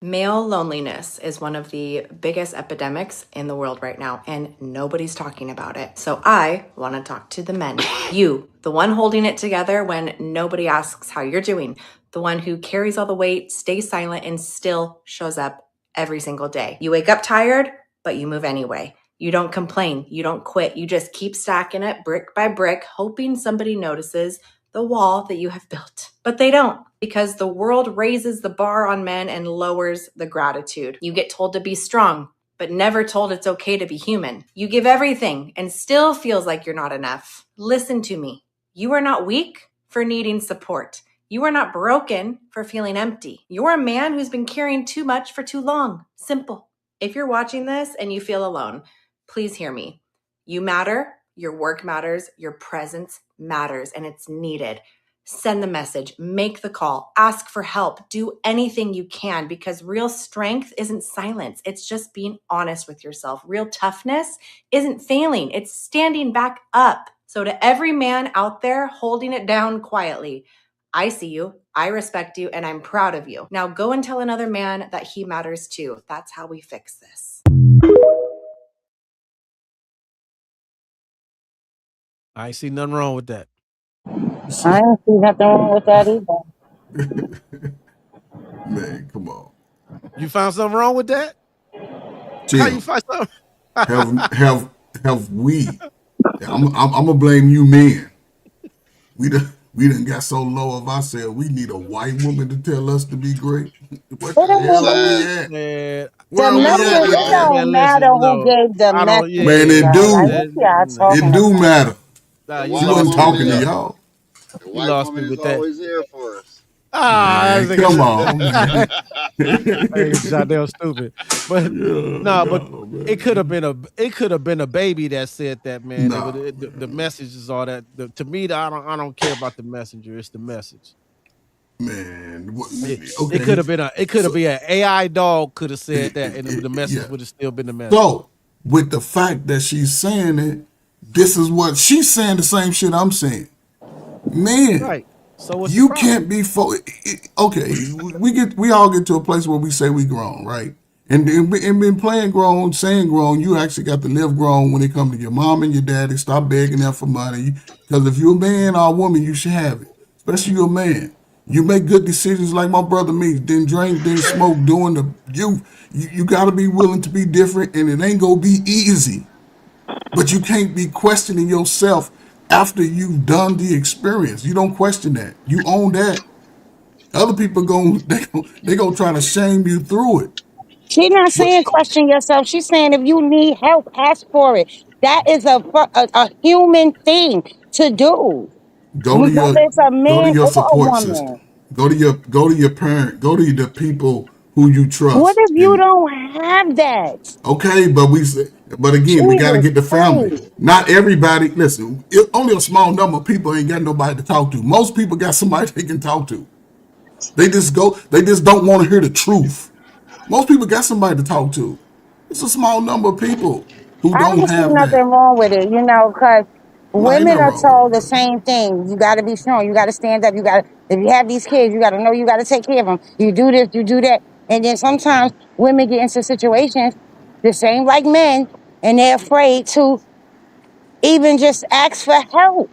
Male loneliness is one of the biggest epidemics in the world right now, and nobody's talking about it. So I want to talk to the men. You, the one holding it together when nobody asks how you're doing, the one who carries all the weight, stays silent, and still shows up every single day. You wake up tired, but you move anyway. You don't complain. You don't quit. You just keep stacking it brick by brick, hoping somebody notices the wall that you have built. But they don't, because the world raises the bar on men and lowers the gratitude. You get told to be strong, but never told it's okay to be human. You give everything and still feels like you're not enough. Listen to me. You are not weak for needing support. You are not broken for feeling empty. You're a man who's been carrying too much for too long. Simple. If you're watching this and you feel alone, please hear me. You matter. Your work matters. Your presence matters, and it's needed. Send the message, make the call, ask for help, do anything you can, because real strength isn't silence. It's just being honest with yourself. Real toughness isn't failing. It's standing back up. So to every man out there holding it down quietly, I see you, I respect you, and I'm proud of you. Now go and tell another man that he matters too. That's how we fix this. I ain't see nothing wrong with that. I don't see nothing wrong with that either. Man, come on. You found something wrong with that? How you Tim, find something? have we? I'm gonna blame you, men. We done got so low of ourselves. We need a white woman to tell us to be great. What It the hell are we don't, at? Man, Where the are we at message, with it that? don't man, matter listen, who no, gave the I don't. message Man, to it y'all. Like, do. what y'all It talking No, do about? matter. nah, The you She white lost wasn't me woman with talking to is that. y'all. the You white lost me woman is with that. always there for us. Ah, Man, that nigga come said on, man. that goddamn stupid. But Yeah, no, but no, it could have been a baby that said that, man. It no, would the message is all that. To me, I don't care about the messenger. It's the message. man. It could Okay, have been so an AI dog could have said that, and the yeah. message would have still been the message. So with the fact that she's saying it, this is what she's saying. The same shit I'm saying, man. Right. So what's the You problem? can't be okay. We all get to a place where we say we grown, right? And been playing grown, saying grown. You actually got to live grown when it comes to your mom and your daddy. Stop begging them for money, because if you're a man or a woman, you should have it. Especially you're a man. You make good decisions like my brother me. Didn't drink, didn't smoke. Doing the you got to be willing to be different, and it ain't gonna be easy. But you can't be questioning yourself after you've done the experience. You don't question that. You own that. Other people they gonna try to shame you through it. She's not But saying question yourself. She's saying if you need help, ask for it. That is a human thing to do, go to whether your it's a go to man your or a support woman. system. Go to your parent. Go to the people who you What trust. if you And don't have that? okay, but again, we got to Jesus get the family. Christ. Not everybody. Listen, only a small number of people ain't got nobody to talk to. Most people got somebody they can talk to. They just go. They just don't want to hear the truth. Most people got somebody to talk to. It's a small number of people who I don't don't see have nothing that. wrong with it, because No, ain't women nothing are wrong with it, told the bro. same thing. You got to be strong. You got to stand up. If you have these kids, you got to know you got to take care of them. You do this, you do that. And then sometimes women get into situations the same like men, and they're afraid to even just ask for help.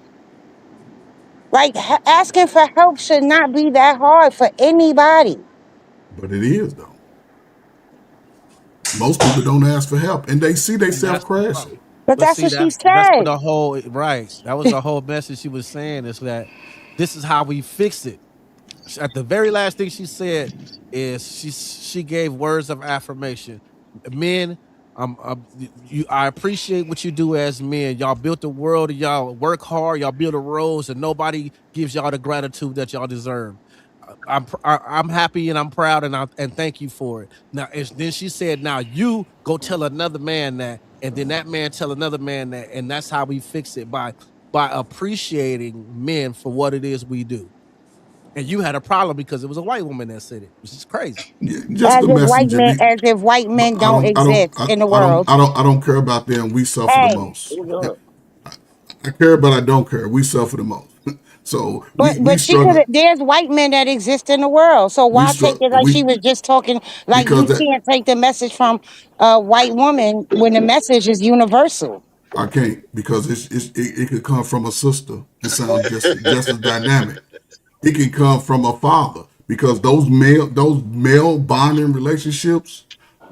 Like asking for help should not be that hard for anybody. But it is though. Most people don't ask for help, and they see And themselves that's the crashing. problem. But But that's see what she that's what said. the whole right. That was the whole message she was saying is that this is how we fix it. At the very last thing she said is she gave words of affirmation. Men, I appreciate what you do as men. Y'all built the world, and y'all work hard, y'all build the roads, and nobody gives y'all the gratitude that y'all deserve. I'm happy and I'm proud, and thank you for it. Now, then she said, now you go tell another man that, and then that man tell another man that, and that's how we fix it by appreciating men for what it is we do. And you had a problem because it was a white woman that said it, which is crazy. Yeah, just the messenger. As if white But men don't exist in the world. I don't care about them. We suffer the Hey, most. I care, but I don't care. We suffer the most. So we but she could struggle. have. There's white men that exist in the world. So We why take struggle. it like she was just talking? Like Because you that can't take the message from a white woman when the message is universal. I can't, because it could come from a sister and sound just as dynamic. It can come from a father, because those male bonding relationships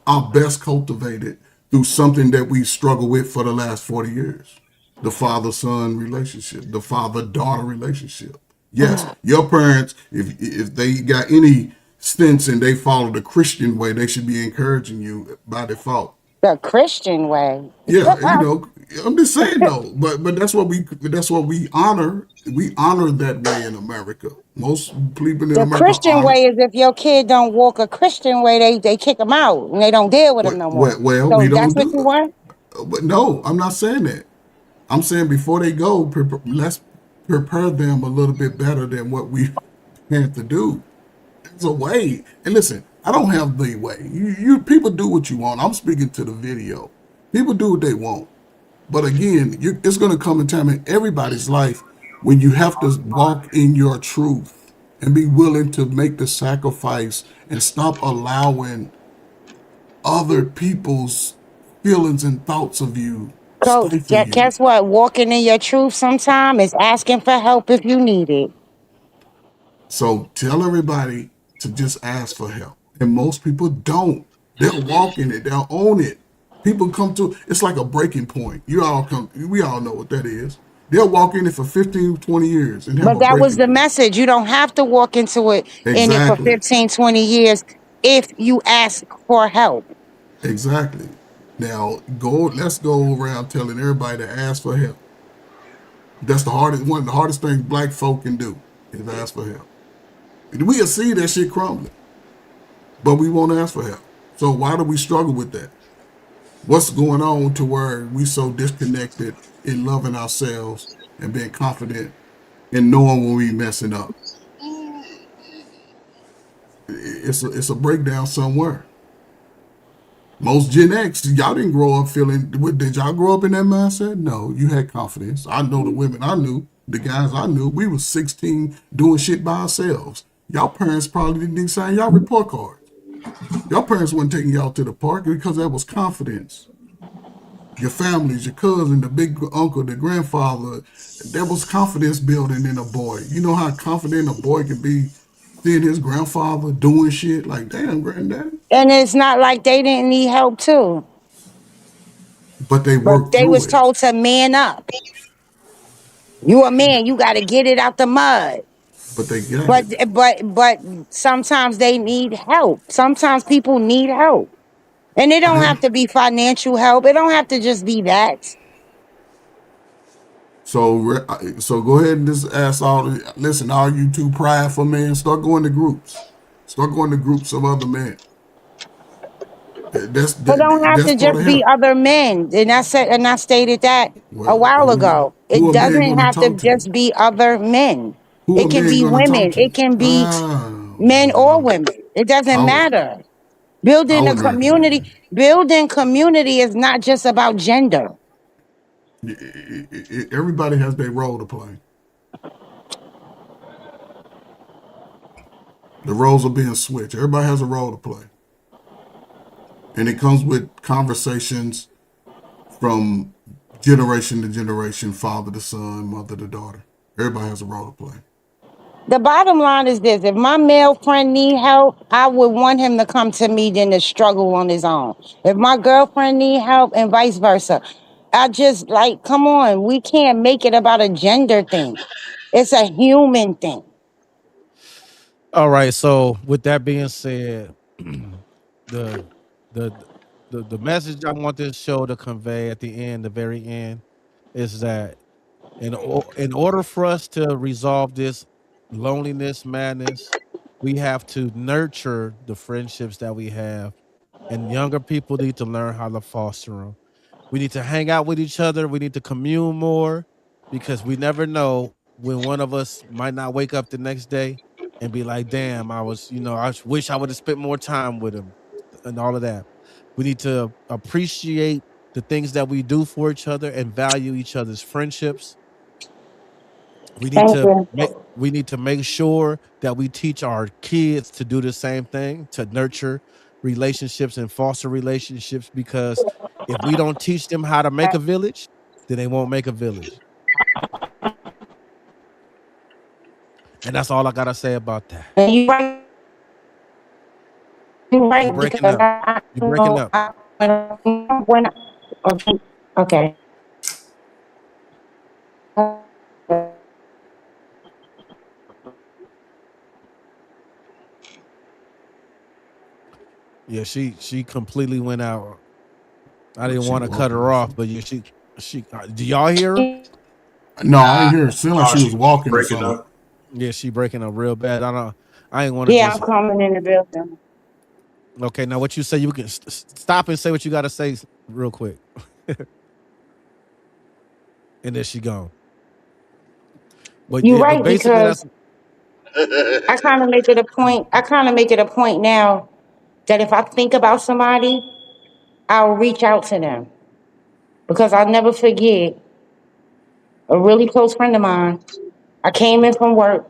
are best cultivated through something that we struggle with for the last 40 years. The father-son relationship, the father-daughter relationship. Yes, your parents, if they got any sense and they follow the Christian way, they should be encouraging you by default. The Christian way. Yeah, I'm just saying though, but that's what we honor. We honor that way in America. Most people in The America Christian honor. way is if your kid don't walk a Christian way, they kick them out and they don't deal with them no more. We So that's don't what you do. want. But no, I'm not saying that. I'm saying before they go, let's prepare them a little bit better than what we had to do. There's a way. And listen, I don't have the way. You people do what you want. I'm speaking to the video. People do what they want. But again, it's going to come a time in everybody's life when you have to walk in your truth and be willing to make the sacrifice and stop allowing other people's feelings and thoughts of you Coach, stifle you. guess what? Walking in your truth sometime is asking for help if you need it. So tell everybody to just ask for help. And most people don't. They'll walk in it, they'll own it. People come to it's like a breaking point. We all know what that is. They'll walk in it for 15, 20 years and have But a that was breaking the point. message. You don't have to walk into it in it for Exactly. 15, 20 years if you ask for help. Exactly. Now let's go around telling everybody to ask for help. That's one of the hardest things black folk can do is ask for help. We'll see that shit crumbling, but we won't ask for help. So why do we struggle with that? What's going on to where we so disconnected in loving ourselves and being confident and knowing when we messing up? It's a breakdown somewhere. Most Gen X, y'all didn't grow up feeling. Did y'all grow up in that mindset? No, you had confidence. I know the women I knew, the guys I knew. We was 16 doing shit by ourselves. Y'all parents probably didn't even sign y'all report cards. Your parents weren't taking y'all to the park because that was confidence. Your families, your cousin, the big uncle, the grandfather, that was confidence building in a boy. You know how confident a boy can be seeing his grandfather doing shit like, damn, granddaddy. And it's not like they didn't need help too, But they but worked they through was it. told to man up. You a man, you got to get it out the mud. But they got But it. but sometimes they need help. Sometimes people need help. And it don't have to be financial help. It don't have to just be that. So go ahead and just ask listen, all you too prideful men, start going to groups. Start going to groups of other men. That's It that, don't have that's to part of just be help. other men. And I stated that a Well, while ago. who It a man doesn't going to have to talk to? just be other men. Who It a can man be going to talk women. to? It can be men or Well, women. It doesn't I would matter. I Building a would community, recommend. building community is not just about gender. Everybody has their role to play. The roles are being switched. Everybody has a role to play, and it comes with conversations from generation to generation, father to son, mother to daughter. Everybody has a role to play. The bottom line is this: if my male friend need help, I would want him to come to me than to struggle on his own. If my girlfriend need help, and vice versa, I just like, come on, we can't make it about a gender thing. It's a human thing. All right. So with that being said, the the the message I want this show to convey at the end, the very end, is that in order for us to resolve this loneliness madness, we have to nurture the friendships that we have, and younger people need to learn how to foster them. We need to hang out with each other. We need to commune more because we never know when one of us might not wake up the next day and be like, damn, I wish I would have spent more time with him and all of that. We need to appreciate the things that we do for each other and value each other's friendships. We need Thank to you. make sure that we teach our kids to do the same thing, to nurture relationships and foster relationships, because if we don't teach them how to make a village, then they won't make a village. And that's all I gotta say about that. And you're You right breaking because up. I You breaking know up. when okay, okay. Yeah, she completely went out. I Like didn't she want to cut walking her or off, something. but yeah, she do y'all hear her? No, I ain't Nah, hear. It seemed like oh, she was she walking or breaking something. up. Yeah, she breaking up real bad. I ain't want to Yeah, I'm just coming in the building. okay. Now what you say? You can stop and say what you got to say real quick, and then she gone. But You're yeah, but right basically that's because I kind of make it a point. I kind of make it a point now that if I think about somebody, I'll reach out to them because I'll never forget a really close friend of mine. I came in from work.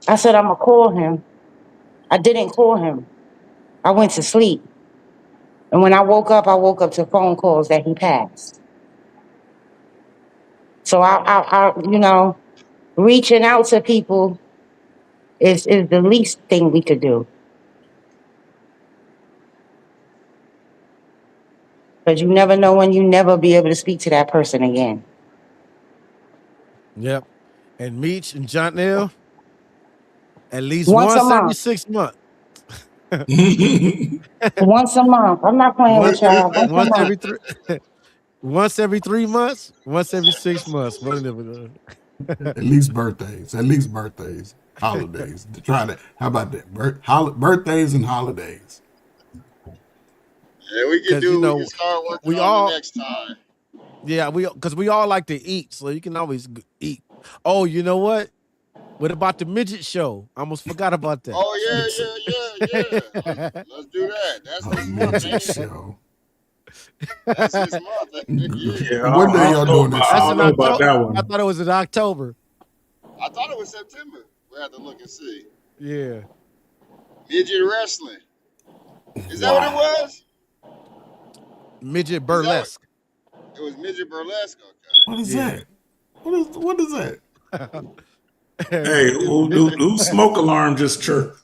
I said I'm gonna call him. I didn't call him. I went to sleep, and when I woke up to phone calls that he passed. So reaching out to people is the least thing we could do because you never know when you never be able to speak to that person again. yep. And Meech and John L at least Once a once every month. 6 months. Once a month. I'm not playing once with y'all. Once a once month. every three once every 3 months, once every 6 months. One of them. At least birthdays. At least birthdays. Holidays. Try that. How about that? Birthdays and holidays. Yeah, we can Because you do. We can know start working we on the all next time. yeah because we all like to eat, so you can always eat. Oh, you know what? What about the midget show? I almost forgot about that. Oh yeah. Let's do that. That's A this month, midget ain't it? show. That's this month. Yeah. Yeah, What day y'all doing that That's I show? don't in know about October. that I one. thought it was in October. I thought it was September. We have to look and see. Yeah, Midget wrestling. Is that what it Wow. was? midget Is that what burlesque. it was? Midget burlesque. What is Yeah. that? What is that? Hey, who smoke alarm just chirped?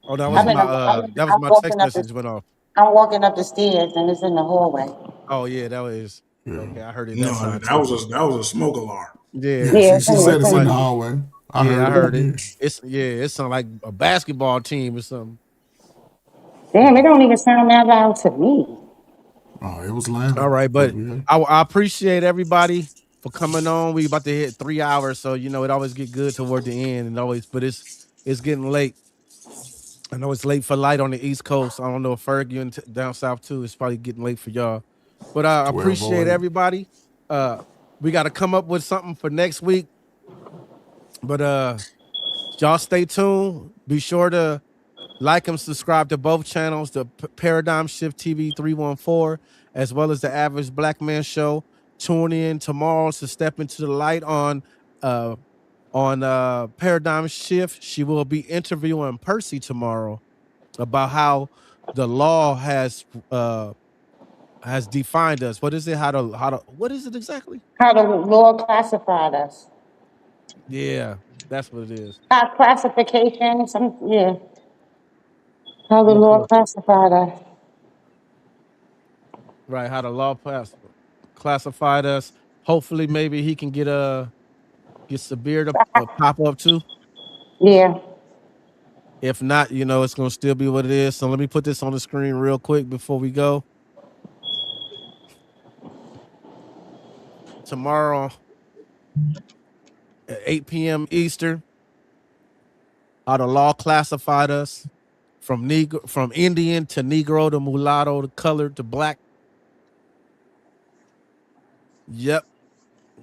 Oh, that was I've been, my that was I'm my walking text up the, message went off. I'm walking up the stairs and it's in the hallway. Oh yeah, that was Yeah. okay. I heard it that No, side that too. was a smoke alarm. Yeah, Yeah, Yeah, she somebody, said it's in somebody. the hallway. I Yeah, I heard it. heard it. Yeah. It sounded like a basketball team or something. damn, it don't even sound that loud to me. Oh, it was All loud. right, But but yeah. I appreciate everybody for coming on. We about to hit 3 hours, so you know it always get good toward the end, and always. But it's getting late. I know it's late for light on the East Coast. I don't know if Fergie and down south too. It's probably getting late for y'all. But I appreciate 12:08. everybody. We got to come up with something for next week. But y'all stay tuned. Be sure to like and subscribe to both channels, the Paradigm Shift TV 314, as well as the Average Black Man Show. Tune in tomorrow to step into the light on Paradigm Shift. She will be interviewing Percy tomorrow about how the law has defined us. What is it? How to what is it exactly? How the law classified us. Yeah, that's what it is. Classification, yeah. How the I'm gonna law pull up classified us. right how the law classified us. Hopefully, maybe he can get Sabir to pop up too. Yeah. If not, you know, it's gonna still be what it is. So let me put this on the screen real quick before we go. Tomorrow at 8 p.m. Eastern, how the law classified us from Indian to Negro to mulatto to colored to black. Yep.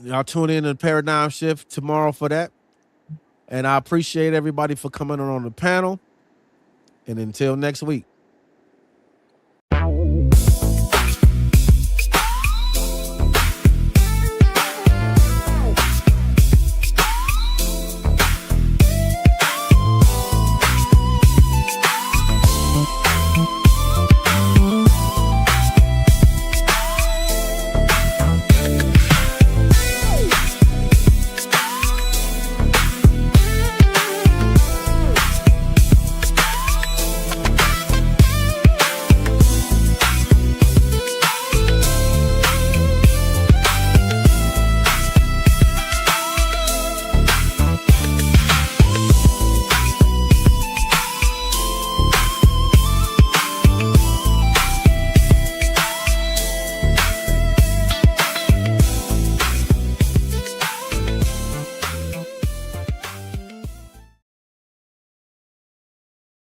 Y'all tune in to Paradigm Shift tomorrow for that. And I appreciate everybody for coming on the panel. And until next week.